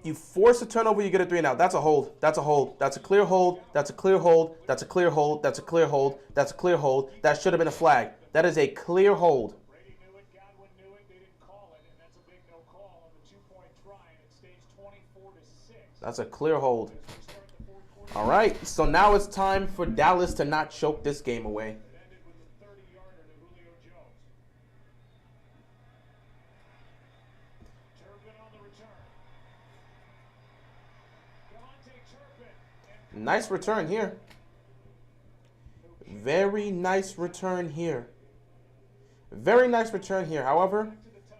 You force a turnover, you get a 3-and-out. That's a hold. That's a hold. That's a clear hold. That's a clear hold. That's a clear hold. That's a clear hold. That's a clear hold. That should have been a flag. That is a clear hold. Brady knew it, Godwin knew it, they didn't call it, and that's a big no call on the 2-point try, and it stays 24-6. That's a clear hold. All right, so now it's time for Dallas to not choke this game away. It ended with a 30-yarder to Julio Jones. Turpin on the return. Devontae Turpin. Nice return here. Very nice return here. Very nice return here. However,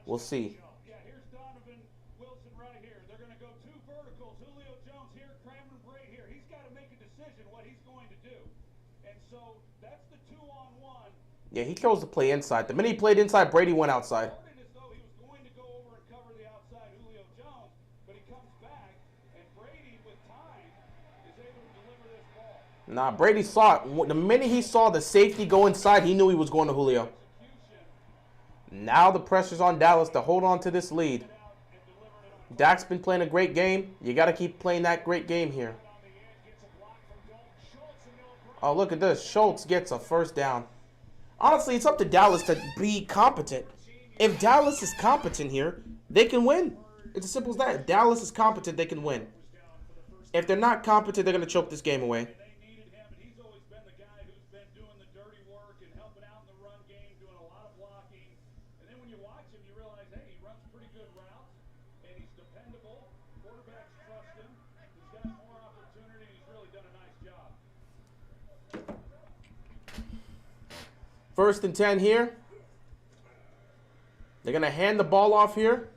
we'll see. Yeah, here's Donovan Wilson right here. They're going to go two verticals. Julio Jones here, Cameron Bray here. He's got to make a decision what he's going to do. And so that's the 2-on-1. Yeah, he chose to play inside. The minute he played inside, Brady went outside. Started as though he was going to go over and cover the outside Julio Jones, but he comes back, and Brady, with time, is able to deliver this ball. Nah, Brady saw it. The minute he saw the safety go inside, he knew he was going to Julio. Now the pressure's on Dallas to hold on to this lead. Dak's been playing a great game. You got to keep playing that great game here. Oh, look at this. Schultz gets a first down. Honestly, it's up to Dallas to be competent. If Dallas is competent here, they can win. It's as simple as that. If Dallas is competent, they can win. If they're not competent, they're going to choke this game away. They needed him, and he's always been the guy who's been doing the dirty work and helping out in the run game, doing a lot of blocking. And then when you watch him, you realize, hey, he runs pretty good routes, and he's dependable. Quarterbacks trust him. He's got more opportunity. He's really done a nice job. First and 10 here. They're going to hand the ball off here.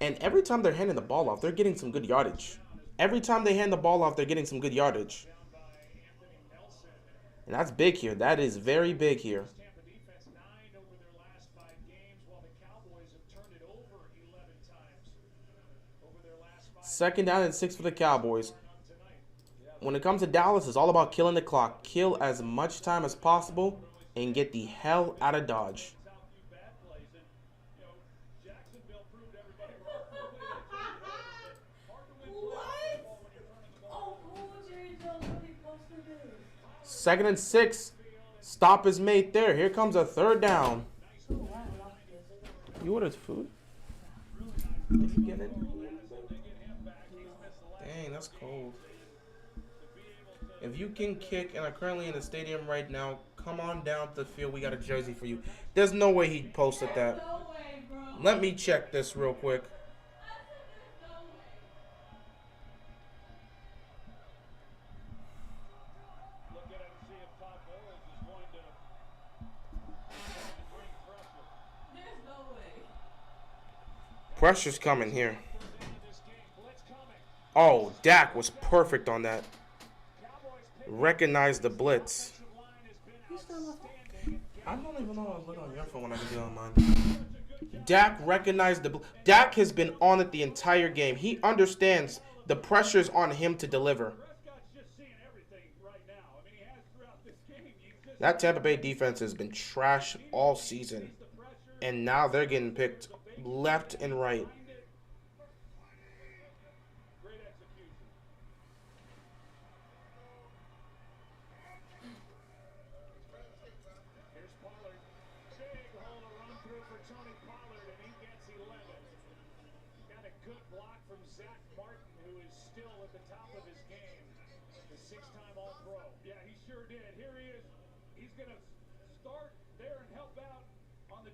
And every time they're handing the ball off, they're getting some good yardage. Every time they hand the ball off, they're getting some good yardage. And that's big here. That is very big here. Tampa defense 9 over their last 5 games, while the Cowboys have turned it over 11 times over their last 5 Second down and 6 for the Cowboys. When it comes to Dallas, it's all about killing the clock. Kill as much time as possible and get the hell out of Dodge. Second and 6. Stop is made there. Here comes a third down. You ordered food? Did you get it? Dang, that's cold. If you can kick and are currently in the stadium right now, come on down to the field. We got a jersey for you. There's no way he posted that. Let me check this real quick. Pressure's coming here. Oh, Dak was perfect on that. recognize the blitz. You still on my phone? I don't even know how to look on your phone when I can do it on mine. Dak recognized the. Dak has been on it the entire game. He understands the pressure's on him to deliver. That Tampa Bay defense has been trash all season, and now they're getting picked left and right.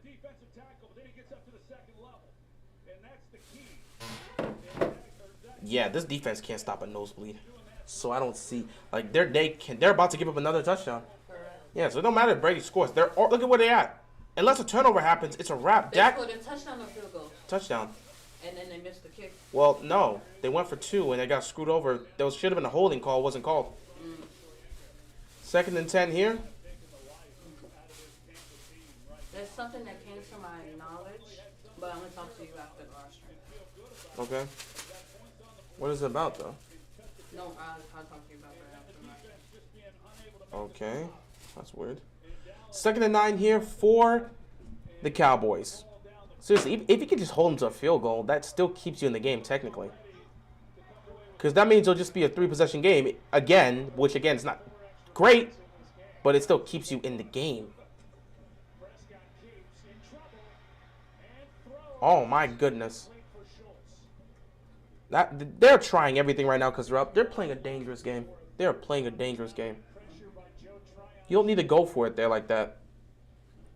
Defensive tackle, but then he gets up to the second level, and that's the key. Yeah, this defense can't stop a nosebleed, so I don't see like they're about to give up another touchdown. Yeah, so it don't matter if Brady scores. Look at where they're at. Unless a turnover happens, it's a wrap. They scored a touchdown or field goal. Touchdown. And then they missed the kick. Well, no, they went for 2 and they got screwed over. There should have been a holding call, wasn't called. 2nd and 10 here. There's something that came to my knowledge, but I'm gonna talk to you after the live stream. Okay. What is it about, though? No, I'll talk to you about that after the live stream. Okay. That's weird. 2nd and 9 here for the Cowboys. Seriously, if you could just hold them to a field goal, that still keeps you in the game, technically. Because that means it'll just be a 3-possession game again, which, again, is not great, but it still keeps you in the game. Oh, my goodness. They're trying everything right now because they're up. They're playing a dangerous game. They're playing a dangerous game. You don't need to go for it there like that.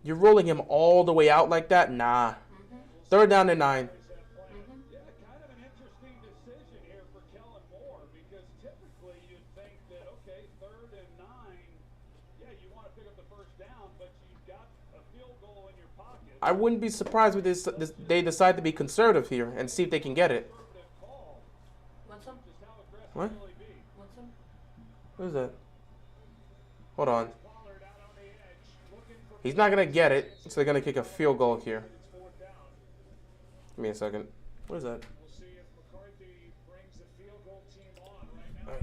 You're rolling him all the way out like that? Nah. 3rd down and 9. Yeah, kind of an interesting decision here for Kellen Moore because typically you'd think that, okay, 3rd and 9, yeah, you want to pick up the first down, but you've got a field goal in your pocket. I wouldn't be surprised with this. They decide to be conservative here and see if they can get it. Want some? What? Want some? What is that? Hold on. He's not going to get it, so they're going to kick a field goal here. Give me a second. What is that? I'll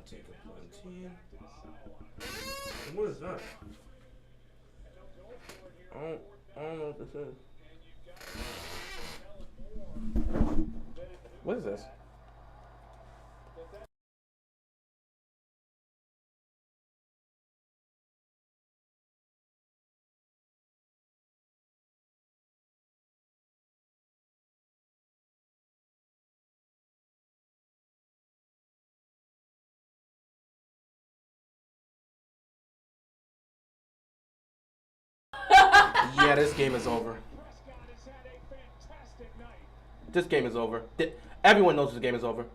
take a 17. What is that? I don't know what this is. What is this? Yeah, this game is over. This game is over. Everyone knows this game is over.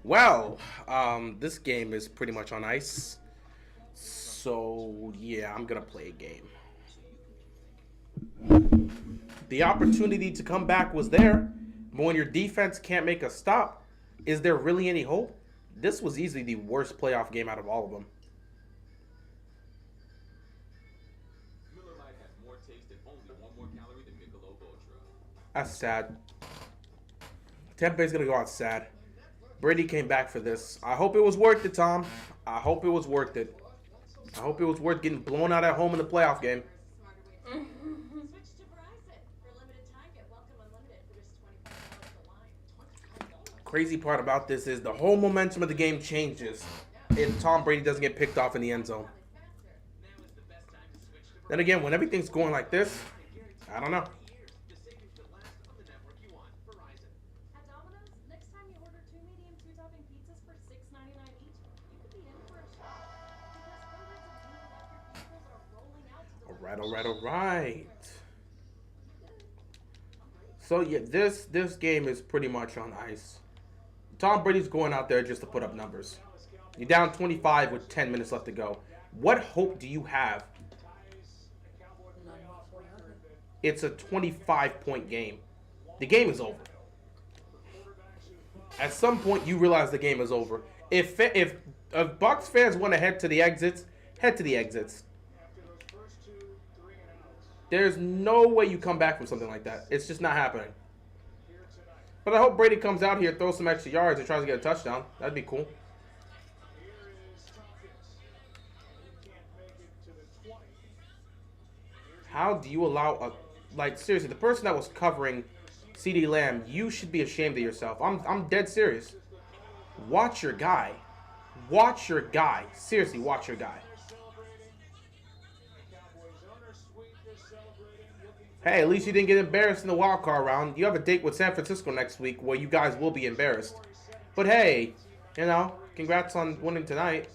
Well, this game is pretty much on ice. So, yeah, I'm going to play a game. The opportunity to come back was there. But when your defense can't make a stop, is there really any hope? This was easily the worst playoff game out of all of them. Miller Lite has more taste and only 1 more calorie than Michelob Ultra. That's sad. Tampa Bay's going to go out sad. Brady came back for this. I hope it was worth it, Tom. I hope it was worth it. I hope it was worth getting blown out at home in the playoff game. Switch to Verizon. For a limited time, get welcome unlimited for just $25 a line. Crazy part about this is the whole momentum of the game changes if Tom Brady doesn't get picked off in the end zone. Then again, when everything's going like this, I don't know. The savings that last on the network you want. Verizon. At Domino's, next time you order 2 medium 2-topping pizzas for $6.99 each, you could be in for a shock. Because hundreds of new electric vehicles are rolling out to All right. So yeah, this game is pretty much on ice. Tom Brady's going out there just to put up numbers. You're down 25 with 10 minutes left to go. What hope do you have? It's a 25-point game. The game is over. At some point, you realize the game is over. If Bucs fans want to head to the exits, head to the exits. There's no way you come back from something like that. It's just not happening. But I hope Brady comes out here, throws some extra yards, and tries to get a touchdown. That'd be cool. How do you allow a... Like, seriously, the person that was covering CeeDee Lamb, you should be ashamed of yourself. I'm dead serious. Watch your guy. Watch your guy. Seriously, watch your guy. Hey, at least you didn't get embarrassed in the wild card round. You have a date with San Francisco next week where you guys will be embarrassed. But hey, you know, congrats on winning tonight.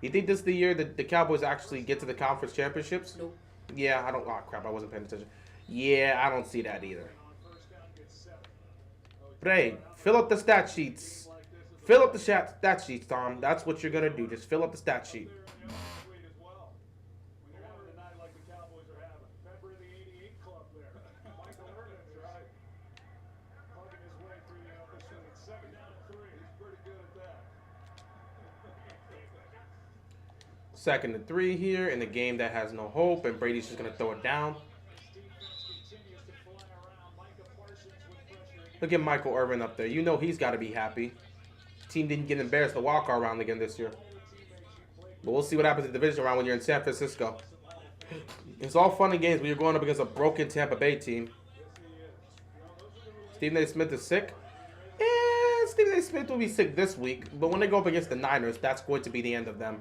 You think this is the year that the Cowboys actually get to the conference championships? Nope. Yeah, I don't... Oh, crap, I wasn't paying attention. Yeah, I don't see that either. But hey, fill up the stat sheets. Fill up the stat sheets, Tom. That's what you're going to do. Just fill up the stat sheet. Second and 3 here in a game that has no hope, and Brady's just going to throw it down. Look at Michael Irvin up there. You know he's got to be happy. Team didn't get embarrassed the wildcard round again this year. But we'll see what happens in the division round when you're in San Francisco. It's all fun and games when you're going up against a broken Tampa Bay team. Stephen A. Smith is sick. Stephen A. Smith will be sick this week, but when they go up against the Niners, that's going to be the end of them.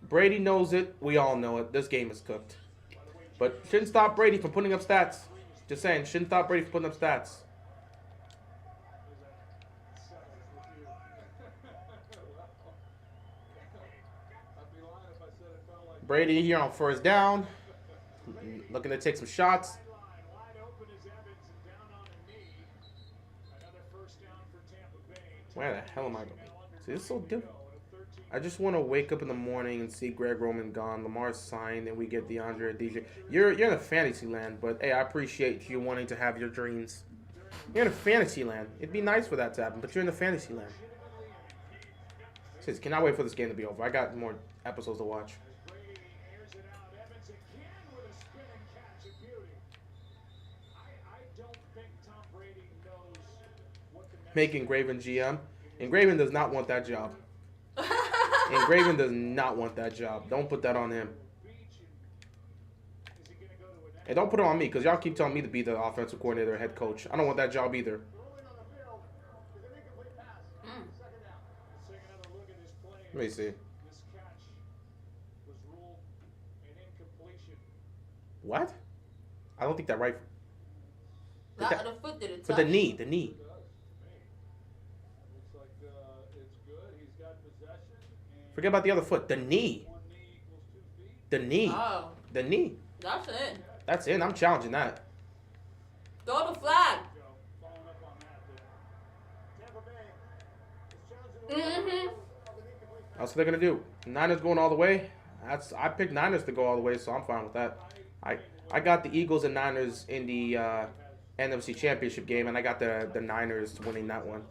Brady knows it. We all know it. This game is cooked. But shouldn't stop Brady from putting up stats. Just saying, shouldn't stop Brady from putting up stats. Brady here on first down. Looking to take some shots. Where the hell am I going? See, this is so different. I just want to wake up in the morning and see Greg Roman gone, Lamar signed, and we get DeAndre and DJ. You're in a fantasy land, but hey, I appreciate you wanting to have your dreams. You're in a fantasy land. It'd be nice for that to happen, but you're in a fantasy land. Says, cannot wait for this game to be over. I got more episodes to watch. Make Engraven GM. Engraven does not want that job. Engraven does not want that job. Don't put that on him. And don't put it on me, because y'all keep telling me to be the offensive coordinator or head coach. I don't want that job either. Let me see. What? I don't think that right. Not the foot did it. But the knee. Forget about the other foot. The knee. The knee. Oh. The knee. That's in. That's in. I'm challenging that. Throw the flag. Mm-hmm. That's what they're gonna do. Niners going all the way. I picked Niners to go all the way, so I'm fine with that. I got the Eagles and Niners in the NFC Championship game, and I got the Niners winning that one.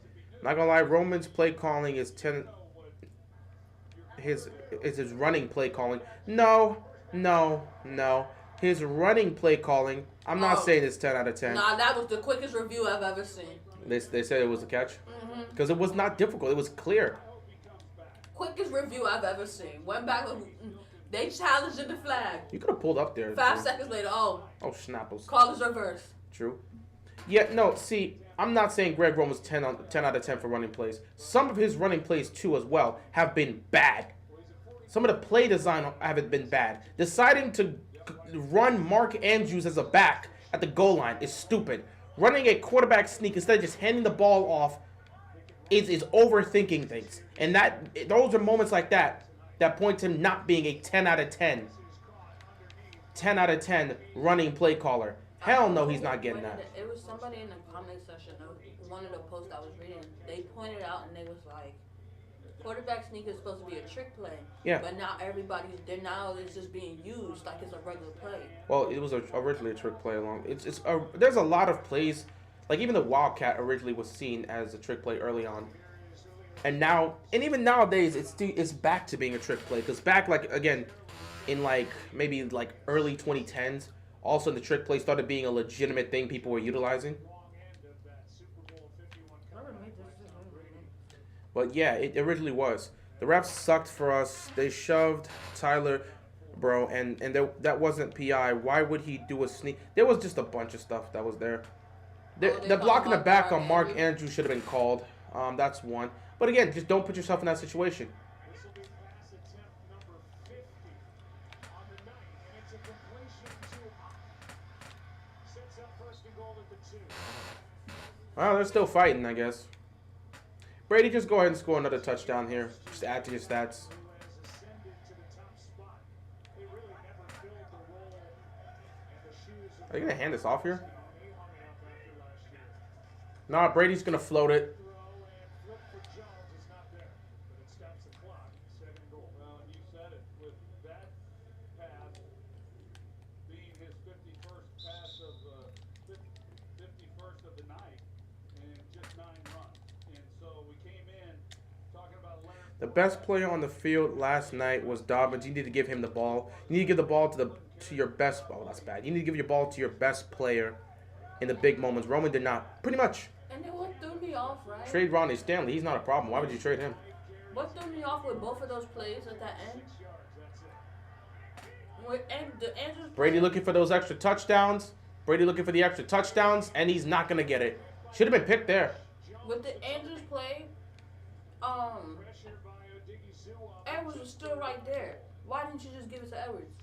Not gonna lie, Roman's play calling is his running play calling. No. His running play calling. I'm not saying it's 10 out of 10. Nah, that was the quickest review I've ever seen. They said it was a catch because it was not difficult. It was clear. Quickest review I've ever seen. Went back. They challenged the flag. You could have pulled up there. 5 seconds later, oh snapples. Call is reversed. True. Yeah, no, see, I'm not saying Greg Roman's 10 out of 10 for running plays. Some of his running plays, too, as well, have been bad. Some of the play design haven't been bad. Deciding to run Mark Andrews as a back at the goal line is stupid. Running a quarterback sneak instead of just handing the ball off is overthinking things. And those are moments like that point to him not being a 10 out of 10 running play caller. Hell no, he's not getting that. It was somebody in the comment section of one of the posts I was reading. They pointed out and they was like, quarterback sneak is supposed to be a trick play. Yeah. But now now it's just being used like it's a regular play. Well, it was originally a trick play along. There's a lot of plays, like even the Wildcat originally was seen as a trick play early on. And even nowadays, it's back to being a trick play. Because back, like, again, in maybe early 2010s, all of a sudden the trick play started being a legitimate thing people were utilizing. But yeah, it originally was. The refs sucked for us. They shoved Tyler, bro, and that wasn't PI. Why would he do a sneak? There was just a bunch of stuff that was there. The block in the back on Mark Andrews should have been called. That's one. But again, just don't put yourself in that situation. Well, they're still fighting, I guess. Brady, just go ahead and score another touchdown here. Just add to your stats. Are you going to hand this off here? Nah, Brady's going to float it. The best player on the field last night was Dobbins. You need to give him the ball. You need to give the ball to your best. Oh, that's bad. You need to give your ball to your best player in the big moments. Roman did not. Pretty much. And then what threw me off, right? Trade Ronnie Stanley. He's not a problem. Why would you trade him? What threw me off with both of those plays at that end? Brady looking for those extra touchdowns. Brady looking for the extra touchdowns, and he's not going to get it. Should have been picked there. With the Andrews play, Edwards was still right there. Why didn't you just give it to Edwards?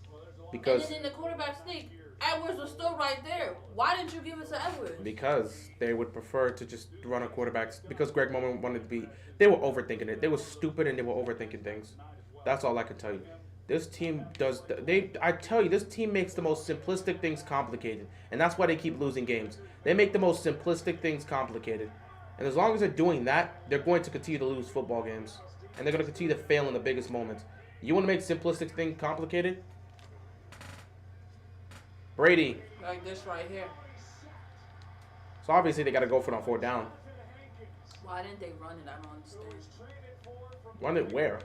Because. And then in the quarterback sneak, Edwards was still right there. Why didn't you give it to Edwards? Because they would prefer to just run a quarterback. Because Greg Roman wanted to be. They were overthinking it. They were stupid and they were overthinking things. That's all I can tell you. This team does. I tell you, this team makes the most simplistic things complicated, and that's why they keep losing games. They make the most simplistic things complicated, and as long as they're doing that, they're going to continue to lose football games, and they're going to continue to fail in the biggest moments. You want to make simplistic things complicated? Brady. Like this right here. So obviously they got to go for it on 4th down. Why didn't they run it? I don't understand. Run it where?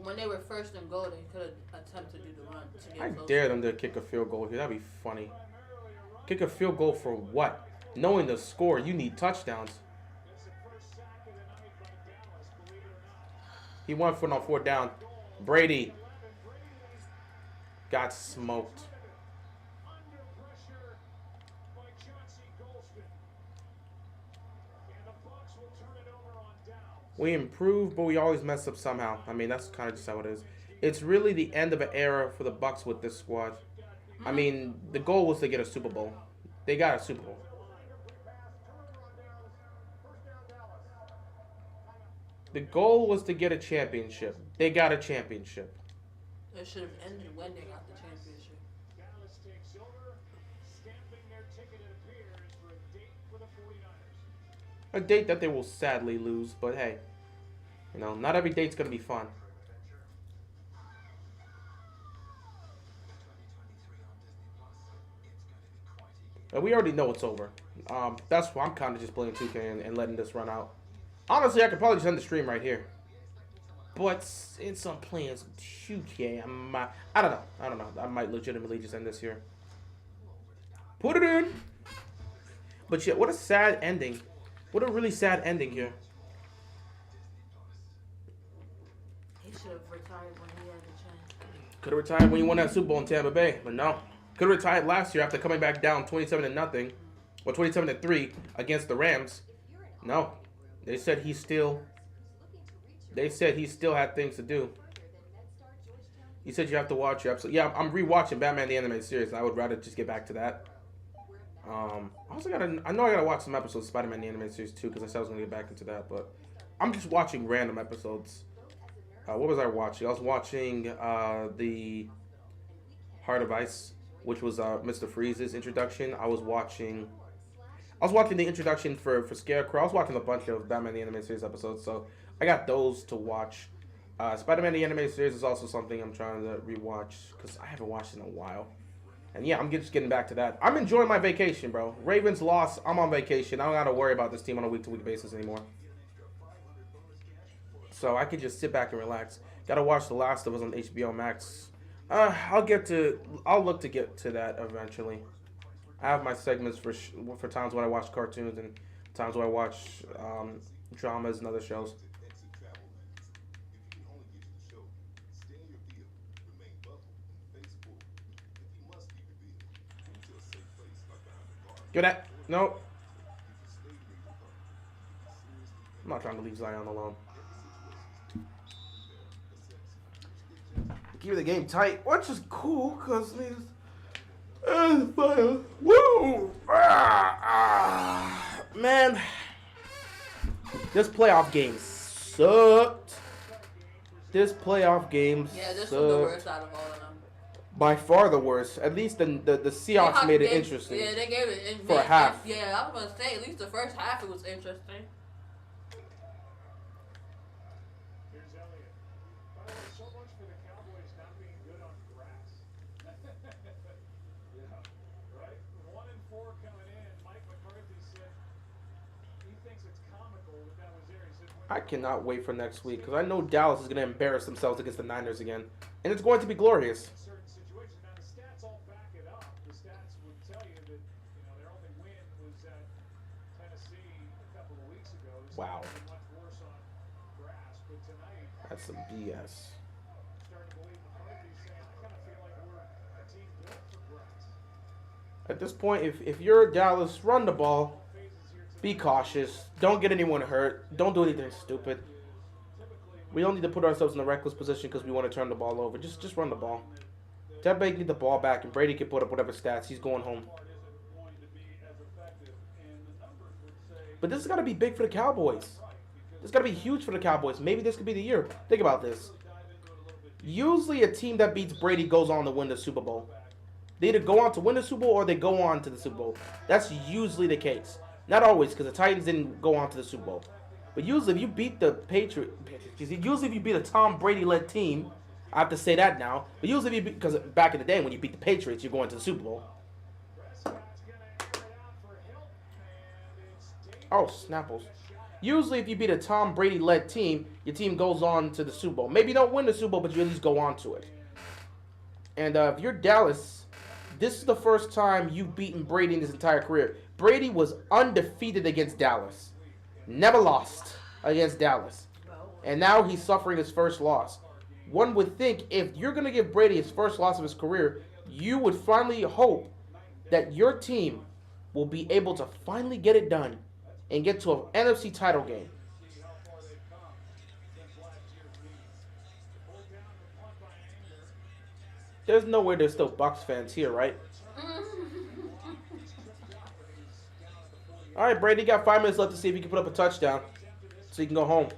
When they were first and goal, they could have attempted to do the run. I dare them to kick a field goal here. That'd be funny. Kick a field goal for what? Knowing the score, you need touchdowns. He went for it on 4th down. Brady got smoked. We improve, but we always mess up somehow. I mean, that's kind of just how it is. It's really the end of an era for the Bucs with this squad. I mean, the goal was to get a Super Bowl. They got a Super Bowl. The goal was to get a championship. They got a championship. It should have ended when they got the championship. Dallas takes over, stamping their ticket, it appears, for a date for the 49ers. A date that they will sadly lose, but hey, you know, not every date's gonna be fun. We already know it's over. That's why I'm kind of just playing 2K and letting this run out. Honestly, I could probably just end the stream right here. But since I'm playing 2K, I don't know. I might legitimately just end this here. Put it in. But yeah, what a sad ending. What a really sad ending here. He should have retired when he had the chance. Could have retired when you won that Super Bowl in Tampa Bay, but no. Could have retired last year after coming back down 27-0, or 27-3 against the Rams. No, they said he still had things to do. He said you have to watch your episode. Yeah, I'm rewatching Batman the Animated Series. I would rather just get back to that. I know I gotta watch some episodes of Spider-Man the Animated Series too, because I said I was gonna get back into that. But I'm just watching random episodes. What was I watching? I was watching the Heart of Ice, which was Mr. Freeze's introduction. I was watching the introduction for Scarecrow. I was watching a bunch of Batman the Animated Series episodes, so I got those to watch. Spider-Man the Animated Series is also something I'm trying to rewatch because I haven't watched it in a while. And yeah, I'm just getting back to that. I'm enjoying my vacation, bro. Ravens lost. I'm on vacation. I don't got to worry about this team on a week-to-week basis anymore. So I can just sit back and relax. Got to watch The Last of Us on HBO Max. I'll look to get to that eventually. I have my segments for times when I watch cartoons and times when I watch dramas and other shows. Get that? Nope. I'm not trying to leave Zion alone. Keep the game tight, which is cool, because woo! Man, this playoff game sucked. Yeah, this was the worst out of all of them. By far the worst. At least the Seahawks made it interesting. Yeah, they gave it for a half. Yeah, I was gonna say at least the first half it was interesting. Here's Elliott. By the way, so much for the Cowboys not being good on grass. Yeah, right? 1-4 coming in. Mike McCarthy said he thinks it's comical that was there. He said, I cannot wait for next week because I know Dallas is going to embarrass themselves against the Niners again, and it's going to be glorious. Wow. That's some BS. At this point, if you're Dallas, run the ball. Be cautious. Don't get anyone hurt. Don't do anything stupid. We don't need to put ourselves in a reckless position because we want to turn the ball over. Just run the ball. Tampa Bay need the ball back, and Brady can put up whatever stats. He's going home. But this has got to be big for the Cowboys. This has got to be huge for the Cowboys. Maybe this could be the year. Think about this. Usually a team that beats Brady goes on to win the Super Bowl. They either go on to win the Super Bowl or they go on to the Super Bowl. That's usually the case. Not always, because the Titans didn't go on to the Super Bowl. But usually if you beat the usually if you beat a Tom Brady-led team, I have to say that now. But usually if you beat, because back in the day when you beat the Patriots, you're going to the Super Bowl. Oh, Snapples. Usually, if you beat a Tom Brady-led team, your team goes on to the Super Bowl. Maybe you don't win the Super Bowl, but you at least go on to it. And if you're Dallas, this is the first time you've beaten Brady in his entire career. Brady was undefeated against Dallas. Never lost against Dallas. And now he's suffering his first loss. One would think if you're going to give Brady his first loss of his career, you would finally hope that your team will be able to finally get it done and get to an NFC title game. There's no way there's still Bucs fans here, right? All right, Brady, you got 5 minutes left to see if you can put up a touchdown so you can go home.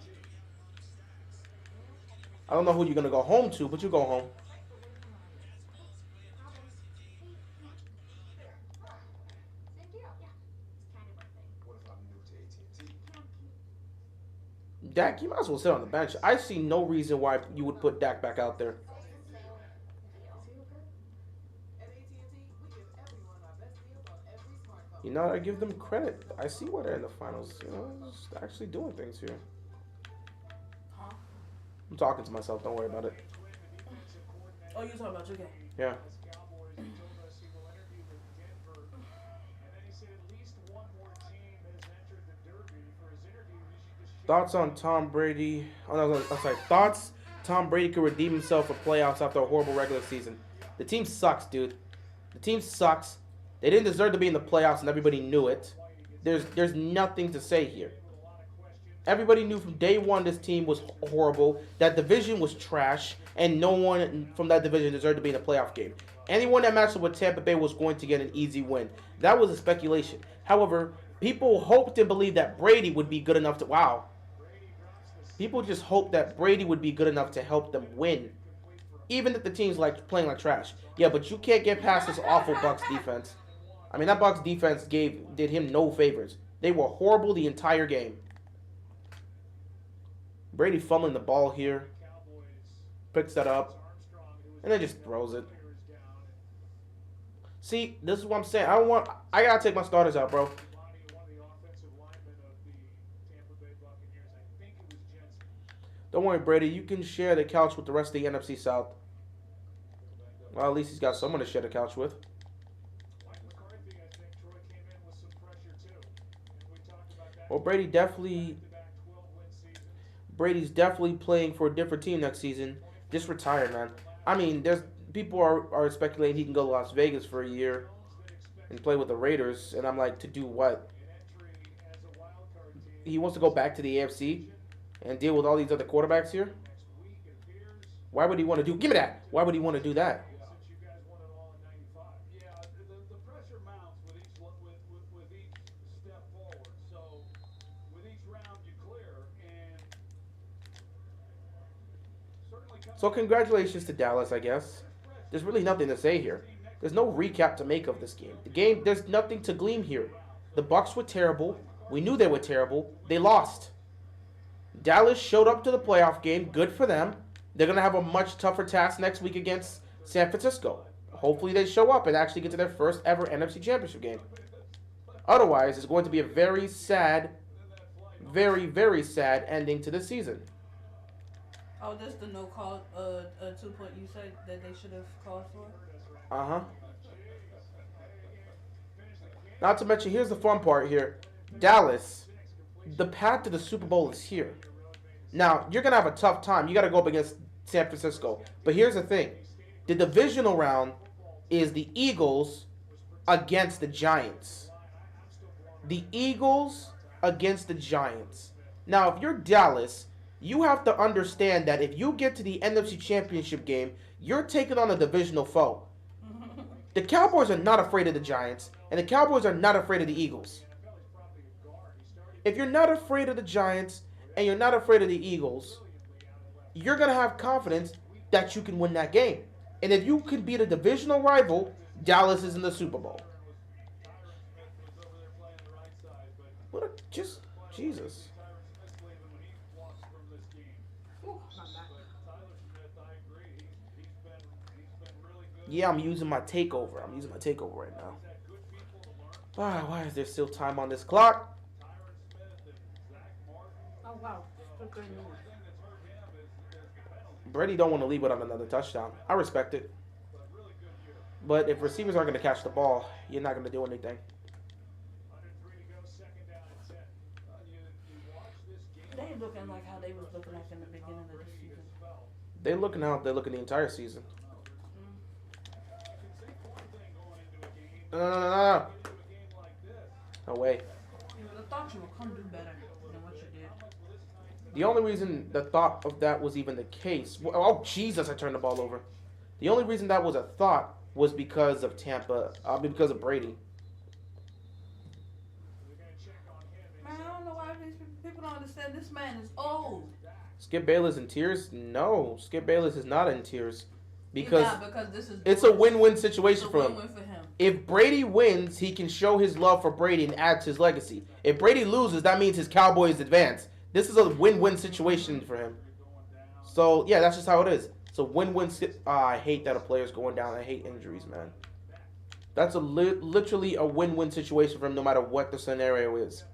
I don't know who you're gonna go home to, but you go home. Same deal. Yeah. It's kind of our thing. What if I'm new to AT&T? Dak, you might as well sit on the bench. I see no reason why you would put Dak back out there. You know, I give them credit. I see why they're in the finals. You know, just actually doing things here. I'm talking to myself. Don't worry about it. Oh, you talking about your game? Yeah. Thoughts on Tom Brady? Oh, no, I'm sorry. Thoughts Tom Brady could redeem himself for playoffs after a horrible regular season. The team sucks, dude. The team sucks. They didn't deserve to be in the playoffs, and everybody knew it. There's nothing to say here. Everybody knew from day one this team was horrible. That division was trash, and no one from that division deserved to be in a playoff game. Anyone that matched up with Tampa Bay was going to get an easy win. That was a speculation. However, people hoped and believed that Brady would be good enough to... Wow. People just hoped that Brady would be good enough to help them win. Even if the team's like playing like trash. Yeah, but you can't get past this awful Bucs defense. I mean, that Bucs defense did him no favors. They were horrible the entire game. Brady fumbling the ball here. Picks that up. And then just throws it. See, this is what I'm saying. I gotta take my starters out, bro. Don't worry, Brady. You can share the couch with the rest of the NFC South. Well, at least he's got someone to share the couch with. Well, Brady's definitely playing for a different team next season. Just retired, man. I mean, there's people are speculating he can go to Las Vegas for a year and play with the Raiders, and I'm like, to do what? He wants to go back to the AFC and deal with all these other quarterbacks here? Why would he want to do... Give me that! Why would he want to do that? So congratulations to Dallas, I guess. There's really nothing to say here. There's no recap to make of this game. There's nothing to glean here. The Bucs were terrible. We knew they were terrible. They lost. Dallas showed up to the playoff game. Good for them. They're going to have a much tougher task next week against San Francisco. Hopefully they show up and actually get to their first ever NFC Championship game. Otherwise, it's going to be a very sad, very, very sad ending to the season. Oh, that's the no call, 2-point you said that they should have called for? Uh-huh. Not to mention, here's the fun part here. Dallas, the path to the Super Bowl is here. Now, you're going to have a tough time. You got to go up against San Francisco. But here's the thing. The divisional round is the Eagles against the Giants. The Eagles against the Giants. Now, if you're Dallas, you have to understand that if you get to the NFC Championship game, you're taking on a divisional foe. The Cowboys are not afraid of the Giants, and the Cowboys are not afraid of the Eagles. If you're not afraid of the Giants and you're not afraid of the Eagles, you're going to have confidence that you can win that game. And if you can beat a divisional rival, Dallas is in the Super Bowl. Just, Jesus. Yeah, I'm using my takeover. I'm using my takeover right now. Why is there still time on this clock? Oh, wow. Brady don't want to leave without another touchdown. I respect it. But if receivers aren't going to catch the ball, you're not going to do anything. They ain't looking like how they was looking like in the beginning of the season. They're looking how they're looking the entire season. No. No way. You would have thought you would come do better than what you did. The only reason the thought of that was even the case... Oh, Jesus, I turned the ball over. The only reason that was a thought was because of Tampa... because of Brady. Man, I don't know why these people don't understand. This man is old. Skip Bayless in tears? No, Skip Bayless is not in tears because this is it's a win-win situation for him. Win-win for him. If Brady wins, he can show his love for Brady and add to his legacy. If Brady loses, that means his Cowboys advance. This is a win-win situation for him. So, yeah, that's just how it is. It's a win-win. I hate that a player's going down. I hate injuries, man. That's literally a win-win situation for him no matter what the scenario is.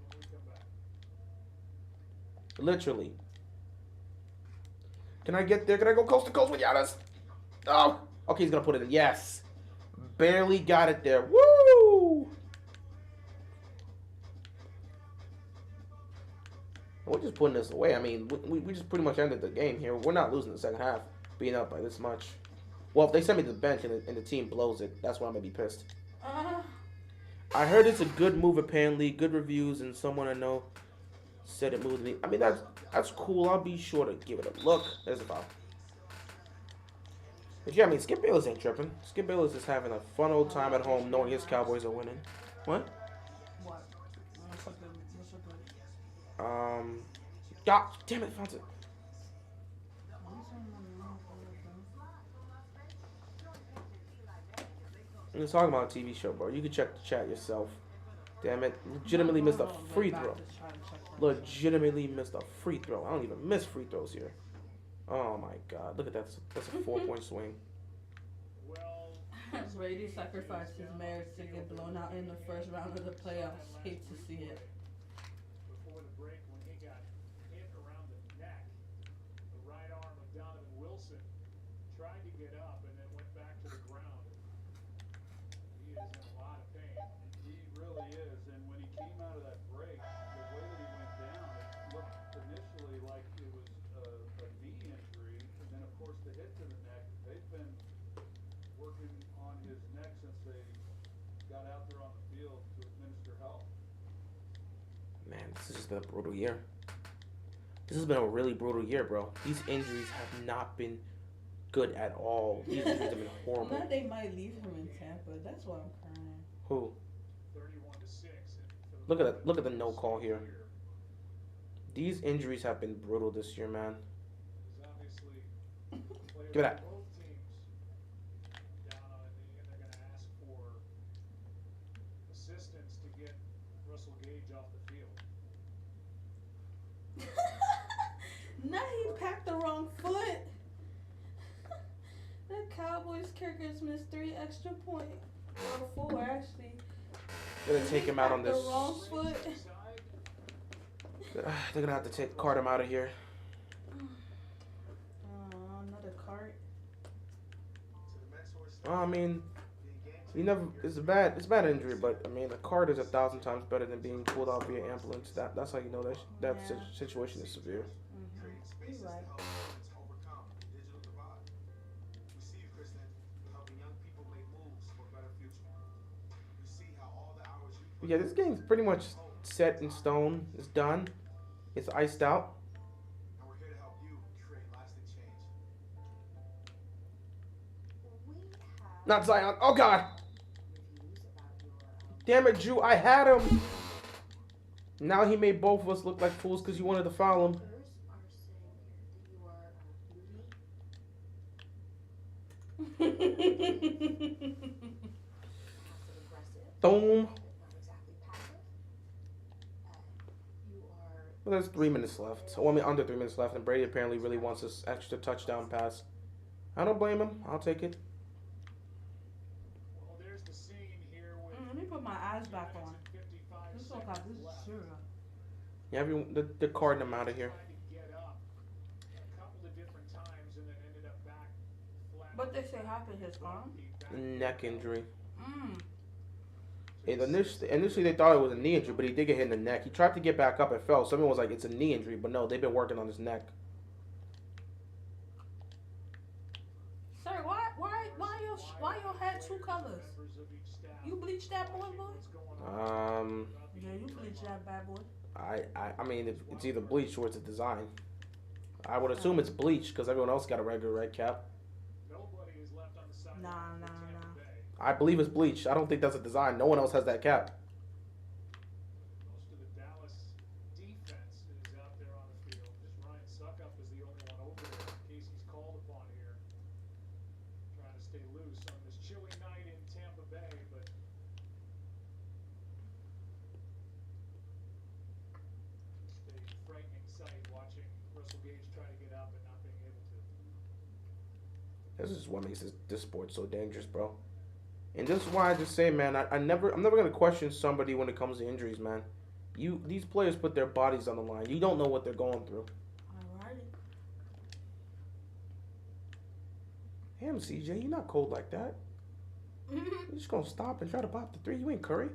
Literally. Can I get there? Can I go coast to coast with Giannis? Oh! Okay, he's going to put it in. Yes. Barely got it there. Woo! We're just putting this away. I mean, we just pretty much ended the game here. We're not losing the second half, being up by this much. Well, if they send me to the bench and the team blows it, that's why I'm going to be pissed. I heard it's a good move, apparently. Good reviews, and someone I know said it moved me. I mean, that's cool. I'll be sure to give it a look. There's a foul. But yeah, I mean, Skip Bayless ain't tripping. Skip Bayless is having a fun old time at home knowing his Cowboys are winning. What? What? God damn it, found it. I'm just talking about a TV show, bro. You can check the chat yourself. Damn it. Legitimately missed a free throw. Legitimately missed a free throw. I don't even miss free throws here. Oh my god. Look at that. That's a 4-point swing. Brady sacrificed his marriage to get blown out in the first round of the playoffs. Hate to see it. Before the break, when he got hit around the neck, the right arm of Donovan Wilson tried to get up and then went back to the ground. He is in a lot of pain. He really is. And when he came out of that break, the way that he went down, it looked initially like it was a knee injury. And then, of course, the hit to the neck. They've been working on his neck since they got out there on the field to administer help. Man, this has just been a brutal year. This has been a really brutal year, bro. These injuries have not been good at all. These injuries have been horrible. Now they might leave him in Tampa. That's why I'm crying. Who? 31-6. Look at that. Look at the no call here. These injuries have been brutal this year, man. Give it that. Now he packed the wrong foot. The Cowboys kickers missed 3 extra points. Or 4 actually. They're gonna take him out on this. The wrong foot. They're gonna have to cart him out of here. Another cart. Well, I mean, it's a bad injury, but I mean, a cart is 1,000 times better than being pulled out via ambulance. That's how you know that situation is severe. You're right. But yeah, this game's pretty much set in stone. It's done. It's iced out. Not Zion. Oh God. Damn it, Drew. I had him. Now he made both of us look like fools because you wanted to foul him. Boom. Well, there's 3 minutes left. So, I mean, under 3 minutes left, and Brady apparently really wants this extra touchdown pass. I don't blame him. I'll take it. Well, there's the scene here with Let me put my eyes back on. This is serious. Yeah, they're carting him out of here. But they say happened his arm? Neck injury. Initially they thought it was a knee injury, but he did get hit in the neck. He tried to get back up and fell. Someone was like, it's a knee injury, but no, they've been working on his neck. Sir, why your hat 2 colors? You bleached that boy? Yeah, you bleached that bad boy. I mean, it's either bleached or it's a design. I would assume it's bleached because everyone else got a regular red cap. Nah. I believe it's bleached. I don't think that's a design. No one else has that cap. Most of the Dallas defense is out there on the field. Just Ryan Suckup is the Russell Gage try to get out, but not being able to. This is what makes this sport so dangerous, bro. And this is why I just say, man, I'm never gonna question somebody when it comes to injuries, man. These players put their bodies on the line. You don't know what they're going through. Alrighty. Damn, CJ, you're not cold like that. You're just gonna stop and try to pop the three. You ain't Curry.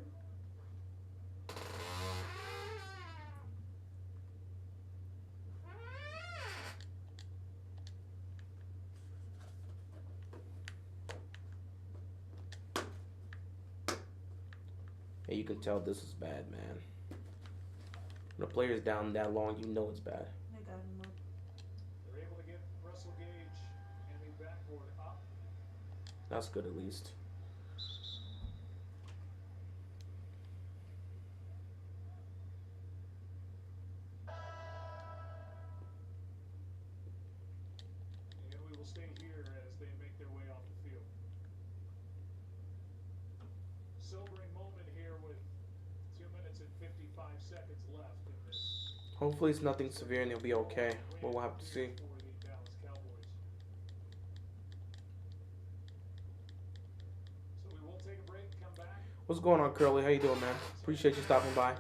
Hey, you can tell this is bad, man. When a player's down that long, you know it's bad. They got him up. They're able to get Russell Gage and the backboard up. That's good at least. And we will stay here as they make their way off the field. Sobering moment here with 2 minutes and 55 seconds left in this. Hopefully it's nothing severe and he'll be okay. But we'll have to see. For the Dallas Cowboys. So we will take a break, come back. What's going on, Curly? How you doing, man? Appreciate you stopping by.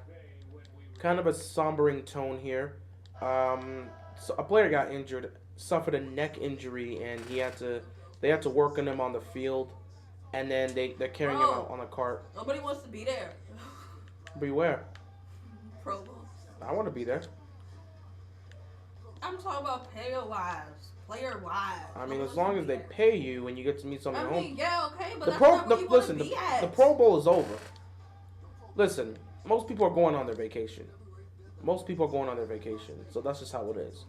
Kind of a sombering tone here. So a player got injured, suffered a neck injury, and they had to work on him on the field, and then they're carrying him out on a cart. Nobody wants to be there. Beware. Pro Bowl. I want to be there. I'm talking about player-wise. Player-wise. I mean, as long as they pay you and you get to meet someone I at mean, home. yeah, okay, but The that's pro, not the, where you listen, want to the, be at. the Pro Bowl is over. Listen, most people are going on their vacation. Most people are going on their vacation, so that's just how it is.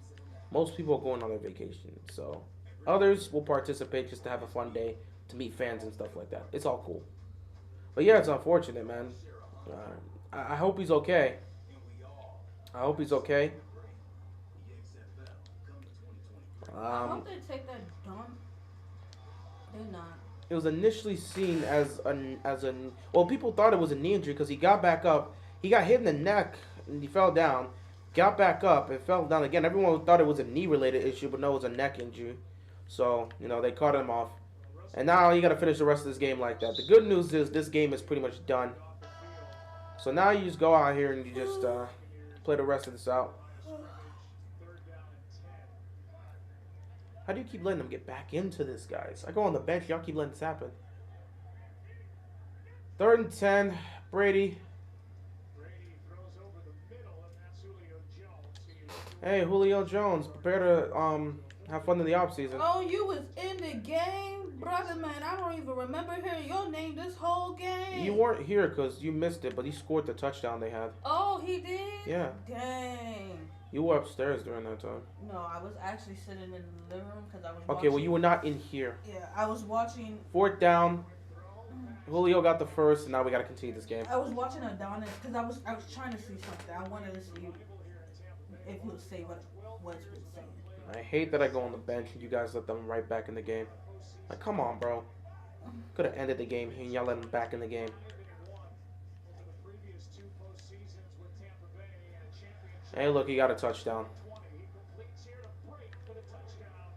Most people are going on their vacation, so others will participate just to have a fun day, to meet fans and stuff like that. It's all cool. But yeah, it's unfortunate, man. I hope he's okay. I hope he's okay. I hope they take that dump. They're not. It was initially seen as well, people thought it was a knee injury because he got back up. He got hit in the neck and he fell down. Got back up and fell down again. Everyone thought it was a knee-related issue, but no, it was a neck injury. So, they caught him off. And now you got to finish the rest of this game like that. The good news is this game is pretty much done. So now you just go out here and you just play the rest of this out. How do you keep letting them get back into this, guys? I go on the bench. Y'all keep letting this happen. 3rd and 10. Brady. Hey, Julio Jones. Prepare to have fun in the offseason. Oh, you was in the game? Brother, man, I don't even remember hearing your name this whole game. You weren't here because you missed it, but he scored the touchdown they had. Oh, he did? Yeah. Dang. You were upstairs during that time. No, I was actually sitting in the living room because I was Okay, well, you were not in here. Yeah, I was watching. 4th down. Julio got the first, and now we got to continue this game. I was watching Adonis because I was trying to see something. I wanted to see if he would say what's been saying. I hate that I go on the bench and you guys let them right back in the game. Like, come on, bro. Could have ended the game here and y'all let them back in the game. Hey, look, he got a touchdown.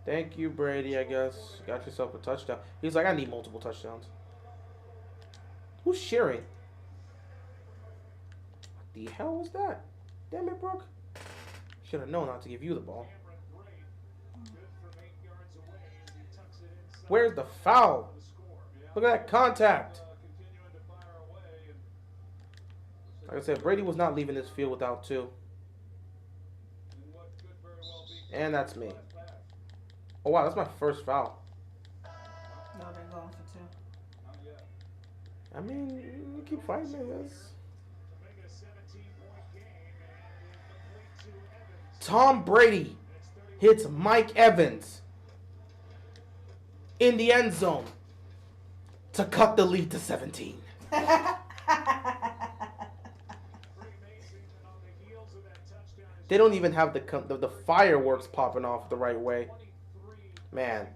Thank you, Brady, I guess. Got yourself a touchdown. He's like, I need multiple touchdowns. Who's cheering? What the hell was that? Damn it, Brooke. Should have known not to give you the ball. Where's the foul? Look at that contact. Like I said, Brady was not leaving this field without 2. And that's me. Oh, wow, that's my first foul. No, they're going for 2. I mean, you keep fighting, I guess. Tom Brady hits Mike Evans in the end zone to cut the lead to 17. They don't even have the fireworks popping off the right way. Man,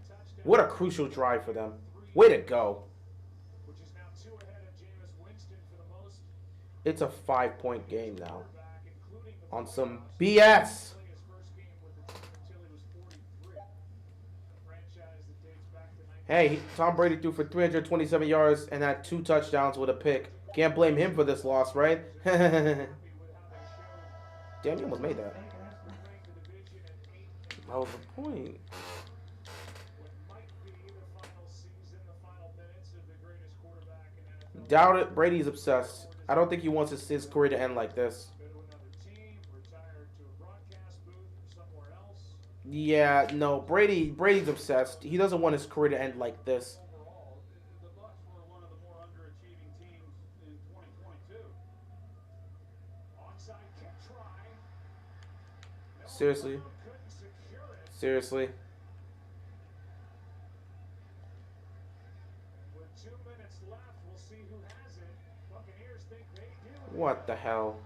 what a crucial drive for them. Way to go. It's a 5-point game now. On some BS. Hey, Tom Brady threw for 327 yards and had 2 touchdowns with a pick. Can't blame him for this loss, right? Damn, you almost made that. That was the point. Doubt it. Brady's obsessed. I don't think he wants his career to end like this. Yeah, no. Brady's obsessed. He doesn't want his career to end like this. The Bucs were one of the more underachieving teams in 2022. Onside kick try. Seriously. Seriously. With 2 minutes left, we'll see who has it. Buccaneers think they do. What the hell?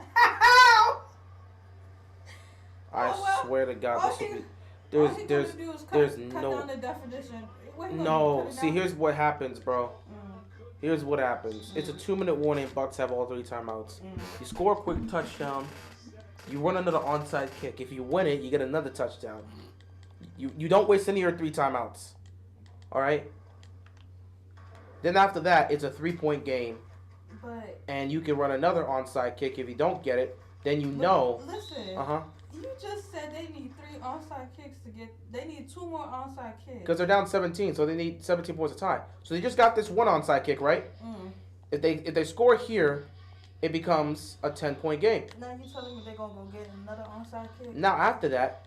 I swear to God, this will be. There's no. Down the definition. No, see, here's what happens, bro. Here's what happens. It's a 2-minute warning. Bucs have all 3 timeouts. You score a quick touchdown. You run another onside kick. If you win it, you get another touchdown. You don't waste any of your 3 timeouts. All right. Then after that, it's a 3-point game. But and you can run another onside kick. If you don't get it, then you know. Listen. You just said they need 3 onside kicks to get. They need 2 more onside kicks. Because they're down 17, so they need 17 points to tie. So they just got this 1 onside kick, right? If they score here, it becomes a 10-point game. Now you telling me they're gonna go get another onside kick? Now after that,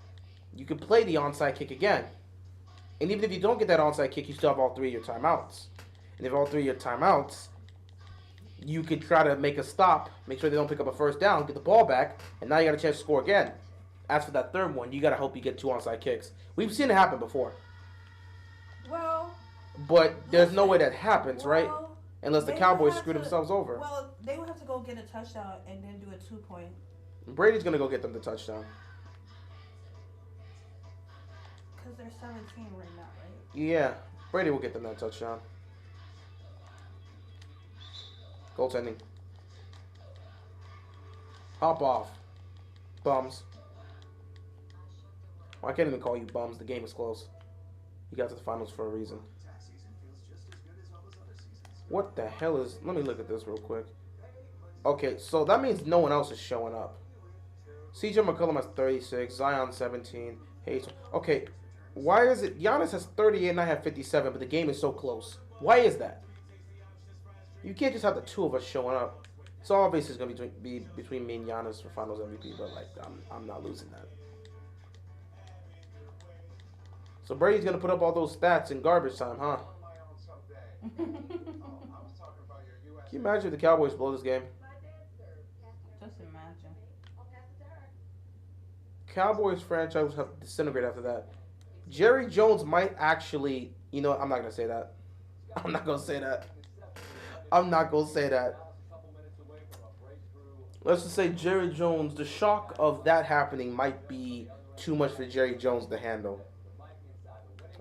you can play the onside kick again. And even if you don't get that onside kick, you still have all 3 of your timeouts. And if all 3 of your timeouts, you could try to make a stop, make sure they don't pick up a first down, get the ball back, and now you got a chance to score again. As for that third one, you got to hope you get 2 onside kicks. We've seen it happen before. Well. But there's no way that happens, right? Unless the Cowboys screw themselves over. Well, they would have to go get a touchdown and then do a 2-point. Brady's going to go get them the touchdown. Because they're 17 right now, right? Yeah. Brady will get them that touchdown. Goaltending. Hop off. Bums. Well, I can't even call you bums. The game is close. You got to the finals for a reason. What the hell is... Let me look at this real quick. Okay, so that means no one else is showing up. CJ McCollum has 36. Zion 17. Hayes. Okay, why is it... Giannis has 38 and I have 57, but the game is so close. Why is that? You can't just have the 2 of us showing up. So obviously it's going to be between me and Giannis for finals MVP, but like I'm not losing that. So Brady's going to put up all those stats in garbage time, huh? Can you imagine if the Cowboys blow this game? Just imagine. Cowboys franchise will have to disintegrate after that. Jerry Jones might actually... You know what? I'm not going to say that. I'm not going to say that. I'm not going to say that. Let's just say Jerry Jones, the shock of that happening might be too much for Jerry Jones to handle.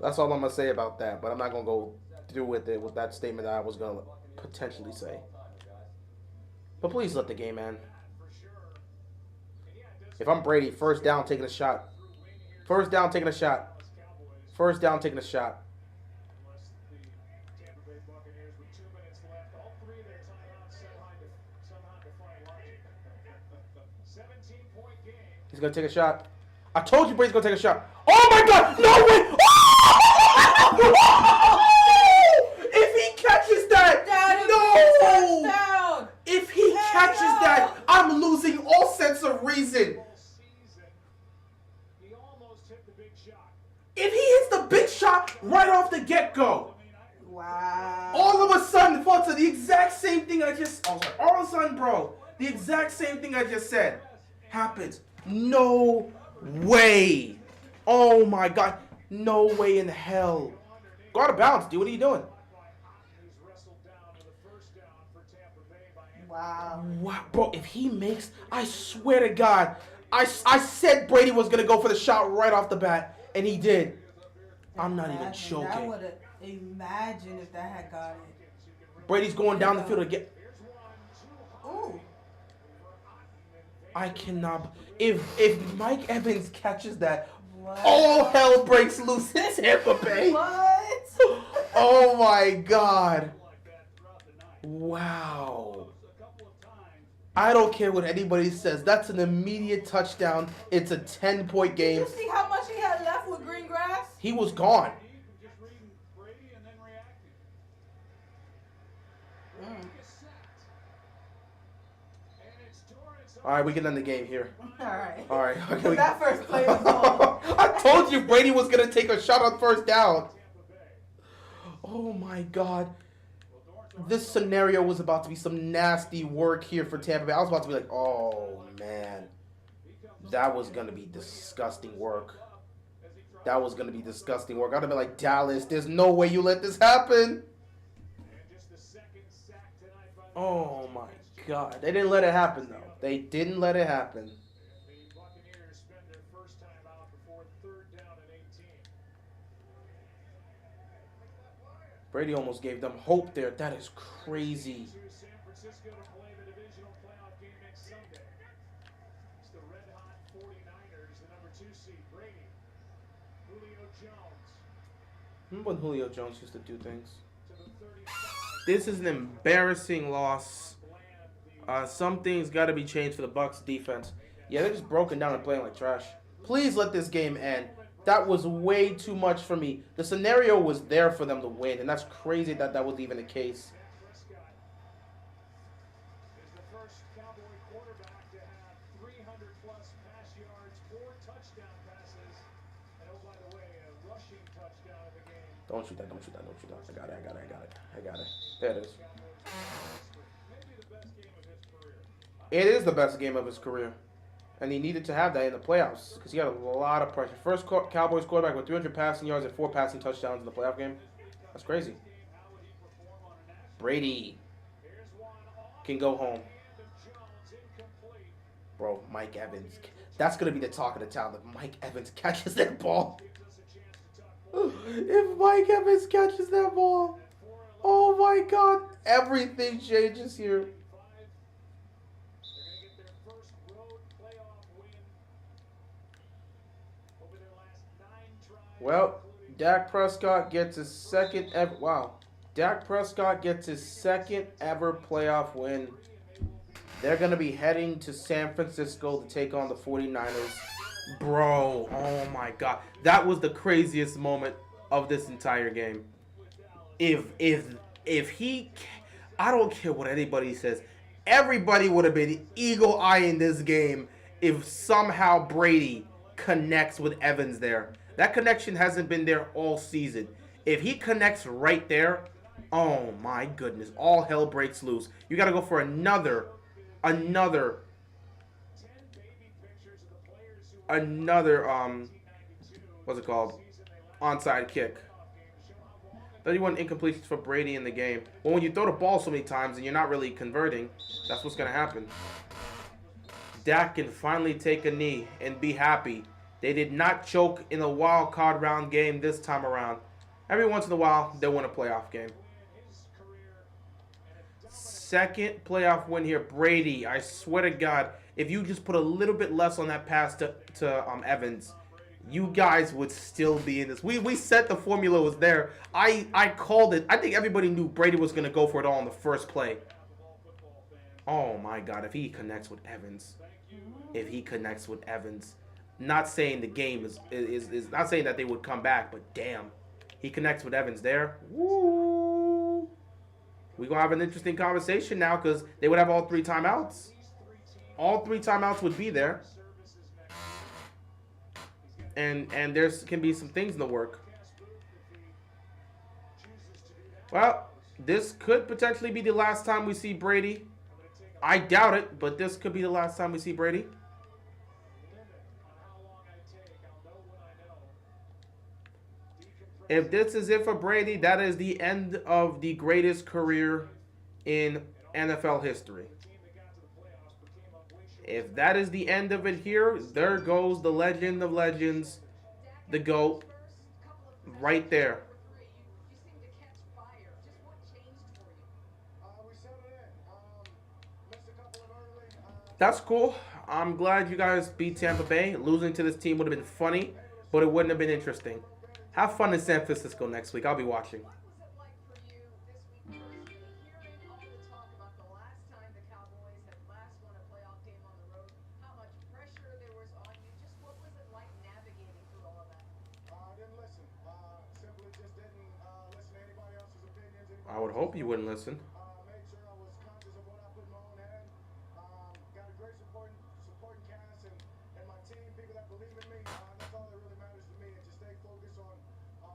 That's all I'm going to say about that, but I'm not going to go through with it with that statement that I was going to potentially say. But please let the game end. If I'm Brady, first down, taking a shot. First down, taking a shot. First down, taking a shot. He's going to take a shot. I told you Brady's going to take a shot. Oh, my God. No way. If he catches that. No. If he catches that, I'm losing all sense of reason. If he hits the big shot right off the get-go. Wow. All of a sudden, folks, the exact same thing I just... all of a sudden, bro, the exact same thing I just said happens. No way. Oh, my God. No way in hell. Go out of bounds, dude. What are you doing? Wow. Wow. Bro, if he makes... I swear to God, I said Brady was going to go for the shot right off the bat, and he did. I'm not even joking. Imagine if that had got it. Brady's going down the field to get... Ooh. I cannot... If Mike Evans catches that, all hell breaks loose in Tampa Bay. What? Oh my God. Wow. I don't care what anybody says. That's an immediate touchdown. It's a 10-point game. Did you see how much he had left with green grass? He was gone. All right, we can end the game here. All right. All right. Okay, That first play was long. I told you Brady was going to take a shot on first down. Oh, my God. This scenario was about to be some nasty work here for Tampa Bay. I was about to be like, oh, man. That was going to be disgusting work. That was going to be disgusting work. I'd have been like, Dallas, there's no way you let this happen. Oh, my God. They didn't let it happen, though. They didn't let it happen. The Buccaneers spend their first time out before 3rd down and 18. Brady almost gave them hope there. That is crazy. San Francisco to play the divisional playoff game next Sunday. It's the red-hot 49ers, the number 2 seed, Brady, Julio Jones. Remember when Julio Jones used to do things? To the 35. This is an embarrassing loss. Some things got to be changed for the Bucs defense. Yeah, they're just broken down and playing like trash. Please let this game end. That was way too much for me. The scenario was there for them to win, and that's crazy that that was even the case. Prescott is the first Cowboy quarterback to have 300-plus pass yards, 4 touchdown passes, and oh, by the way, a rushing touchdown in the game. Don't shoot that, don't shoot that, don't shoot that. I got it. There it is. Maybe the best game of his career. It is the best game of his career. And he needed to have that in the playoffs because he had a lot of pressure. First Cowboys quarterback with 300 passing yards and 4 passing touchdowns in the playoff game. That's crazy. Brady can go home. Bro, Mike Evans. That's going to be the talk of the town. If Mike Evans catches that ball. If Mike Evans catches that ball. Oh my God. Everything changes here. Well, Dak Prescott gets his second ever. Wow. Dak Prescott gets his second ever playoff win. They're going to be heading to San Francisco to take on the 49ers. Bro, oh my God. That was the craziest moment of this entire game. If he, I don't care what anybody says. Everybody would have been eagle-eyeing this game if somehow Brady connects with Evans there. That connection hasn't been there all season. If he connects right there, oh my goodness, all hell breaks loose. You got to go for another, what's it called? Onside kick. 31 incompletions for Brady in the game. Well, when you throw the ball so many times and you're not really converting, that's what's going to happen. Dak can finally take a knee and be happy. They did not choke in a wild card round game this time around. Every once in a while, they win a playoff game. Second playoff win here. Brady, I swear to God, if you just put a little bit less on that pass to Evans, you guys would still be in this. We said the formula was there. I called it. I think everybody knew Brady was going to go for it all in the first play. Oh, my God. If he connects with Evans. Not saying the game is not saying that they would come back, but damn. He connects with Evans there. Woo! We're going to have an interesting conversation now because they would have all 3 timeouts. All 3 timeouts would be there. And there can be some things in the work. Well, this could potentially be the last time we see Brady. I doubt it, but this could be the last time we see Brady. If this is it for Brady, that is the end of the greatest career in NFL history. If that is the end of it here, there goes the legend of legends, the GOAT, right there. That's cool. I'm glad you guys beat Tampa Bay. Losing to this team would have been funny, but it wouldn't have been interesting. Have fun in San Francisco next week. I'll be watching. What was it like for you this week personally, hearing all the talk about the last time the Cowboys had last won a playoff game on the road, how much pressure there was on you? Just what was it like navigating through all of that? I didn't listen. Simply just didn't listen to anybody else's opinions. I would hope you wouldn't listen. Made sure I was conscious of what I put in my own hand. Got a great supporting cast and my team, people that believe in me. That's all that really matters to me, and just stay focused on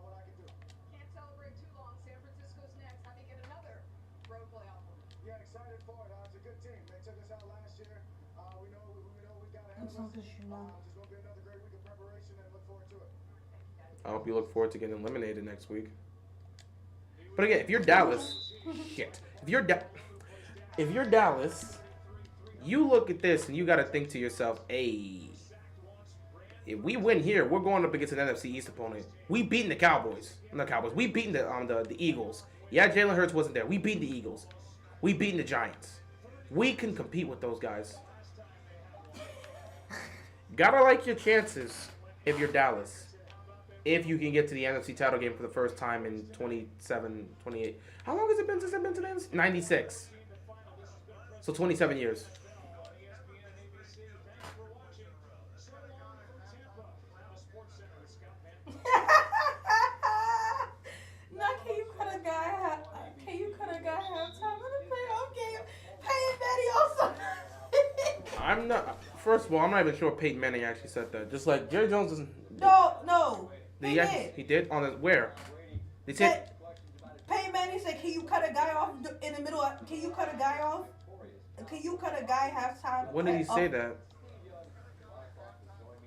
what I can do. Can't celebrate too long. San Francisco's next. How do you get another road playoff win? Yeah, excited for it. It's a good team. They took us out last year. We know we got ahead of us. Just gonna be another great week of preparation, and look forward to it. I hope you look forward to getting eliminated next week. But again, if you're Dallas, shit. If you're Dallas, you look at this and you got to think to yourself, hey, if we win here, we're going up against an NFC East opponent. We beating the Cowboys. Not Cowboys. We beating the Eagles. Yeah, Jalen Hurts wasn't there. We beating the Eagles. We beating the Giants. We can compete with those guys. Gotta like your chances if you're Dallas. If you can get to the NFC title game for the first time in 27, 28. How long has it been since I've been to the NFC? 96. So 27 years. Now can you cut a guy halftime in the playoff game? Peyton Manning also. I'm not. First of all, I'm not even sure Peyton Manning actually said that. Just like Jerry Jones doesn't. No. He did on the where? They said. Peyton Manning said, "Can you cut a guy off in the middle? Can you cut a guy off? Can you cut a guy halftime?" When did he say that?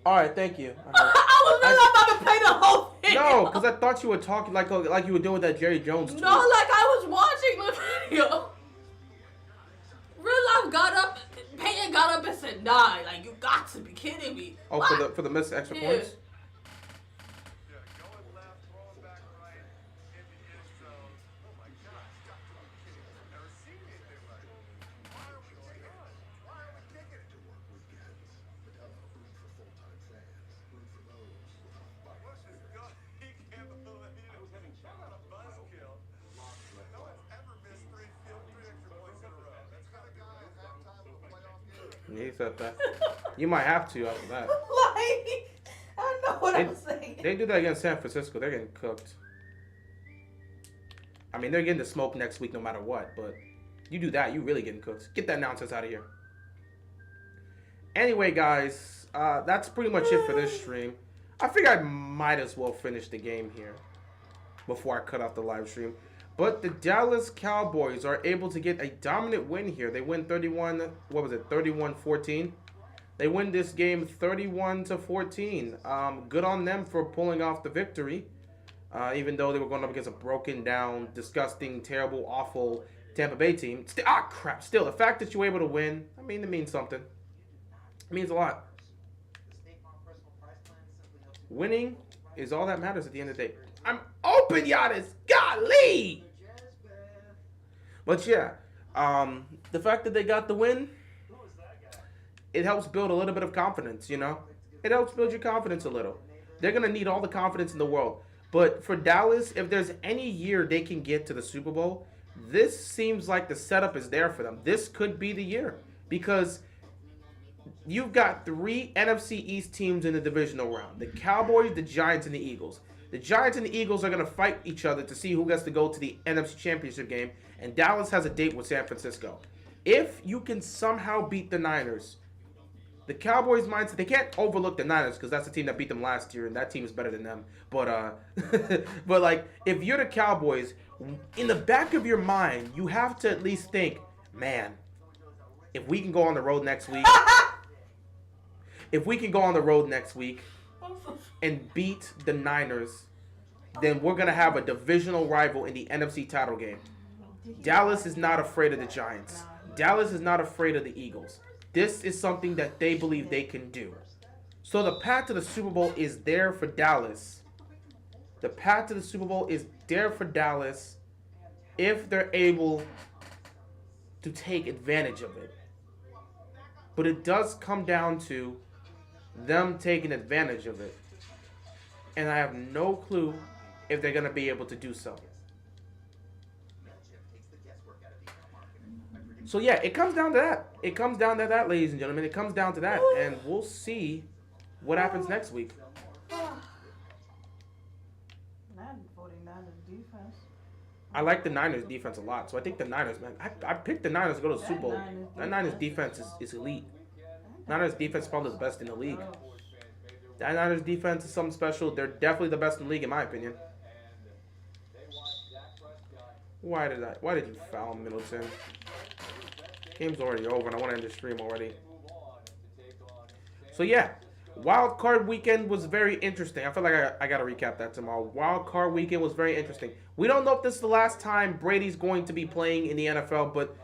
All right, thank you. I was really about to play the whole thing. No, because I thought you were talking like you were doing that Jerry Jones tweet. No, like I was watching the video. Real life got up. Peyton got up and said, "Nah, like you got to be kidding me." Oh, what? for the missed extra points. He said that. You might have to after that. Like, I know what I'm saying. They do that against San Francisco. They're getting cooked. I mean, they're getting the smoke next week no matter what. But you do that, you really getting cooked. Get that nonsense out of here. Anyway, guys, that's pretty much it for this stream. I figure I might as well finish the game here before I cut off the live stream. But the Dallas Cowboys are able to get a dominant win here. They win 31-14. They win this game 31-14. Good on them for pulling off the victory. Even though they were going up against a broken down, disgusting, terrible, awful Tampa Bay team. Still, the fact that you were able to win, I mean, it means something. It means a lot. Winning is all that matters at the end of the day. I'm open, Giannis. Golly! But yeah, the fact that they got the win, it helps build a little bit of confidence, you know? It helps build your confidence a little. They're going to need all the confidence in the world. But for Dallas, if there's any year they can get to the Super Bowl, this seems like the setup is there for them. This could be the year. Because you've got 3 NFC East teams in the divisional round. The Cowboys, the Giants, and the Eagles. The Giants and the Eagles are going to fight each other to see who gets to go to the NFC Championship game. And Dallas has a date with San Francisco. If you can somehow beat the Niners, the Cowboys' mindset, they can't overlook the Niners because that's the team that beat them last year, and that team is better than them. But, but like, if you're the Cowboys, in the back of your mind, you have to at least think, man, if we can go on the road next week, and beat the Niners, then we're going to have a divisional rival in the NFC title game. Dallas is not afraid of the Giants. Dallas is not afraid of the Eagles. This is something that they believe they can do. So the path to the Super Bowl is there for Dallas. The path to the Super Bowl is there for Dallas if they're able to take advantage of it. But it does come down to them taking advantage of it. and I have no clue if they're going to be able to do so. So yeah, it comes down to that. It comes down to that, ladies and gentlemen. It comes down to that, and we'll see what happens next week. Madden 49ers defense. I like the Niners defense a lot, so I think the Niners, man. I picked the Niners to go to the Super Bowl. That Niners defense is elite. Niners defense is probably the best in the league. That Niners defense is something special. They're definitely the best in the league, in my opinion. Why did you foul Middleton? Game's already over, and I want to end the stream already. So yeah, Wild Card Weekend was very interesting. I feel like I got to recap that tomorrow. Wild Card Weekend was very interesting. We don't know if this is the last time Brady's going to be playing in the NFL, but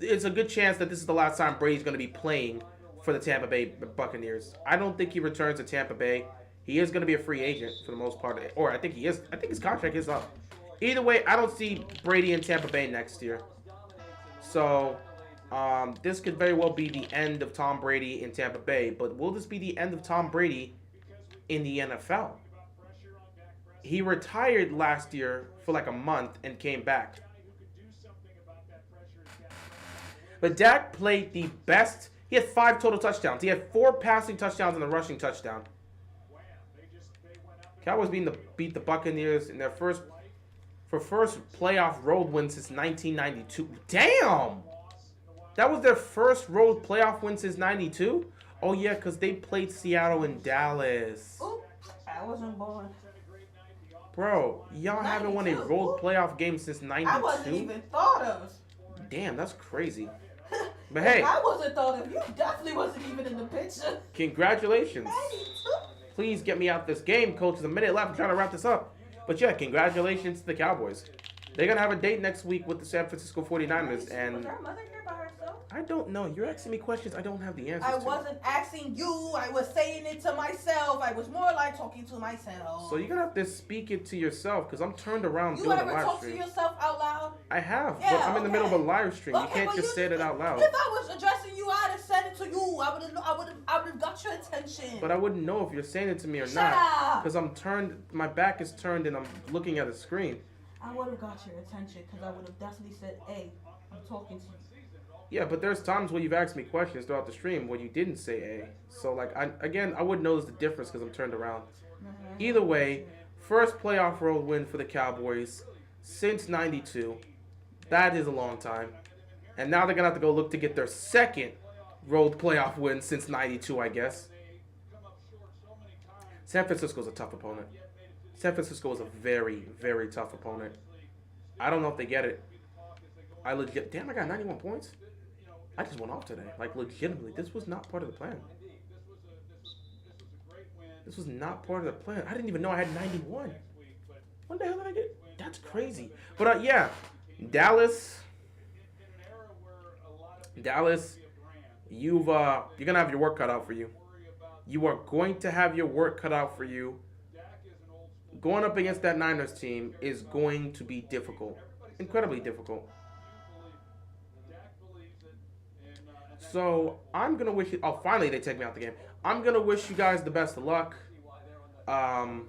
it's a good chance that this is the last time Brady's going to be playing for the Tampa Bay Buccaneers. I don't think he returns to Tampa Bay. He is going to be a free agent for the most part, or I think he is. I think his contract is up. Either way, I don't see Brady in Tampa Bay next year. So this could very well be the end of Tom Brady in Tampa Bay, but will this be the end of Tom Brady in the NFL? He retired last year for like a month and came back. But Dak played the best. He had 5 total touchdowns. He had 4 passing touchdowns and a rushing touchdown. Cowboys beat the Buccaneers in their first playoff road win since 1992. Damn! That was their first road playoff win since 92? Oh, yeah, because they played Seattle and Dallas. Oop, I wasn't born. Bro, y'all haven't won a road playoff game since 92? I wasn't even thought of. Damn, that's crazy. But hey. I wasn't thought of. You definitely wasn't even in the picture. Congratulations. Please get me out this game, coach. There's a minute left. I'm trying to wrap this up. But yeah, congratulations to the Cowboys. They're going to have a date next week with the San Francisco 49ers. And was our mother here by herself? I don't know. You're asking me questions I don't have the answers to. I wasn't asking you. I was saying it to myself. I was more like talking to myself. So you're going to have to speak it to yourself because I'm turned around doing a live stream. You ever talk to yourself out loud? I have, yeah, but I'm in the middle of a live stream. You can't just say it out loud. If I was addressing you, I'd have said it to you. I would have got your attention. But I wouldn't know if you're saying it to me or not. Because I'm turned, my back is turned and I'm looking at a screen. I would have got your attention because I would have definitely said, hey, I'm talking to you. Yeah, but there's times where you've asked me questions throughout the stream where you didn't say A. So, like, I wouldn't notice the difference because I'm turned around. Either way, first playoff road win for the Cowboys since 92. That is a long time. And now they're going to have to go look to get their second road playoff win since 92, I guess. San Francisco's a tough opponent. San Francisco is a very, very tough opponent. I don't know if they get it. Damn, I got 91 points. I just went off today. Like, legitimately, this was not part of the plan. This was not part of the plan. I didn't even know I had 91. What the hell did I get? That's crazy. But, yeah, Dallas, you're going to have your work cut out for you. You are going to have your work cut out for you. Going up against that Niners team is going to be difficult. Incredibly difficult. So, I'm going to wish you... Oh, finally they take me out the game. I'm going to wish you guys the best of luck. I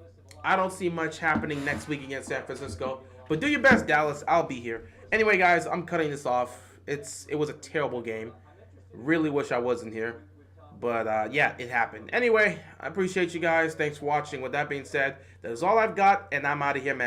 don't see much happening next week against San Francisco. But do your best, Dallas. I'll be here. Anyway, guys, I'm cutting this off. It was a terrible game. Really wish I wasn't here. But, yeah, it happened. Anyway, I appreciate you guys. Thanks for watching. With that being said, that is all I've got, and I'm out of here, man.